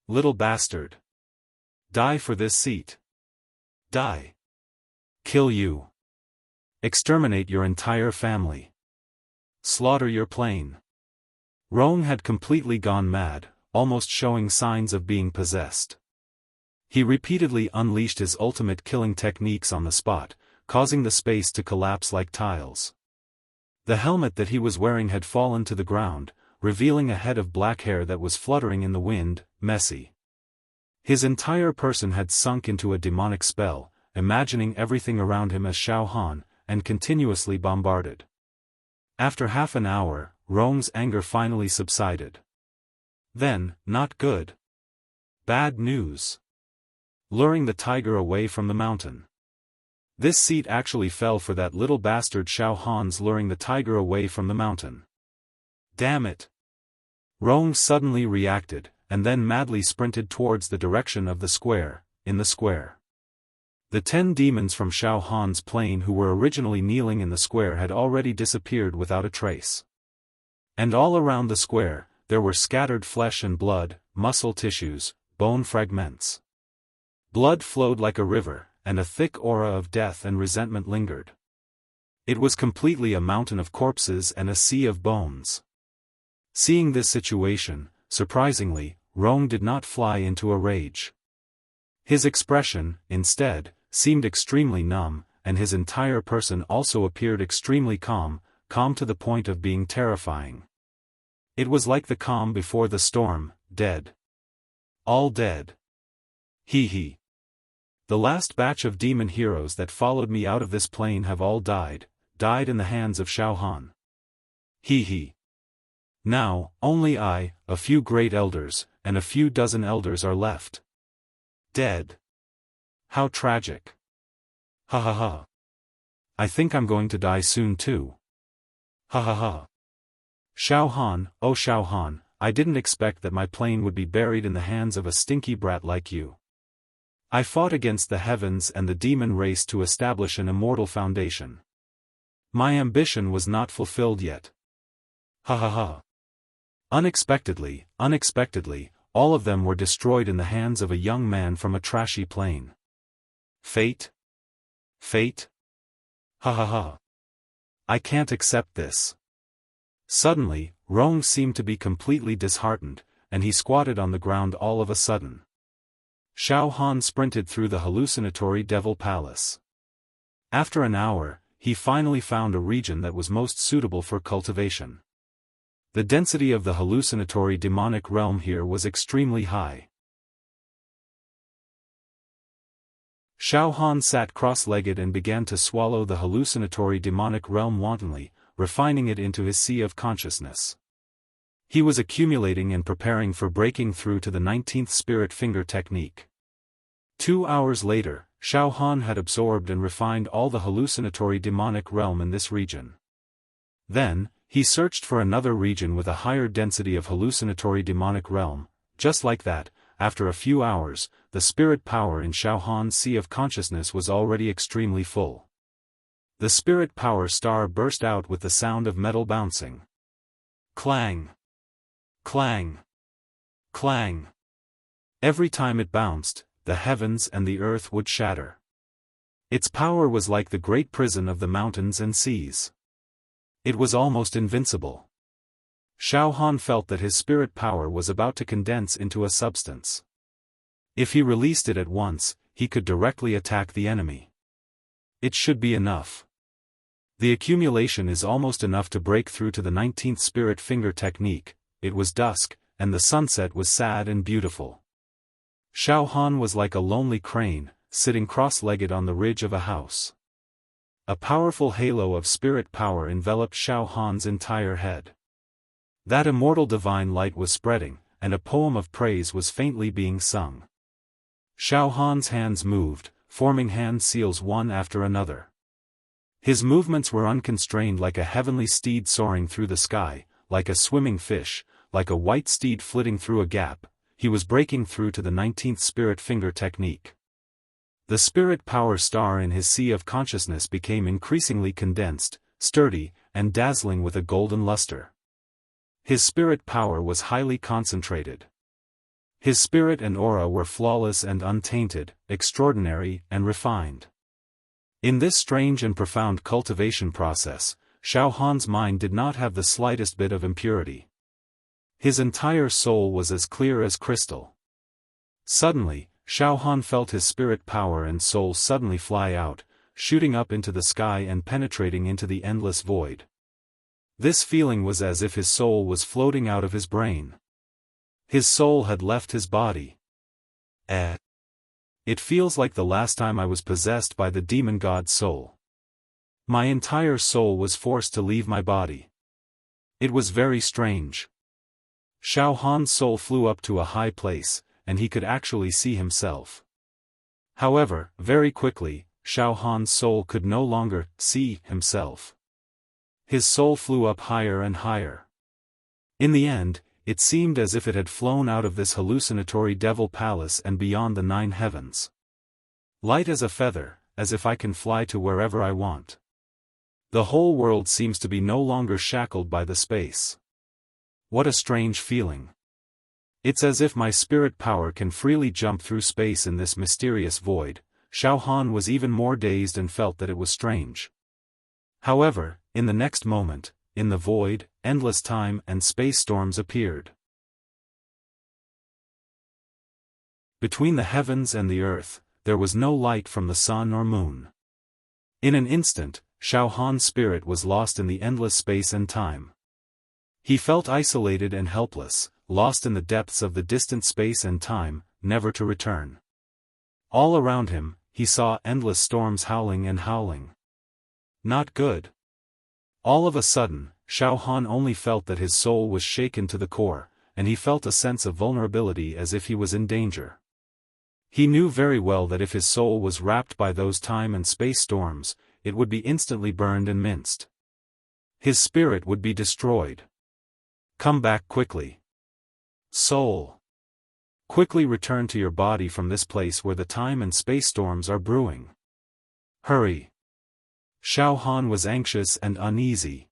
Little bastard. Die for this seat. Die. Kill you. Exterminate your entire family. Slaughter your plane. Rong had completely gone mad, almost showing signs of being possessed. He repeatedly unleashed his ultimate killing techniques on the spot, causing the space to collapse like tiles. The helmet that he was wearing had fallen to the ground, revealing a head of black hair that was fluttering in the wind, messy. His entire person had sunk into a demonic spell, imagining everything around him as Xiaofan, and continuously bombarded. After half an hour, Rong's anger finally subsided. Then, not good. Bad news. Luring the tiger away from the mountain. This seat actually fell for that little bastard Xiaofan's luring the tiger away from the mountain. Damn it. Rong suddenly reacted, and then madly sprinted towards the direction of the square, in the square. The 10 demons from Xiaofan's plane who were originally kneeling in the square had already disappeared without a trace. And all around the square, there were scattered flesh and blood, muscle tissues, bone fragments. Blood flowed like a river, and a thick aura of death and resentment lingered. It was completely a mountain of corpses and a sea of bones. Seeing this situation, surprisingly, Rong did not fly into a rage. His expression, instead, seemed extremely numb, and his entire person also appeared extremely calm to the point of being terrifying. It was like the calm before the storm, dead. All dead. Hee. The last batch of demon heroes that followed me out of this plane have all died in the hands of Xiaofan. Hee. Now, only I, a few great elders, and a few dozen elders are left. Dead. How tragic. Ha ha ha. I think I'm going to die soon too. Ha ha ha. Xiaofan, oh Xiaofan, I didn't expect that my plane would be buried in the hands of a stinky brat like you. I fought against the heavens and the demon race to establish an immortal foundation. My ambition was not fulfilled yet. Ha ha ha. Unexpectedly, all of them were destroyed in the hands of a young man from a trashy plane. Fate? Ha ha ha. I can't accept this. Suddenly, Rong seemed to be completely disheartened, and he squatted on the ground all of a sudden. Xiaofan sprinted through the hallucinatory devil palace. After an hour, he finally found a region that was most suitable for cultivation. The density of the hallucinatory demonic realm here was extremely high. Xiaofan sat cross-legged and began to swallow the hallucinatory demonic realm wantonly, refining it into his sea of consciousness. He was accumulating and preparing for breaking through to the 19th spirit finger technique. 2 hours later, Xiaofan had absorbed and refined all the hallucinatory demonic realm in this region. Then, he searched for another region with a higher density of hallucinatory demonic realm. Just like that, after a few hours, the spirit power in Xiaofan's sea of consciousness was already extremely full. The spirit power star burst out with the sound of metal bouncing. Clang! Clang! Clang! Every time it bounced, the heavens and the earth would shatter. Its power was like the great prison of the mountains and seas. It was almost invincible. Xiaofan felt that his spirit power was about to condense into a substance. If he released it at once, he could directly attack the enemy. It should be enough. The accumulation is almost enough to break through to the 19th spirit finger technique. It was dusk, and the sunset was sad and beautiful. Xiaofan was like a lonely crane, sitting cross-legged on the ridge of a house. A powerful halo of spirit power enveloped Xiaofan's entire head. That immortal divine light was spreading, and a poem of praise was faintly being sung. Xiaofan's hands moved, forming hand seals one after another. His movements were unconstrained like a heavenly steed soaring through the sky, like a swimming fish, like a white steed flitting through a gap. He was breaking through to the 19th spirit finger technique. The spirit power star in his sea of consciousness became increasingly condensed, sturdy, and dazzling with a golden luster. His spirit power was highly concentrated. His spirit and aura were flawless and untainted, extraordinary and refined. In this strange and profound cultivation process, Xiaofan's mind did not have the slightest bit of impurity. His entire soul was as clear as crystal. Suddenly, Xiaofan felt his spirit power and soul suddenly fly out, shooting up into the sky and penetrating into the endless void. This feeling was as if his soul was floating out of his brain. His soul had left his body. It feels like the last time I was possessed by the demon god soul. My entire soul was forced to leave my body. It was very strange. Xiaofan's soul flew up to a high place, and he could actually see himself. However, very quickly, Xiaofan's soul could no longer see himself. His soul flew up higher and higher. In the end, it seemed as if it had flown out of this hallucinatory devil palace and beyond the 9 heavens. Light as a feather, as if I can fly to wherever I want. The whole world seems to be no longer shackled by the space. What a strange feeling. It's as if my spirit power can freely jump through space in this mysterious void. Xiaofan was even more dazed and felt that it was strange. However, in the next moment, in the void, endless time and space storms appeared. Between the heavens and the earth, there was no light from the sun or moon. In an instant, Xiaofan's spirit was lost in the endless space and time. He felt isolated and helpless, lost in the depths of the distant space and time, never to return. All around him, he saw endless storms howling and howling. Not good. All of a sudden, Xiaofan only felt that his soul was shaken to the core, and he felt a sense of vulnerability as if he was in danger. He knew very well that if his soul was wrapped by those time and space storms, it would be instantly burned and minced. His spirit would be destroyed. Come back quickly. Soul. Quickly return to your body from this place where the time and space storms are brewing. Hurry. Xiaofan was anxious and uneasy.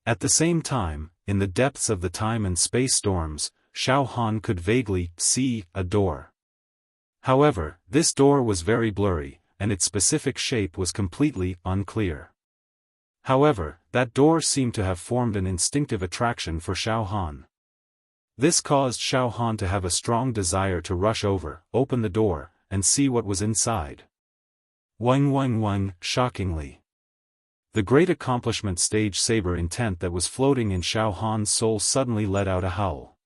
At the same time, in the depths of the time and space storms, Xiaofan could vaguely see a door. However, this door was very blurry, and its specific shape was completely unclear. However, that door seemed to have formed an instinctive attraction for Xiaofan. This caused Xiaofan to have a strong desire to rush over, open the door, and see what was inside. Wang, shockingly. The great accomplishment stage saber intent that was floating in Xiaofan's soul suddenly let out a howl.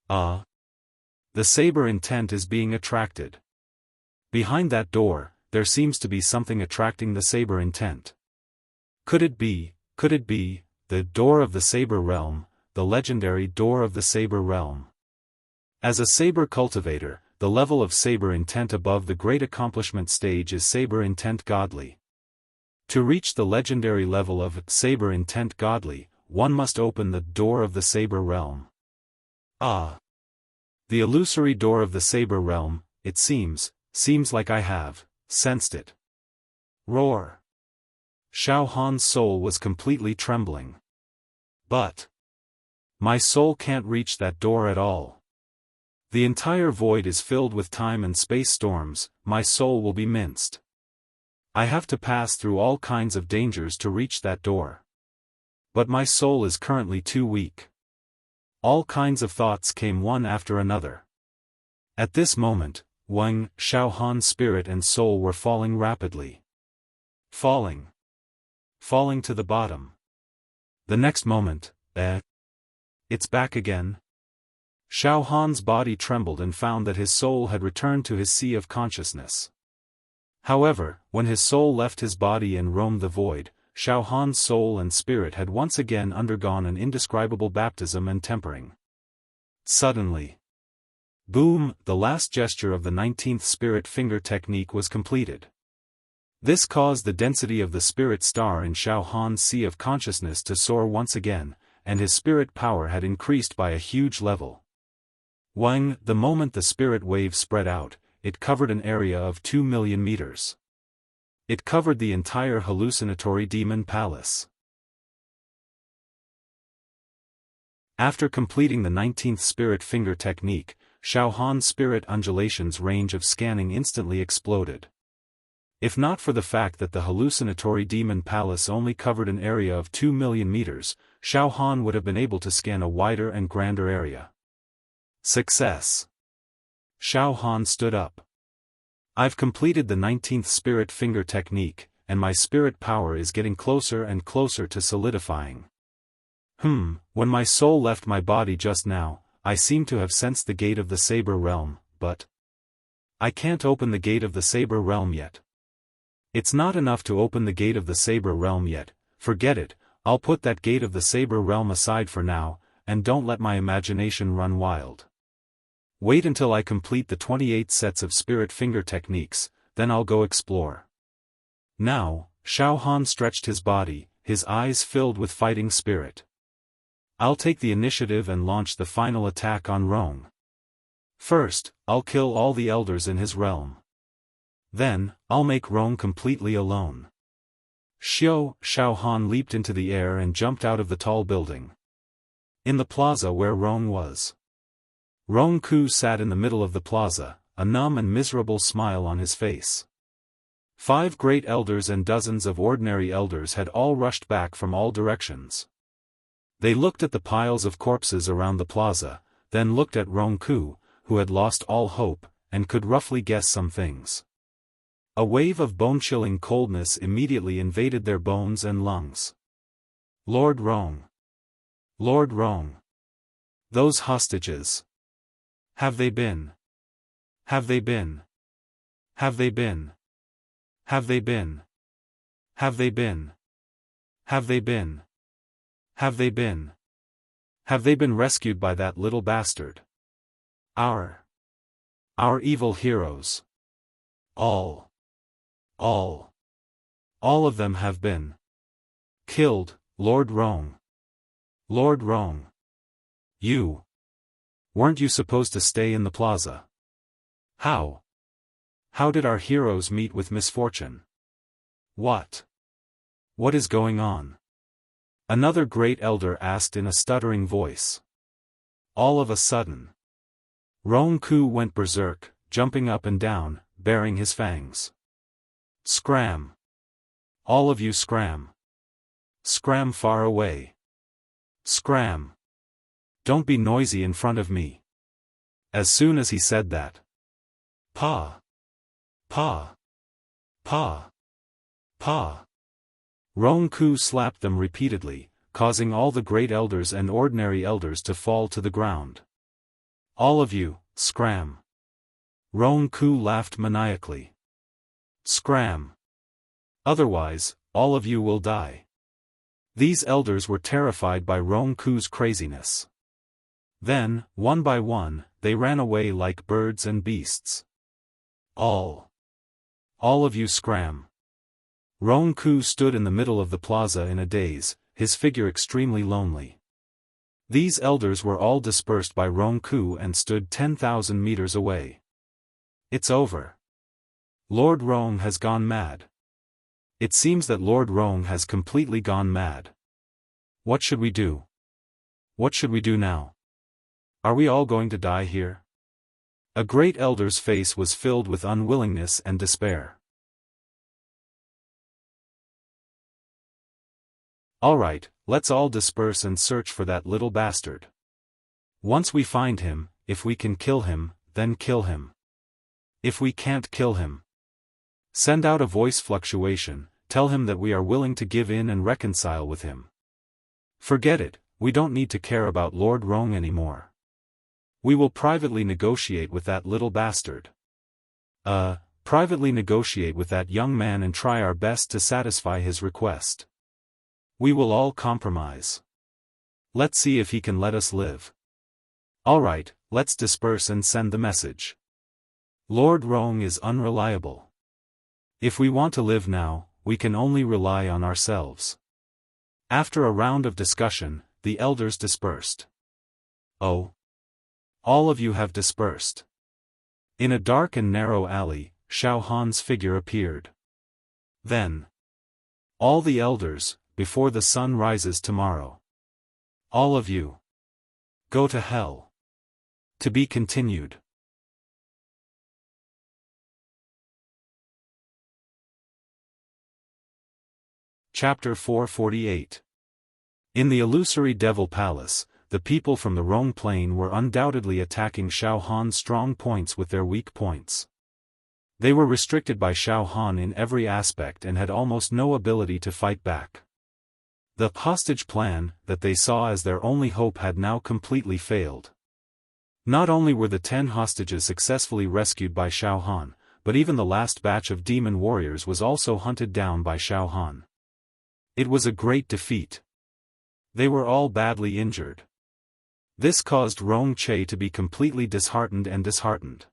The saber intent is being attracted. Behind that door, there seems to be something attracting the saber intent. Could it be, the door of the saber realm, the legendary door of the saber realm? As a saber cultivator, the level of saber intent above the great accomplishment stage is saber intent godly. To reach the legendary level of saber intent godly, one must open the door of the saber realm. The illusory door of the saber realm, it seems like I have sensed it. Roar. Xiaofan's soul was completely trembling. But my soul can't reach that door at all. The entire void is filled with time and space storms, my soul will be minced. I have to pass through all kinds of dangers to reach that door. But my soul is currently too weak. All kinds of thoughts came one after another. At this moment, Xiaofan's spirit and soul were falling rapidly. Falling to the bottom. The next moment, it's back again. Xiaofan's body trembled and found that his soul had returned to his sea of consciousness. However, when his soul left his body and roamed the void, Xiaofan's soul and spirit had once again undergone an indescribable baptism and tempering. Suddenly, boom, the last gesture of the 19th spirit finger technique was completed. This caused the density of the spirit star in Xiaofan's sea of consciousness to soar once again, and his spirit power had increased by a huge level. The moment the spirit wave spread out, it covered an area of 2 million meters. It covered the entire hallucinatory demon palace. After completing the 19th spirit finger technique, Xiaofan's spirit undulation's range of scanning instantly exploded. If not for the fact that the hallucinatory demon palace only covered an area of 2 million meters, Xiaofan would have been able to scan a wider and grander area. Success! Xiaofan stood up. I've completed the 19th spirit finger technique, and my spirit power is getting closer and closer to solidifying. When my soul left my body just now, I seem to have sensed the gate of the Saber Realm, but I can't open the gate of the Saber Realm yet. It's not enough to open the gate of the Saber Realm yet, forget it, I'll put that gate of the Saber Realm aside for now, and don't let my imagination run wild. Wait until I complete the 28 sets of spirit finger techniques, then I'll go explore. Now, Xiaofan stretched his body, his eyes filled with fighting spirit. I'll take the initiative and launch the final attack on Rong. First, I'll kill all the elders in his realm. Then, I'll make Rong completely alone. Xiaofan leaped into the air and jumped out of the tall building. In the plaza where Rong was. Rong Ku sat in the middle of the plaza, a numb and miserable smile on his face. 5 great elders and dozens of ordinary elders had all rushed back from all directions. They looked at the piles of corpses around the plaza, then looked at Rong Ku, who had lost all hope, and could roughly guess some things. A wave of bone-chilling coldness immediately invaded their bones and lungs. Lord Rong. Lord Rong. Those hostages. Have they been? Have they been? Have they been? Have they been? Have they been? Have they been? Have they been? Have they been rescued by that little bastard? Our evil heroes. All of them have been killed, Lord Rong. Lord Rong. Weren't you supposed to stay in the plaza? How did our heroes meet with misfortune? What is going on? Another great elder asked in a stuttering voice. All of a sudden, Rong Ku went berserk, jumping up and down, baring his fangs. Scram! All of you scram! Scram far away! Scram! Don't be noisy in front of me! As soon as he said that, Pa! Pa! Pa! Pa! Rong Ku slapped them repeatedly, causing all the great elders and ordinary elders to fall to the ground. All of you, scram! Rong Ku laughed maniacally. Scram! Otherwise, all of you will die. These elders were terrified by Rong Ku's craziness. Then, one by one, they ran away like birds and beasts. All of you scram! Rong Ku stood in the middle of the plaza in a daze, his figure extremely lonely. These elders were all dispersed by Rong Ku and stood 10,000 meters away. It's over. Lord Rong has gone mad. It seems that Lord Rong has completely gone mad. What should we do? What should we do now? Are we all going to die here? A great elder's face was filled with unwillingness and despair. All right, let's all disperse and search for that little bastard. Once we find him, if we can kill him, then kill him. If we can't kill him, send out a voice fluctuation, tell him that we are willing to give in and reconcile with him. Forget it, we don't need to care about Lord Rong anymore. We will privately negotiate with that little bastard. Privately negotiate with that young man and try our best to satisfy his request. We will all compromise. Let's see if he can let us live. Alright, let's disperse and send the message. Lord Rong is unreliable. If we want to live now, we can only rely on ourselves. After a round of discussion, the elders dispersed. Oh. All of you have dispersed. In a dark and narrow alley, Xiaofan's figure appeared. Then. All the elders, before the sun rises tomorrow. All of you. Go to hell. To be continued. Chapter 448. In the illusory Devil Palace, the people from the Rong Plain were undoubtedly attacking Xiaofan's strong points with their weak points. They were restricted by Xiaofan in every aspect and had almost no ability to fight back. The hostage plan, that they saw as their only hope, had now completely failed. Not only were the 10 hostages successfully rescued by Xiaofan, but even the last batch of demon warriors was also hunted down by Xiaofan. It was a great defeat. They were all badly injured. This caused Rong Che to be completely disheartened.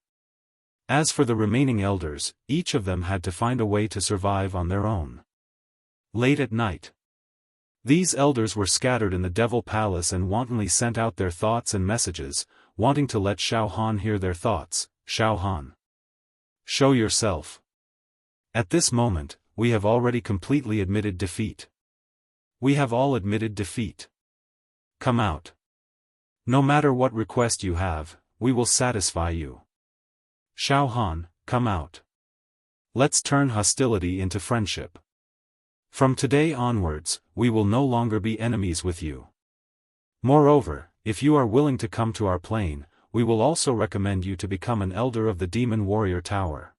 As for the remaining elders, each of them had to find a way to survive on their own. Late at night. These elders were scattered in the Devil Palace and wantonly sent out their thoughts and messages, wanting to let Xiaofan hear their thoughts. Xiaofan. Show yourself. At this moment, we have already completely admitted defeat. We have all admitted defeat. Come out. No matter what request you have, we will satisfy you. Xiaofan, come out. Let's turn hostility into friendship. From today onwards, we will no longer be enemies with you. Moreover, if you are willing to come to our plane, we will also recommend you to become an elder of the Demon Warrior Tower.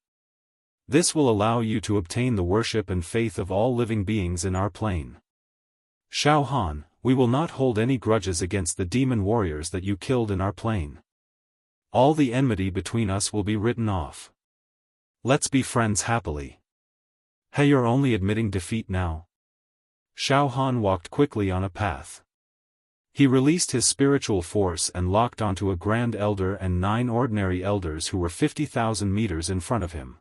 This will allow you to obtain the worship and faith of all living beings in our plane. Xiaofan, we will not hold any grudges against the demon warriors that you killed in our plane. All the enmity between us will be written off. Let's be friends happily. Hey, you're only admitting defeat now? Xiaofan walked quickly on a path. He released his spiritual force and locked onto a Grand Elder and 9 ordinary elders who were 50,000 meters in front of him.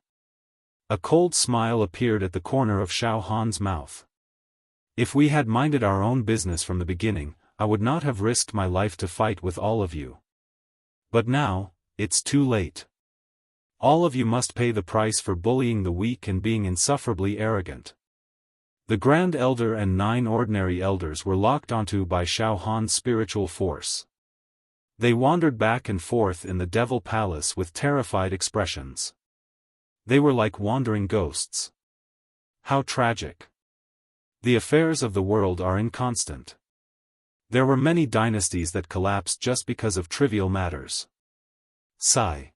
A cold smile appeared at the corner of Xiaofan's mouth. If we had minded our own business from the beginning, I would not have risked my life to fight with all of you. But now, it's too late. All of you must pay the price for bullying the weak and being insufferably arrogant. The Grand Elder and 9 ordinary elders were locked onto by Xiaofan's spiritual force. They wandered back and forth in the Devil Palace with terrified expressions. They were like wandering ghosts. How tragic. The affairs of the world are inconstant. There were many dynasties that collapsed just because of trivial matters. Sigh.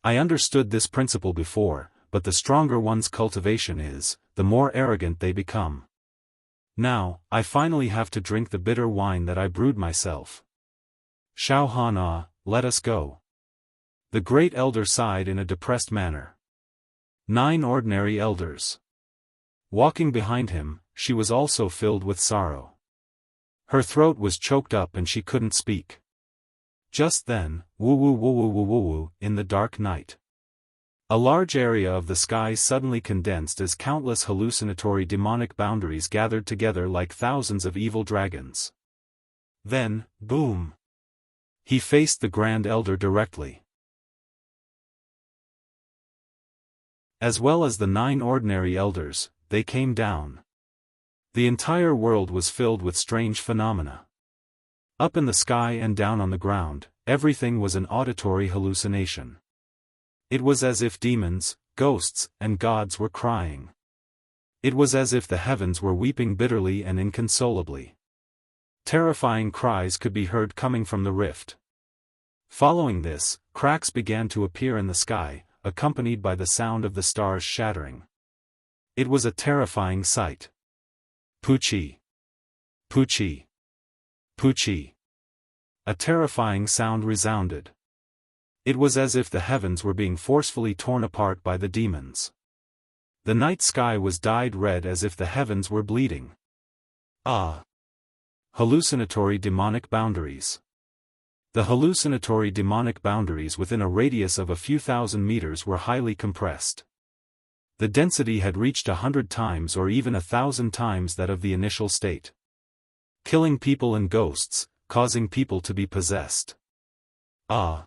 I understood this principle before, but the stronger one's cultivation is, the more arrogant they become. Now, I finally have to drink the bitter wine that I brewed myself. Xiaofan, let us go. The great elder sighed in a depressed manner. 9 ordinary elders. Walking behind him, she was also filled with sorrow. Her throat was choked up and she couldn't speak. Just then, woo-woo-woo-woo-woo-woo, in the dark night. A large area of the sky suddenly condensed as countless hallucinatory demonic boundaries gathered together like thousands of evil dragons. Then, boom! He faced the Grand Elder directly. As well as the 9 ordinary elders, they came down. The entire world was filled with strange phenomena. Up in the sky and down on the ground, everything was an auditory hallucination. It was as if demons, ghosts, and gods were crying. It was as if the heavens were weeping bitterly and inconsolably. Terrifying cries could be heard coming from the rift. Following this, cracks began to appear in the sky, accompanied by the sound of the stars shattering. It was a terrifying sight. Puchi. Puchi. Puchi. A terrifying sound resounded. It was as if the heavens were being forcefully torn apart by the demons. The night sky was dyed red as if the heavens were bleeding. Ah! Hallucinatory demonic boundaries. The hallucinatory demonic boundaries within a radius of a few thousand meters were highly compressed. The density had reached 100 times or even 1,000 times that of the initial state. Killing people and ghosts, causing people to be possessed. Ah!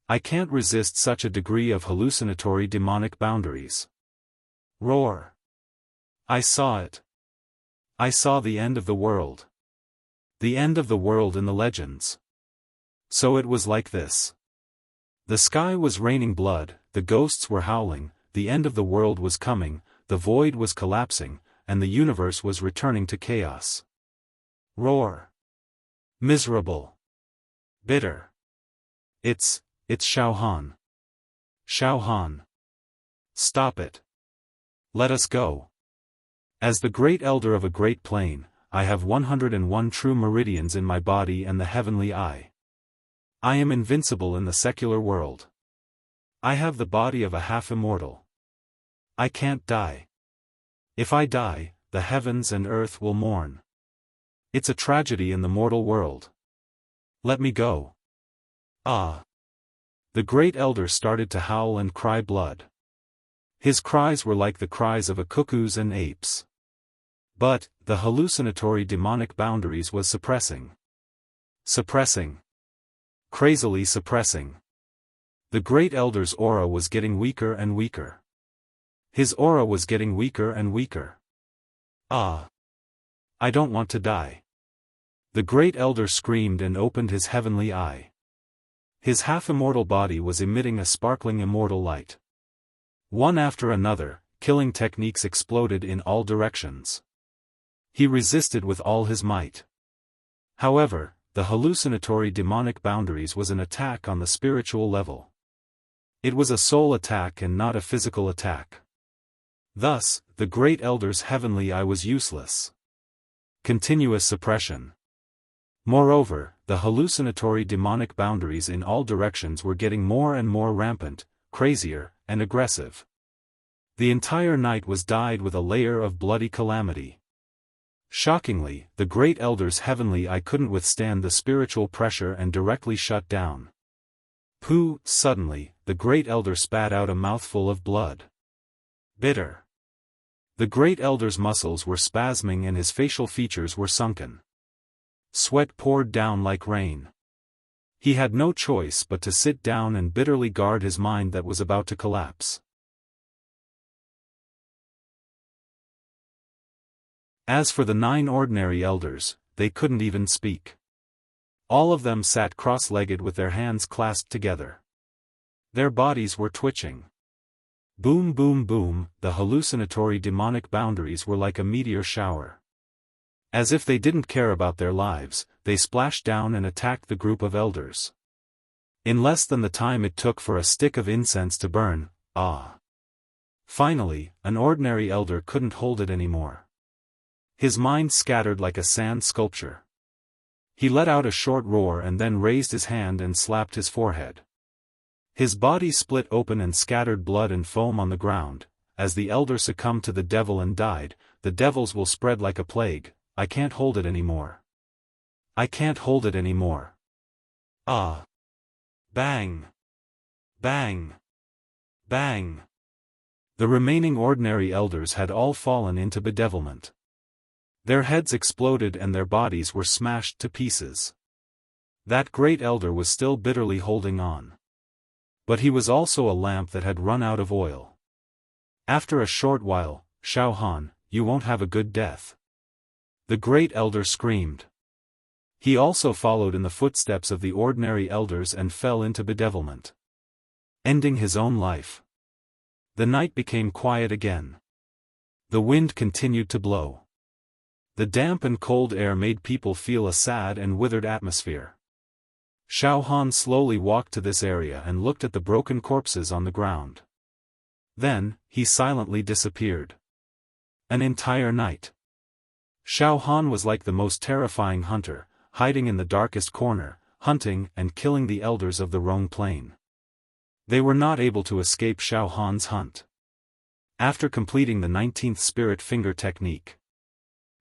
I can't resist such a degree of hallucinatory demonic boundaries. Roar. I saw it. I saw the end of the world. The end of the world in the legends. So it was like this. The sky was raining blood, the ghosts were howling, the end of the world was coming, the void was collapsing, and the universe was returning to chaos. Roar. Miserable. Bitter. It's Xiaofan. Xiaofan. Stop it. Let us go. As the great elder of a great plane, I have 101 true meridians in my body and the heavenly eye. I am invincible in the secular world. I have the body of a half-immortal. I can't die. If I die, the heavens and earth will mourn. It's a tragedy in the mortal world. Let me go. Ah. The great elder started to howl and cry blood. His cries were like the cries of a cuckoos and apes. But, the hallucinatory demonic boundaries was suppressing. Suppressing. Crazily suppressing. The great elder's aura was getting weaker and weaker. His aura was getting weaker and weaker. Ah. I don't want to die. The great elder screamed and opened his heavenly eye. His half-immortal body was emitting a sparkling immortal light. One after another, killing techniques exploded in all directions. He resisted with all his might. However, the hallucinatory demonic boundaries was an attack on the spiritual level. It was a soul attack and not a physical attack. Thus, the great elder's heavenly eye was useless. Continuous suppression. Moreover, the hallucinatory demonic boundaries in all directions were getting more and more rampant, crazier, and aggressive. The entire night was dyed with a layer of bloody calamity. Shockingly, the great elder's heavenly eye couldn't withstand the spiritual pressure and directly shut down. Pooh! Suddenly, the great elder spat out a mouthful of blood. Bitter. The great elder's muscles were spasming and his facial features were sunken. Sweat poured down like rain. He had no choice but to sit down and bitterly guard his mind that was about to collapse. As for the 9 ordinary elders, they couldn't even speak. All of them sat cross-legged with their hands clasped together. Their bodies were twitching. Boom boom boom, the hallucinatory demonic boundaries were like a meteor shower. As if they didn't care about their lives, they splashed down and attacked the group of elders. In less than the time it took for a stick of incense to burn, Finally, an ordinary elder couldn't hold it anymore. His mind scattered like a sand sculpture. He let out a short roar and then raised his hand and slapped his forehead. His body split open and scattered blood and foam on the ground. As the elder succumbed to the devil and died, the devils will spread like a plague. I can't hold it anymore. I can't hold it anymore. Ah. Bang. Bang. Bang. The remaining ordinary elders had all fallen into bedevilment. Their heads exploded and their bodies were smashed to pieces. That great elder was still bitterly holding on. But he was also a lamp that had run out of oil. After a short while, Xiaofan, you won't have a good death. The great elder screamed. He also followed in the footsteps of the ordinary elders and fell into bedevilment, ending his own life. The night became quiet again. The wind continued to blow. The damp and cold air made people feel a sad and withered atmosphere. Xiaofan slowly walked to this area and looked at the broken corpses on the ground. Then, he silently disappeared. An entire night. Xiaofan was like the most terrifying hunter, hiding in the darkest corner, hunting and killing the elders of the Rong Plain. They were not able to escape Xiaofan's hunt. After completing the 19th spirit finger technique.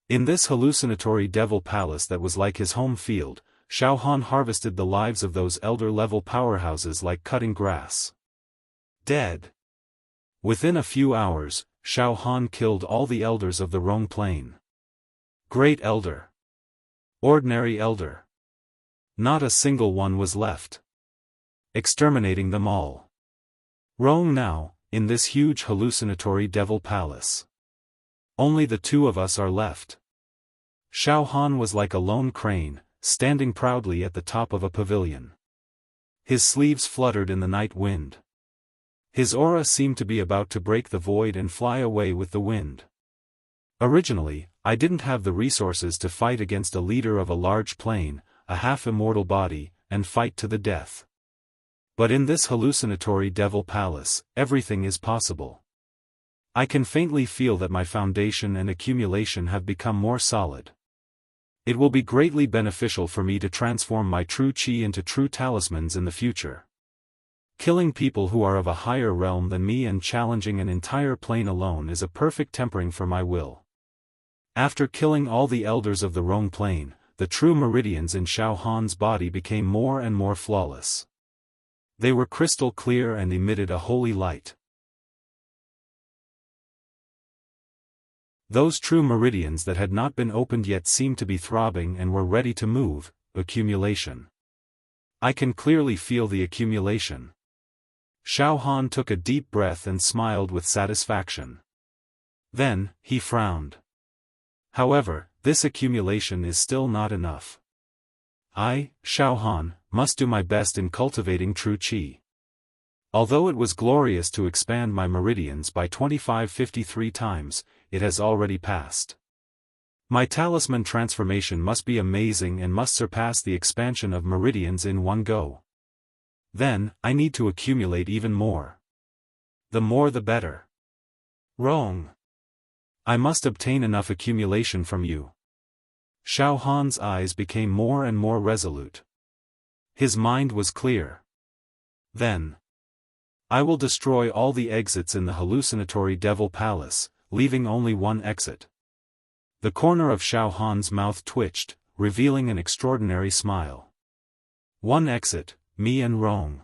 In this hallucinatory devil palace that was like his home field, Xiaofan harvested the lives of those elder-level powerhouses like cutting grass. Dead. Within a few hours, Xiaofan killed all the elders of the Rong Plain. Great elder. Ordinary elder. Not a single one was left. exterminating them all. Rong now, in this huge hallucinatory devil palace. Only the two of us are left. Xiaofan was like a lone crane, standing proudly at the top of a pavilion. His sleeves fluttered in the night wind. His aura seemed to be about to break the void and fly away with the wind. Originally, I didn't have the resources to fight against a leader of a large plane, a half-immortal body, and fight to the death. But in this hallucinatory devil palace, everything is possible. I can faintly feel that my foundation and accumulation have become more solid. It will be greatly beneficial for me to transform my true qi into true talismans in the future. Killing people who are of a higher realm than me and challenging an entire plane alone is a perfect tempering for my will. After killing all the elders of the Rong plane, the true meridians in Xiaohan's body became more and more flawless. They were crystal clear and emitted a holy light. Those true meridians that had not been opened yet seemed to be throbbing and were ready to move. Accumulation. I can clearly feel the accumulation. Xiaofan took a deep breath and smiled with satisfaction. Then, he frowned. However, this accumulation is still not enough. I, Xiaofan, must do my best in cultivating true qi. Although it was glorious to expand my meridians by 2553 times, it has already passed. My talisman transformation must be amazing and must surpass the expansion of meridians in one go. Then, I need to accumulate even more. The more the better. Rong. I must obtain enough accumulation from you. Xiaohan's eyes became more and more resolute. His mind was clear. Then. I will destroy all the exits in the hallucinatory devil palace, leaving only one exit. The corner of Xiaohan's mouth twitched, revealing an extraordinary smile. One exit, me and Rong.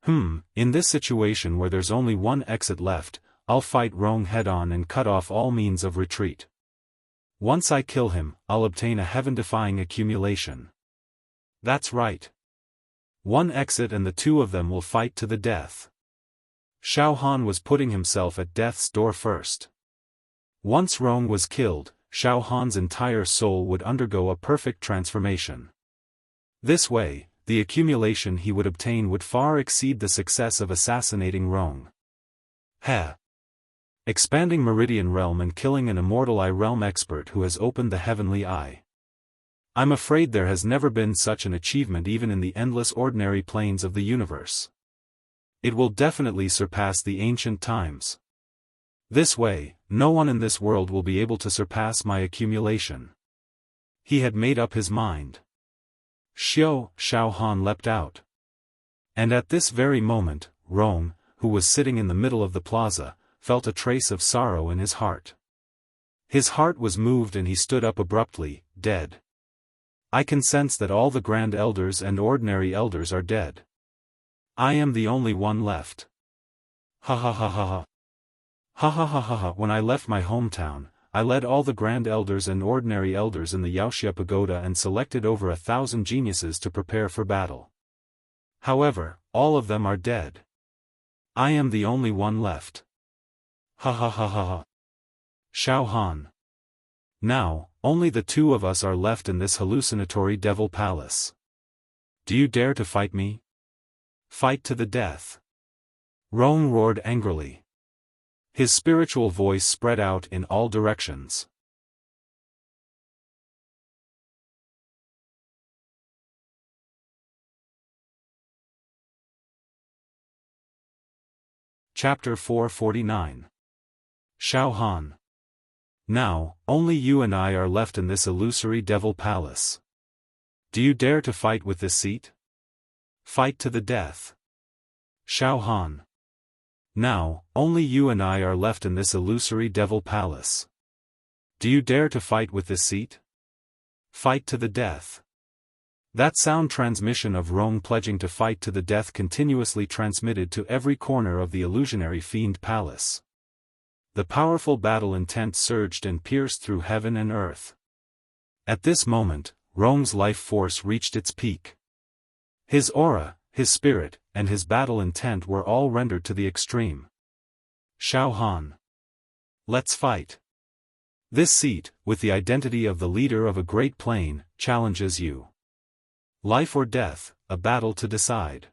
In this situation where there's only one exit left, I'll fight Rong head-on and cut off all means of retreat. Once I kill him, I'll obtain a heaven-defying accumulation. That's right. One exit and the two of them will fight to the death. Xiaofan was putting himself at death's door first. Once Rong was killed, Xiaohan's entire soul would undergo a perfect transformation. This way, the accumulation he would obtain would far exceed the success of assassinating Rong. Expanding Meridian Realm and killing an Immortal Eye Realm expert who has opened the Heavenly Eye. I'm afraid there has never been such an achievement even in the endless ordinary planes of the universe. It will definitely surpass the ancient times. This way, no one in this world will be able to surpass my accumulation. He had made up his mind. Xiaofan leapt out. And at this very moment, Rong, who was sitting in the middle of the plaza, felt a trace of sorrow in his heart. His heart was moved and he stood up abruptly, dead. I can sense that all the Grand Elders and Ordinary Elders are dead. I am the only one left. Ha ha ha ha ha. Ha ha ha ha ha. When I left my hometown, I led all the Grand Elders and Ordinary Elders in the Wuxia Pagoda and selected over 1,000 geniuses to prepare for battle. However, all of them are dead. I am the only one left. Ha ha ha ha ha. Xiaofan. Now, only the two of us are left in this hallucinatory devil palace. Do you dare to fight me? Fight to the death. Rong roared angrily. His spiritual voice spread out in all directions. Chapter 449. Xiaofan. Now, only you and I are left in this illusory devil palace. Do you dare to fight with this seat? Fight to the death. Xiaofan. Now, only you and I are left in this illusory devil palace. Do you dare to fight with this seat? Fight to the death. That sound transmission of Rong pledging to fight to the death continuously transmitted to every corner of the illusionary Fiend palace. The powerful battle intent surged and pierced through heaven and earth. At this moment, Rong's life force reached its peak. His aura, his spirit, and his battle intent were all rendered to the extreme. Xiaofan. Let's fight. This seat, with the identity of the leader of a great plain, challenges you. Life or death, a battle to decide.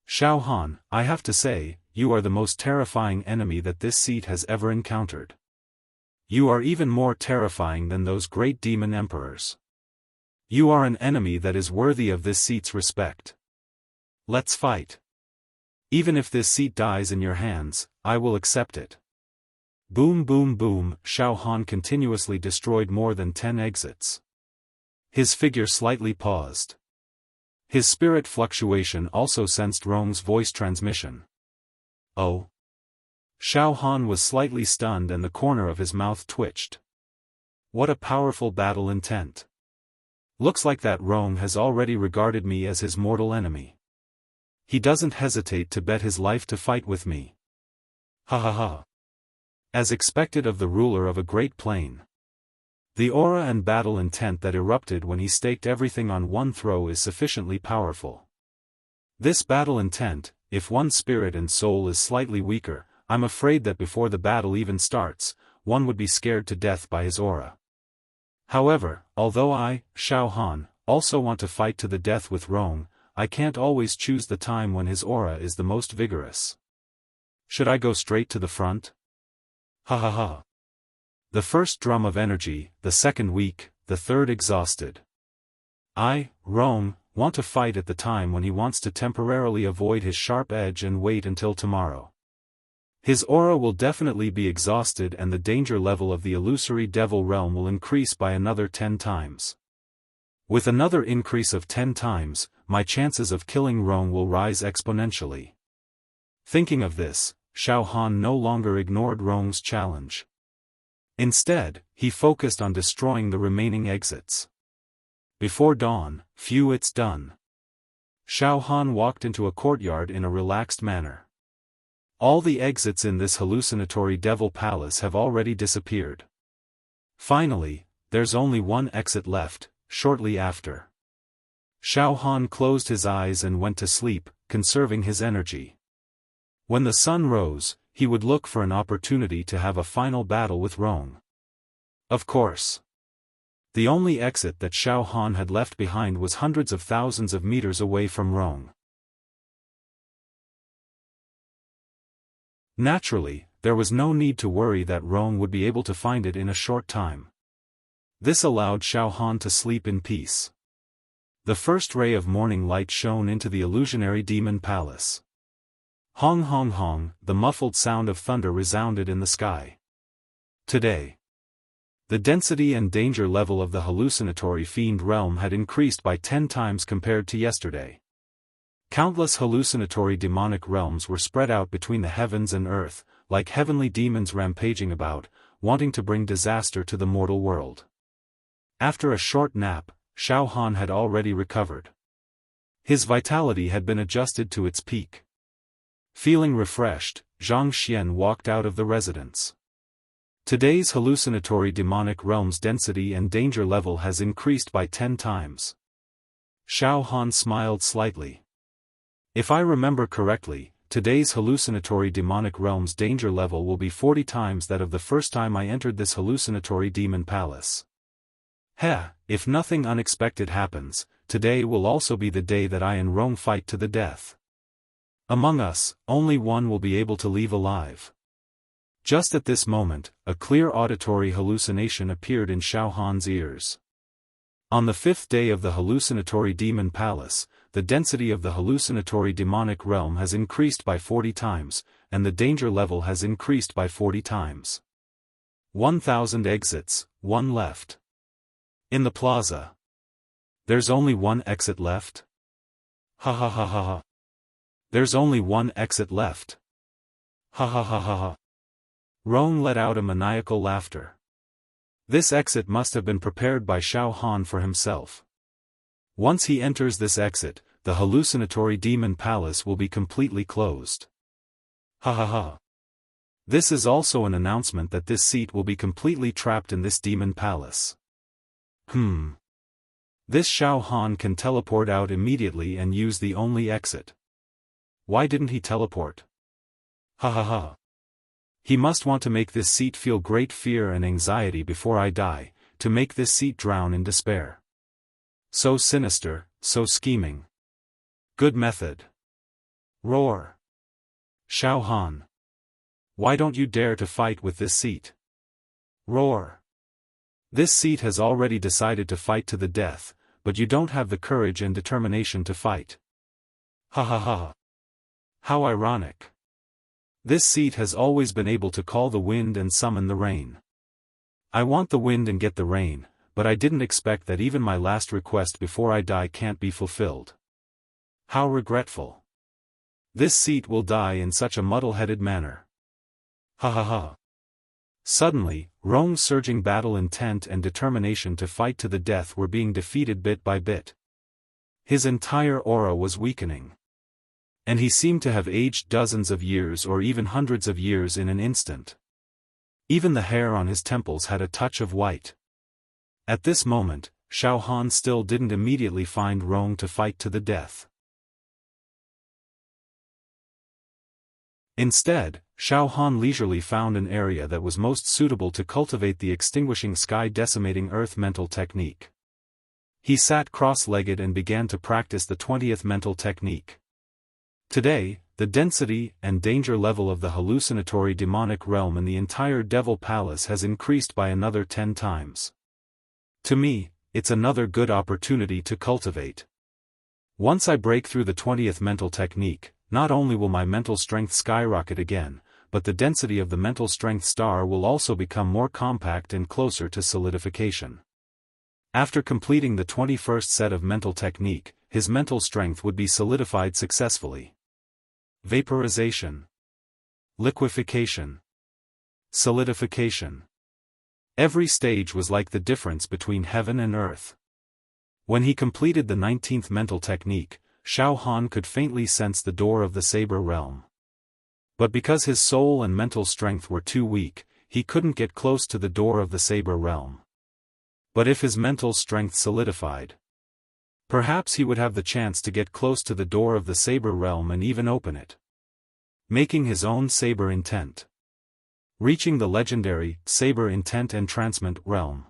Xiaofan, I have to say, you are the most terrifying enemy that this seat has ever encountered. You are even more terrifying than those great demon emperors. You are an enemy that is worthy of this seat's respect. Let's fight. Even if this seat dies in your hands, I will accept it. Boom boom boom, Xiaofan continuously destroyed more than 10 exits. His figure slightly paused. His spirit fluctuation also sensed Rong's voice transmission. Oh. Xiaofan was slightly stunned and the corner of his mouth twitched. What a powerful battle intent. Looks like that Rong has already regarded me as his mortal enemy. He doesn't hesitate to bet his life to fight with me. Ha ha ha. As expected of the ruler of a great plain. The aura and battle intent that erupted when he staked everything on one throw is sufficiently powerful. This battle intent, if one's spirit and soul is slightly weaker, I'm afraid that before the battle even starts, one would be scared to death by his aura. However, although I, Xiaofan, also want to fight to the death with Rong, I can't always choose the time when his aura is the most vigorous. Should I go straight to the front? Ha ha ha. The first drum of energy, the second weak, the third exhausted. I, Rong, want to fight at the time when he wants to temporarily avoid his sharp edge and wait until tomorrow. His aura will definitely be exhausted and the danger level of the illusory devil realm will increase by another 10 times. With another increase of 10 times, my chances of killing Rong will rise exponentially. Thinking of this, Xiaofan no longer ignored Rong's challenge. Instead, he focused on destroying the remaining exits. Before dawn, phew, it's done. Xiaofan walked into a courtyard in a relaxed manner. All the exits in this hallucinatory devil palace have already disappeared. Finally, there's only one exit left, shortly after. Xiaofan closed his eyes and went to sleep, conserving his energy. When the sun rose, he would look for an opportunity to have a final battle with Rong. Of course. The only exit that Xiaofan had left behind was hundreds of thousands of meters away from Rong. Naturally, there was no need to worry that Rong would be able to find it in a short time. This allowed Xiaofan to sleep in peace. The first ray of morning light shone into the illusionary demon palace. Hong hong hong, the muffled sound of thunder resounded in the sky. Today, the density and danger level of the hallucinatory fiend realm had increased by 10 times compared to yesterday. Countless hallucinatory demonic realms were spread out between the heavens and earth, like heavenly demons rampaging about, wanting to bring disaster to the mortal world. After a short nap, Xiaofan had already recovered. His vitality had been adjusted to its peak. Feeling refreshed, Zhang Xian walked out of the residence. Today's hallucinatory demonic realm's density and danger level has increased by 10 times. Xiaofan smiled slightly. If I remember correctly, today's hallucinatory demonic realm's danger level will be 40 times that of the first time I entered this hallucinatory demon palace. Heh, if nothing unexpected happens, today will also be the day that I and Rong fight to the death. Among us, only one will be able to leave alive. Just at this moment, a clear auditory hallucination appeared in Xiaohan's ears. On the 5th day of the hallucinatory demon palace, the density of the hallucinatory demonic realm has increased by 40 times, and the danger level has increased by 40 times. 1,000 exits, one left. In the plaza. There's only one exit left? Ha ha ha ha ha. There's only one exit left. Ha ha ha ha ha. Rong let out a maniacal laughter. This exit must have been prepared by Xiaofan for himself. Once he enters this exit, the hallucinatory demon palace will be completely closed. Ha ha ha. This is also an announcement that this seat will be completely trapped in this demon palace. This Xiaofan can teleport out immediately and use the only exit. Why didn't he teleport? Ha ha ha. He must want to make this seat feel great fear and anxiety before I die, to make this seat drown in despair. So sinister, so scheming. Good method. Roar. Xiaofan. Why don't you dare to fight with this seat? Roar. This seat has already decided to fight to the death, but you don't have the courage and determination to fight. Ha ha ha. How ironic. This seat has always been able to call the wind and summon the rain. I want the wind and get the rain, but I didn't expect that even my last request before I die can't be fulfilled. How regretful. This seat will die in such a muddle-headed manner. Ha ha ha. Suddenly, Rong's surging battle intent and determination to fight to the death were being defeated bit by bit. His entire aura was weakening. And he seemed to have aged dozens of years or even hundreds of years in an instant. Even the hair on his temples had a touch of white. At this moment, Xiaofan still didn't immediately find Rong to fight to the death. Instead, Xiaofan leisurely found an area that was most suitable to cultivate the extinguishing sky decimating earth mental technique. He sat cross-legged and began to practice the 20th mental technique. Today, the density and danger level of the hallucinatory demonic realm in the entire Devil Palace has increased by another 10 times. To me, it's another good opportunity to cultivate. Once I break through the 20th mental technique, not only will my mental strength skyrocket again, but the density of the mental strength star will also become more compact and closer to solidification. After completing the 21st set of mental technique, his mental strength would be solidified successfully. Vaporization. Liquefaction. Solidification. Every stage was like the difference between heaven and earth. When he completed the 19th mental technique, Xiaofan could faintly sense the door of the Saber realm. But because his soul and mental strength were too weak, he couldn't get close to the door of the Saber realm. But if his mental strength solidified, perhaps he would have the chance to get close to the door of the Saber realm and even open it, making his own Saber intent, reaching the legendary Saber intent entrancement realm.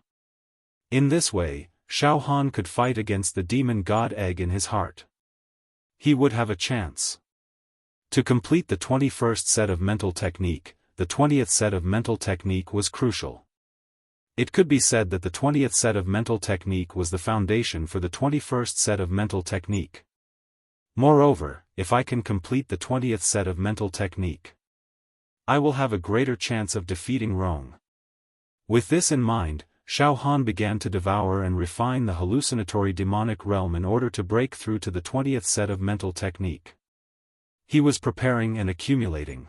In this way, Xiaofan could fight against the demon god egg in his heart. He would have a chance. To complete the 21st set of mental technique, the 20th set of mental technique was crucial. It could be said that the 20th set of mental technique was the foundation for the 21st set of mental technique. Moreover, if I can complete the 20th set of mental technique, I will have a greater chance of defeating Rong. With this in mind, Xiaofan began to devour and refine the hallucinatory demonic realm in order to break through to the 20th set of mental technique. He was preparing and accumulating.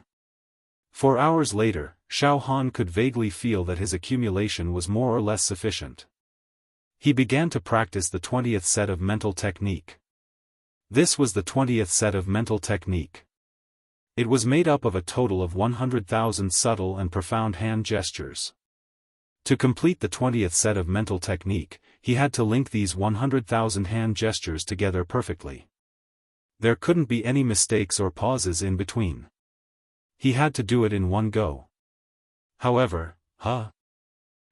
4 hours later, Xiaofan could vaguely feel that his accumulation was more or less sufficient. He began to practice the 20th set of mental technique. This was the 20th set of mental technique. It was made up of a total of 100,000 subtle and profound hand gestures. To complete the 20th set of mental technique, he had to link these 100,000 hand gestures together perfectly. There couldn't be any mistakes or pauses in between. He had to do it in one go. However,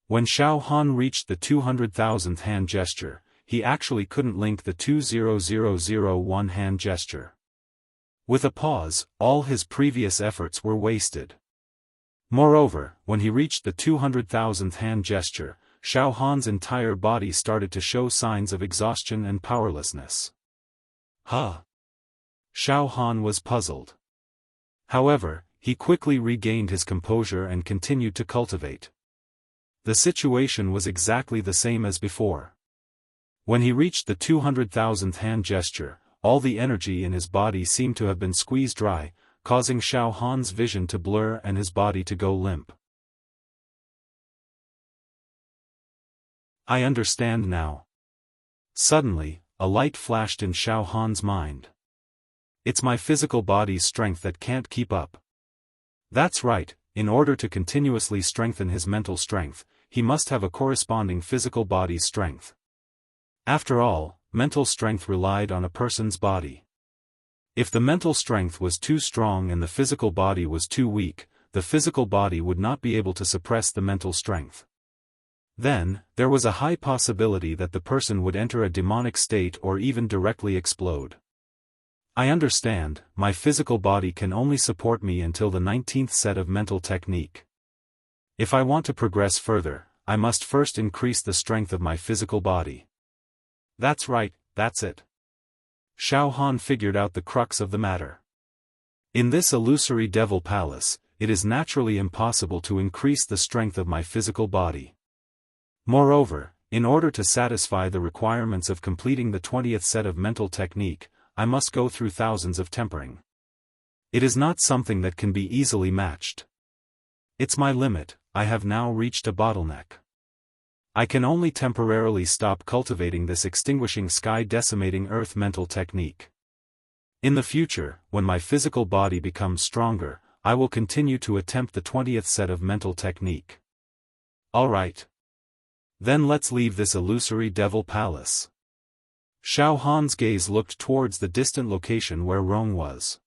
when Xiaofan reached the 200,000th hand gesture, he actually couldn't link the 20001 hand gesture. With a pause, all his previous efforts were wasted. Moreover, when he reached the 200,000th hand gesture, Xiaofan's entire body started to show signs of exhaustion and powerlessness. Xiaofan was puzzled. However, he quickly regained his composure and continued to cultivate. The situation was exactly the same as before. When he reached the 200,000th hand gesture, all the energy in his body seemed to have been squeezed dry, causing Xiaofan's vision to blur and his body to go limp. I understand now. Suddenly, a light flashed in Xiaofan's mind. It's my physical body's strength that can't keep up. That's right, in order to continuously strengthen his mental strength, he must have a corresponding physical body's strength. After all, mental strength relied on a person's body. If the mental strength was too strong and the physical body was too weak, the physical body would not be able to suppress the mental strength. Then, there was a high possibility that the person would enter a demonic state or even directly explode. I understand, my physical body can only support me until the 19th set of mental technique. If I want to progress further, I must first increase the strength of my physical body. That's right, that's it. Xiaofan figured out the crux of the matter. In this illusory devil palace, it is naturally impossible to increase the strength of my physical body. Moreover, in order to satisfy the requirements of completing the 20th set of mental technique, I must go through thousands of tempering. It is not something that can be easily matched. It's my limit. I have now reached a bottleneck. I can only temporarily stop cultivating this extinguishing sky decimating earth mental technique. In the future, when my physical body becomes stronger, I will continue to attempt the 20th set of mental technique. Alright. Then let's leave this illusory devil palace. Xiaohan's gaze looked towards the distant location where Rong was.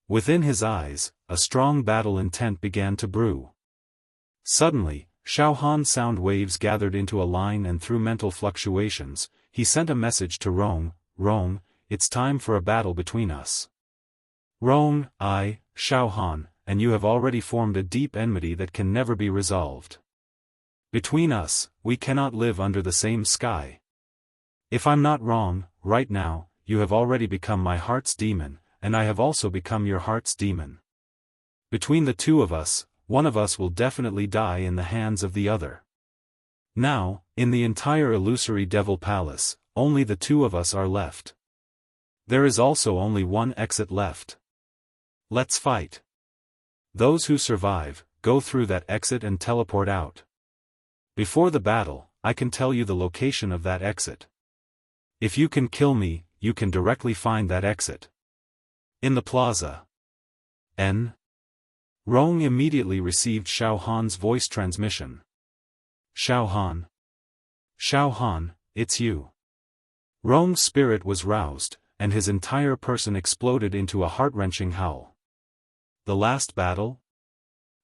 Within his eyes, a strong battle intent began to brew. Suddenly, Xiaohan's sound waves gathered into a line and through mental fluctuations, he sent a message to Rong, "Rong, it's time for a battle between us." Rong, Xiaofan, and you have already formed a deep enmity that can never be resolved. Between us, we cannot live under the same sky. If I'm not wrong, right now, you have already become my heart's demon, and I have also become your heart's demon. Between the two of us, one of us will definitely die in the hands of the other. Now, in the entire illusory devil palace, only the two of us are left. There is also only one exit left. Let's fight. Those who survive, go through that exit and teleport out. Before the battle, I can tell you the location of that exit. If you can kill me, you can directly find that exit. In the plaza. Rong immediately received Xiaohan's voice transmission. Xiaofan, it's you. Rong's spirit was roused, and his entire person exploded into a heart-wrenching howl. The last battle?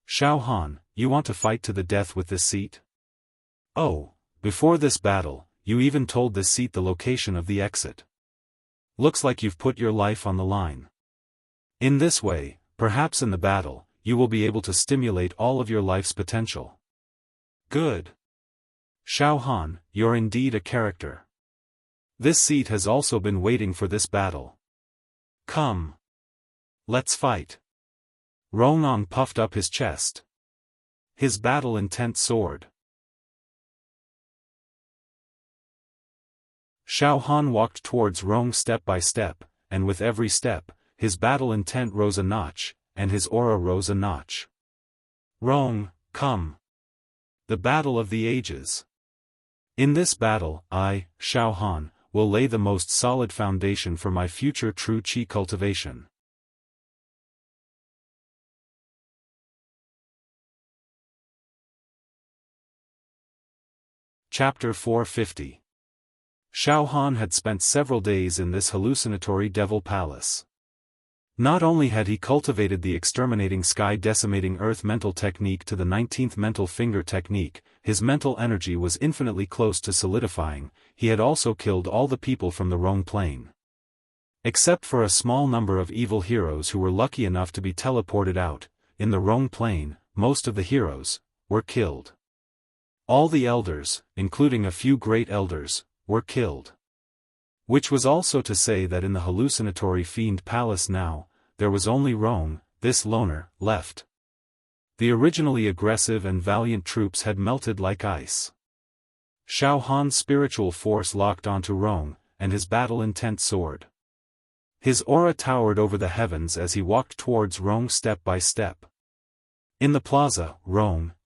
Xiaofan, you want to fight to the death with this seat? Oh, before this battle, you even told this seat the location of the exit. Looks like you've put your life on the line. In this way, perhaps in the battle, you will be able to stimulate all of your life's potential. Good. Xiaofan, you're indeed a character. This seat has also been waiting for this battle. Come. Let's fight. Rong puffed up his chest. His battle intent soared. Xiaofan walked towards Rong step by step, and with every step, his battle intent rose a notch, and his aura rose a notch. Rong, come. The battle of the ages. In this battle, I, Xiaofan, will lay the most solid foundation for my future true qi cultivation. Chapter 450. Xiaofan had spent several days in this hallucinatory devil palace. Not only had he cultivated the exterminating sky decimating earth mental technique to the 19th mental finger technique, his mental energy was infinitely close to solidifying, he had also killed all the people from the Rong plane. Except for a small number of evil heroes who were lucky enough to be teleported out, in the Rong plane, most of the heroes were killed. All the elders, including a few great elders, were killed. Which was also to say that in the hallucinatory Fiend Palace now, there was only Rong, this loner, left. The originally aggressive and valiant troops had melted like ice. Xiaohan's spiritual force locked onto Rong, and his battle intent soared. His aura towered over the heavens as he walked towards Rong step by step. In the plaza,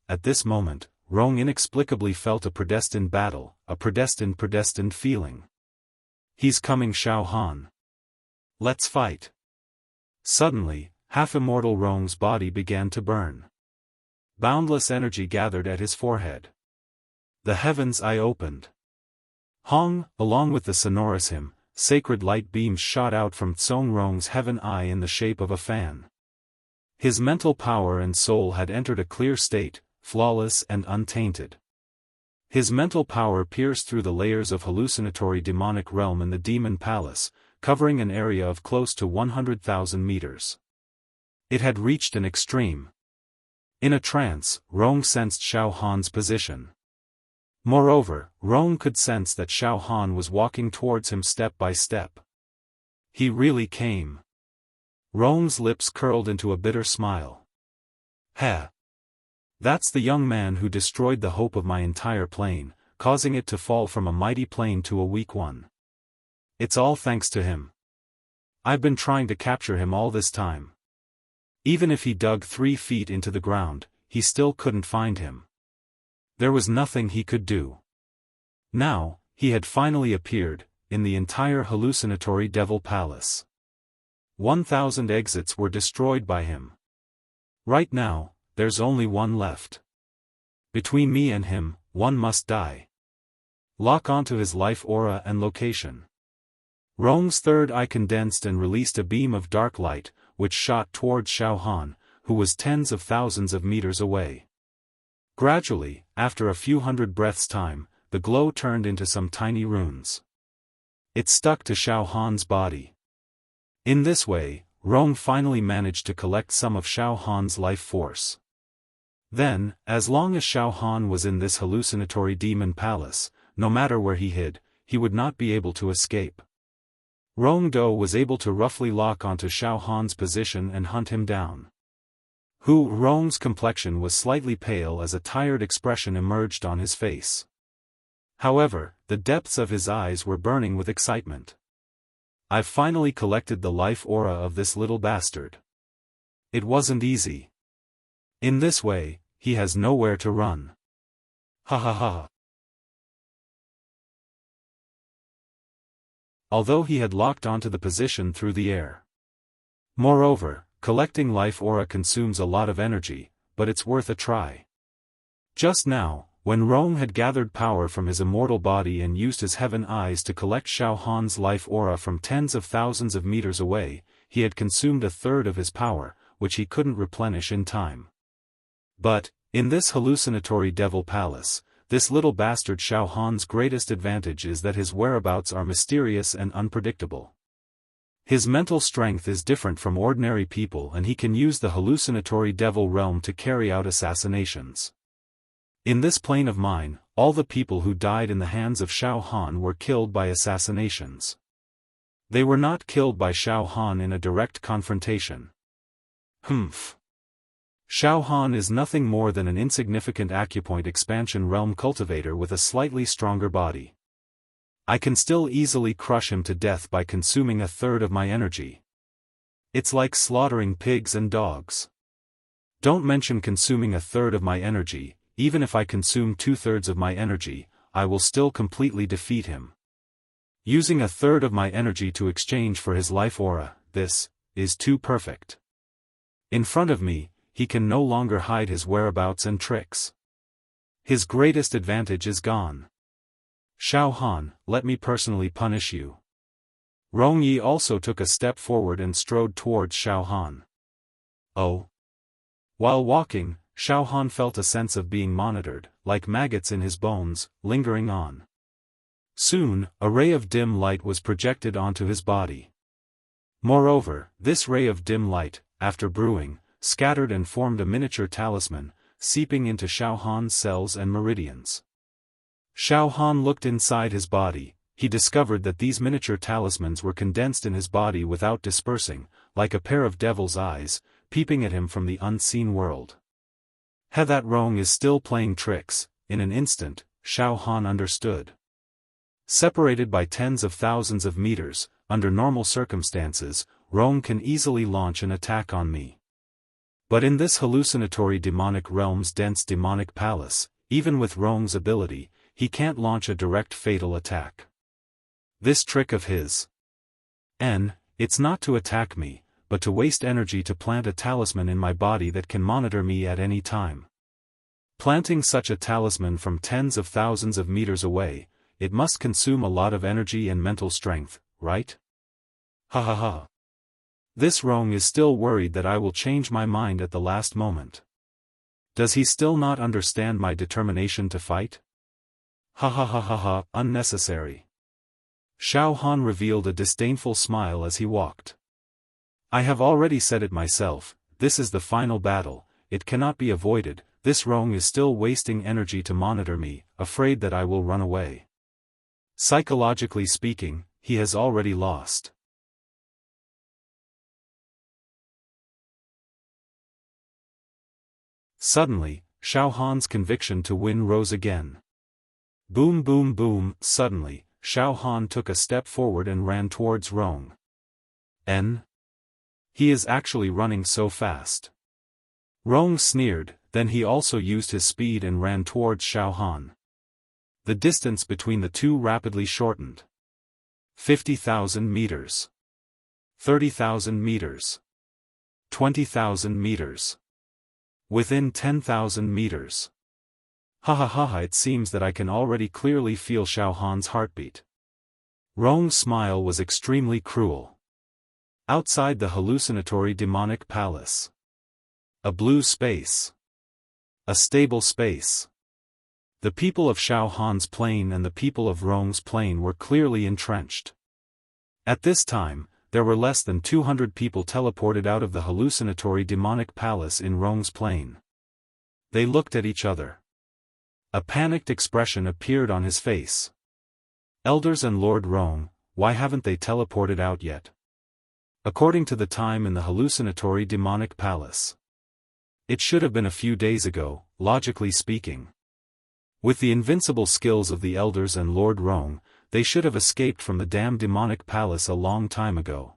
at this moment, Rong inexplicably felt a predestined battle, a predestined feeling. He's coming, Xiaofan. Let's fight. Suddenly, half-immortal Rong's body began to burn. Boundless energy gathered at his forehead. The heaven's eye opened. Hong, along with the sonorous hymn, sacred light beams shot out from Tsong Rong's heaven eye in the shape of a fan. His mental power and soul had entered a clear state, flawless and untainted. His mental power pierced through the layers of hallucinatory demonic realm in the demon palace, covering an area of close to 100,000 meters. It had reached an extreme. In a trance, Rong sensed Xiaofan's position. Moreover, Rong could sense that Xiaofan was walking towards him step by step. He really came. Rong's lips curled into a bitter smile. Heh. That's the young man who destroyed the hope of my entire plane, causing it to fall from a mighty plane to a weak one. It's all thanks to him. I've been trying to capture him all this time. Even if he dug 3 feet into the ground, he still couldn't find him. There was nothing he could do. Now, he had finally appeared, in the entire hallucinatory devil palace. 1,000 exits were destroyed by him. Right now, there's only one left. Between me and him, one must die. Lock onto his life aura and location. Rong's third eye condensed and released a beam of dark light, which shot towards Xiaofan, who was tens of thousands of meters away. Gradually, after a few hundred breaths' time, the glow turned into some tiny runes. It stuck to Xiaofan's body. In this way, Rong finally managed to collect some of Xiaofan's life force. Then, as long as Xiaofan was in this hallucinatory demon palace, no matter where he hid, he would not be able to escape. Rong Do was able to roughly lock onto Xiaofan's position and hunt him down. Rong's complexion was slightly pale as a tired expression emerged on his face. However, the depths of his eyes were burning with excitement. I've finally collected the life aura of this little bastard. It wasn't easy. In this way, he has nowhere to run. Ha ha ha. Although he had locked onto the position through the air. Moreover, collecting life aura consumes a lot of energy, but it's worth a try. Just now, when Rong had gathered power from his immortal body and used his heaven eyes to collect Xiaofan's life aura from tens of thousands of meters away, he had consumed a third of his power, which he couldn't replenish in time. But, in this hallucinatory devil palace, this little bastard Xiaofan's greatest advantage is that his whereabouts are mysterious and unpredictable. His mental strength is different from ordinary people and he can use the hallucinatory devil realm to carry out assassinations. In this plane of mine, all the people who died in the hands of Xiaofan were killed by assassinations. They were not killed by Xiaofan in a direct confrontation. Humph. Xiaofan is nothing more than an insignificant acupoint expansion realm cultivator with a slightly stronger body. I can still easily crush him to death by consuming a third of my energy. It's like slaughtering pigs and dogs. Don't mention consuming a third of my energy, even if I consume 2/3 of my energy, I will still completely defeat him. Using a third of my energy to exchange for his life aura, this is too perfect. In front of me, he can no longer hide his whereabouts and tricks. His greatest advantage is gone. Xiaofan, let me personally punish you. Rong Yi also took a step forward and strode towards Xiaofan. Oh. While walking, Xiaofan felt a sense of being monitored, like maggots in his bones, lingering on. Soon, a ray of dim light was projected onto his body. Moreover, this ray of dim light, after brewing, scattered and formed a miniature talisman, seeping into Xiaofan's cells and meridians. Xiaofan looked inside his body. He discovered that these miniature talismans were condensed in his body without dispersing, like a pair of devil's eyes, peeping at him from the unseen world. That Rong is still playing tricks. In an instant, Xiaofan understood. Separated by tens of thousands of meters, under normal circumstances, Rong can easily launch an attack on me. But in this hallucinatory demonic realm's dense demonic palace, even with Rong's ability, he can't launch a direct fatal attack. This trick of his. It's not to attack me, but to waste energy to plant a talisman in my body that can monitor me at any time. Planting such a talisman from tens of thousands of meters away, it must consume a lot of energy and mental strength, right? Ha ha ha. This Rong is still worried that I will change my mind at the last moment. Does he still not understand my determination to fight? Ha ha ha ha ha, unnecessary. Xiaofan revealed a disdainful smile as he walked. I have already said it myself, this is the final battle, it cannot be avoided, this Rong is still wasting energy to monitor me, afraid that I will run away. Psychologically speaking, he has already lost. Suddenly, Xiaohan's conviction to win rose again. Boom boom boom, suddenly, Xiaofan took a step forward and ran towards Rong. He is actually running so fast. Rong sneered, then he also used his speed and ran towards Xiaofan. The distance between the two rapidly shortened. 50,000 meters. 30,000 meters. 20,000 meters. Within 10,000 meters. Ha ha ha ha, it seems that I can already clearly feel Xiaohan's heartbeat. Rong's smile was extremely cruel. Outside the hallucinatory demonic palace. A blue space. A stable space. The people of Xiaohan's plane and the people of Rong's plane were clearly entrenched. At this time, there were less than 200 people teleported out of the hallucinatory demonic palace in Rong's plane. They looked at each other. A panicked expression appeared on his face. Elders and Lord Rong, why haven't they teleported out yet? According to the time in the hallucinatory demonic palace. It should have been a few days ago, logically speaking. With the invincible skills of the elders and Lord Rong, they should have escaped from the damn demonic palace a long time ago.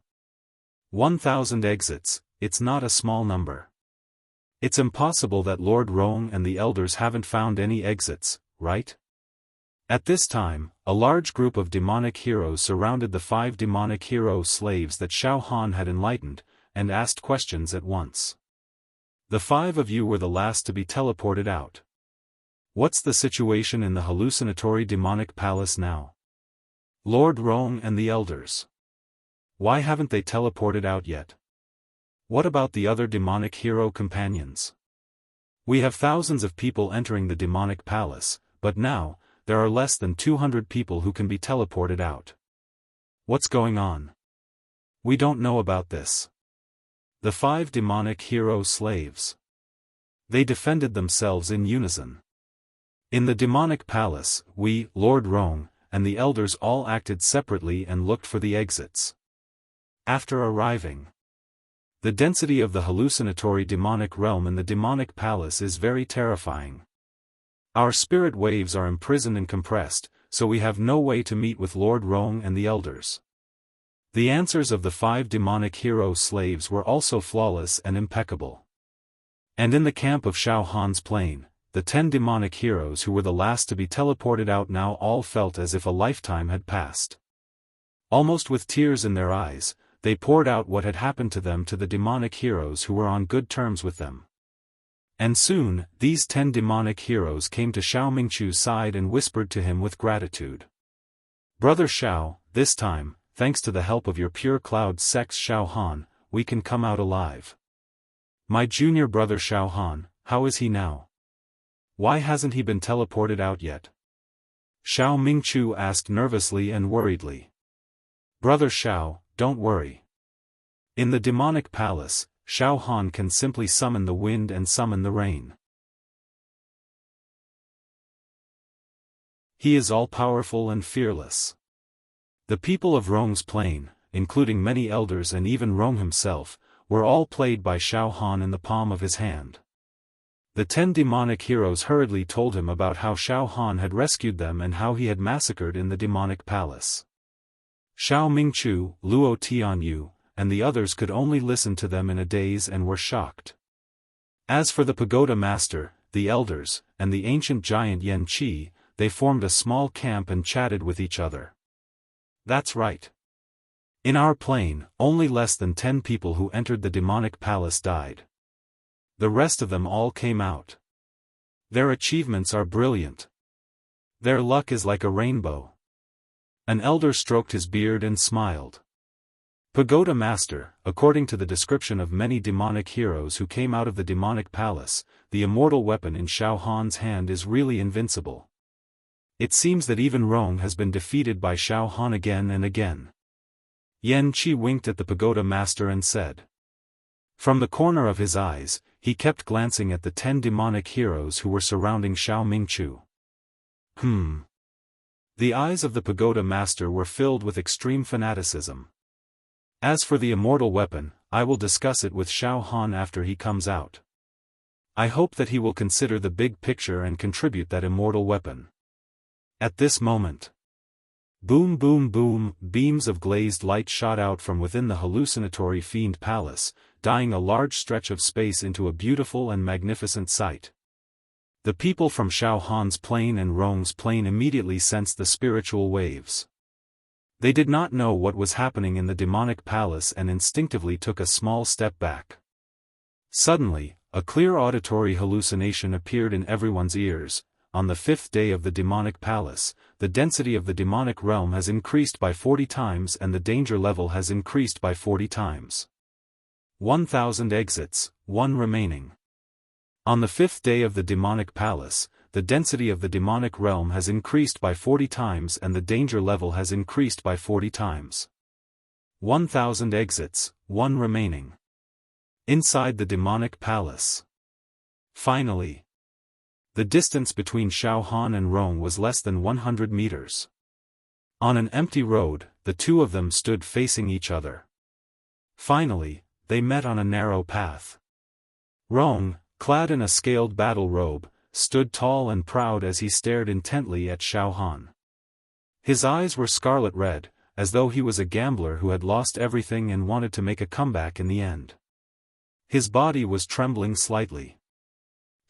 1,000 exits, it's not a small number. It's impossible that Lord Rong and the elders haven't found any exits, right? At this time, a large group of demonic heroes surrounded the 5 demonic hero slaves that Xiaofan had enlightened, and asked questions at once. The 5 of you were the last to be teleported out. What's the situation in the hallucinatory demonic palace now? Lord Rong and the elders. Why haven't they teleported out yet? What about the other demonic hero companions? We have thousands of people entering the demonic palace, but now, there are less than 200 people who can be teleported out. What's going on? We don't know about this. The 5 demonic hero slaves. They defended themselves in unison. In the demonic palace, we, Lord Rong, and the elders all acted separately and looked for the exits. After arriving, the density of the hallucinatory demonic realm in the demonic palace is very terrifying. Our spirit waves are imprisoned and compressed, so we have no way to meet with Lord Rong and the elders. The answers of the 5 demonic hero slaves were also flawless and impeccable. And in the camp of Xiaohan's plane, the 10 demonic heroes who were the last to be teleported out now all felt as if a lifetime had passed. Almost with tears in their eyes, they poured out what had happened to them to the demonic heroes who were on good terms with them. And soon, these 10 demonic heroes came to Xiao Mingchu's side and whispered to him with gratitude. Brother Xiao, this time, thanks to the help of your pure cloud sex Xiaohan, we can come out alive. My junior brother Xiaohan, how is he now? Why hasn't he been teleported out yet? Xiao Mingchu asked nervously and worriedly. Brother Xiao, don't worry. In the demonic palace, Xiaohan can simply summon the wind and summon the rain. He is all-powerful and fearless. The people of Rong's plane, including many elders and even Rong himself, were all played by Xiaohan in the palm of his hand. The 10 demonic heroes hurriedly told him about how Xiaohan had rescued them and how he had massacred in the demonic palace. Xiao Mingchu, Luo Tianyu, and the others could only listen to them in a daze and were shocked. As for the pagoda master, the elders, and the ancient giant Yan Qi, they formed a small camp and chatted with each other. That's right. In our plane, only less than 10 people who entered the demonic palace died. The rest of them all came out. Their achievements are brilliant. Their luck is like a rainbow. An elder stroked his beard and smiled. Pagoda Master, according to the description of many demonic heroes who came out of the demonic palace, the immortal weapon in Xiaofan's hand is really invincible. It seems that even Rong has been defeated by Xiaofan again and again. Yan Qi winked at the Pagoda Master and said. From the corner of his eyes, he kept glancing at the 10 demonic heroes who were surrounding Xiao Mingchu. The eyes of the Pagoda Master were filled with extreme fanaticism. As for the immortal weapon, I will discuss it with Xiaohan after he comes out. I hope that he will consider the big picture and contribute that immortal weapon. At this moment, boom boom boom, beams of glazed light shot out from within the hallucinatory Fiend Palace, dyeing a large stretch of space into a beautiful and magnificent sight. The people from Xiaohan's plane and Rong's plane immediately sensed the spiritual waves. They did not know what was happening in the demonic palace and instinctively took a small step back. Suddenly, a clear auditory hallucination appeared in everyone's ears. On the 5th day of the demonic palace, the density of the demonic realm has increased by 40 times and the danger level has increased by 40 times. 1,000 exits, 1 remaining. On the 5th day of the demonic palace, the density of the demonic realm has increased by 40 times and the danger level has increased by 40 times. 1,000 exits, 1 remaining. Inside the demonic palace. Finally, the distance between Xiaohan and Rong was less than 100 meters. On an empty road, the two of them stood facing each other. Finally, they met on a narrow path. Rong, clad in a scaled battle robe, stood tall and proud as he stared intently at Xiaohan. His eyes were scarlet red, as though he was a gambler who had lost everything and wanted to make a comeback in the end. His body was trembling slightly.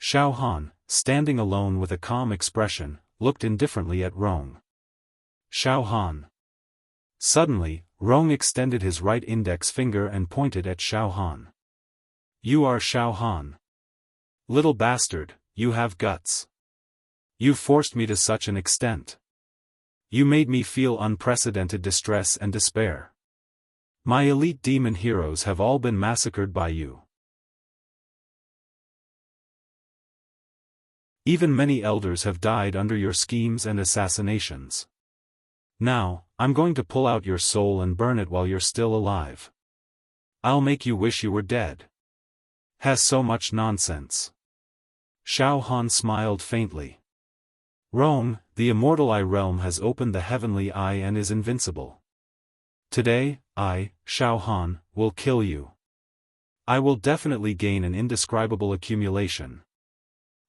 Xiaohan, standing alone with a calm expression, looked indifferently at Rong. Xiaohan. Suddenly, Rong extended his right index finger and pointed at Xiaohan. You are Xiaohan. Little bastard, you have guts. You forced me to such an extent. You made me feel unprecedented distress and despair. My elite demon heroes have all been massacred by you. Even many elders have died under your schemes and assassinations. Now, I'm going to pull out your soul and burn it while you're still alive. I'll make you wish you were dead. Has so much nonsense. Xiaohan smiled faintly. Rong, the immortal eye realm has opened the heavenly eye and is invincible. Today, I, Xiaohan, will kill you. I will definitely gain an indescribable accumulation.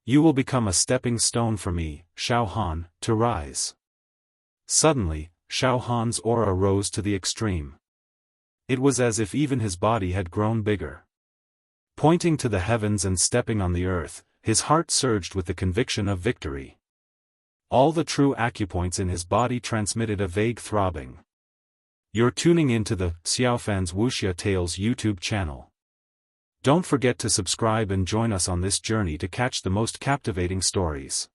You will become a stepping stone for me, Xiaohan, to rise. Suddenly, Xiaohan's aura rose to the extreme. It was as if even his body had grown bigger. Pointing to the heavens and stepping on the earth, his heart surged with the conviction of victory. All the true acupoints in his body transmitted a vague throbbing. You're tuning into the Xiaofan's Wuxia Tales YouTube channel. Don't forget to subscribe and join us on this journey to catch the most captivating stories.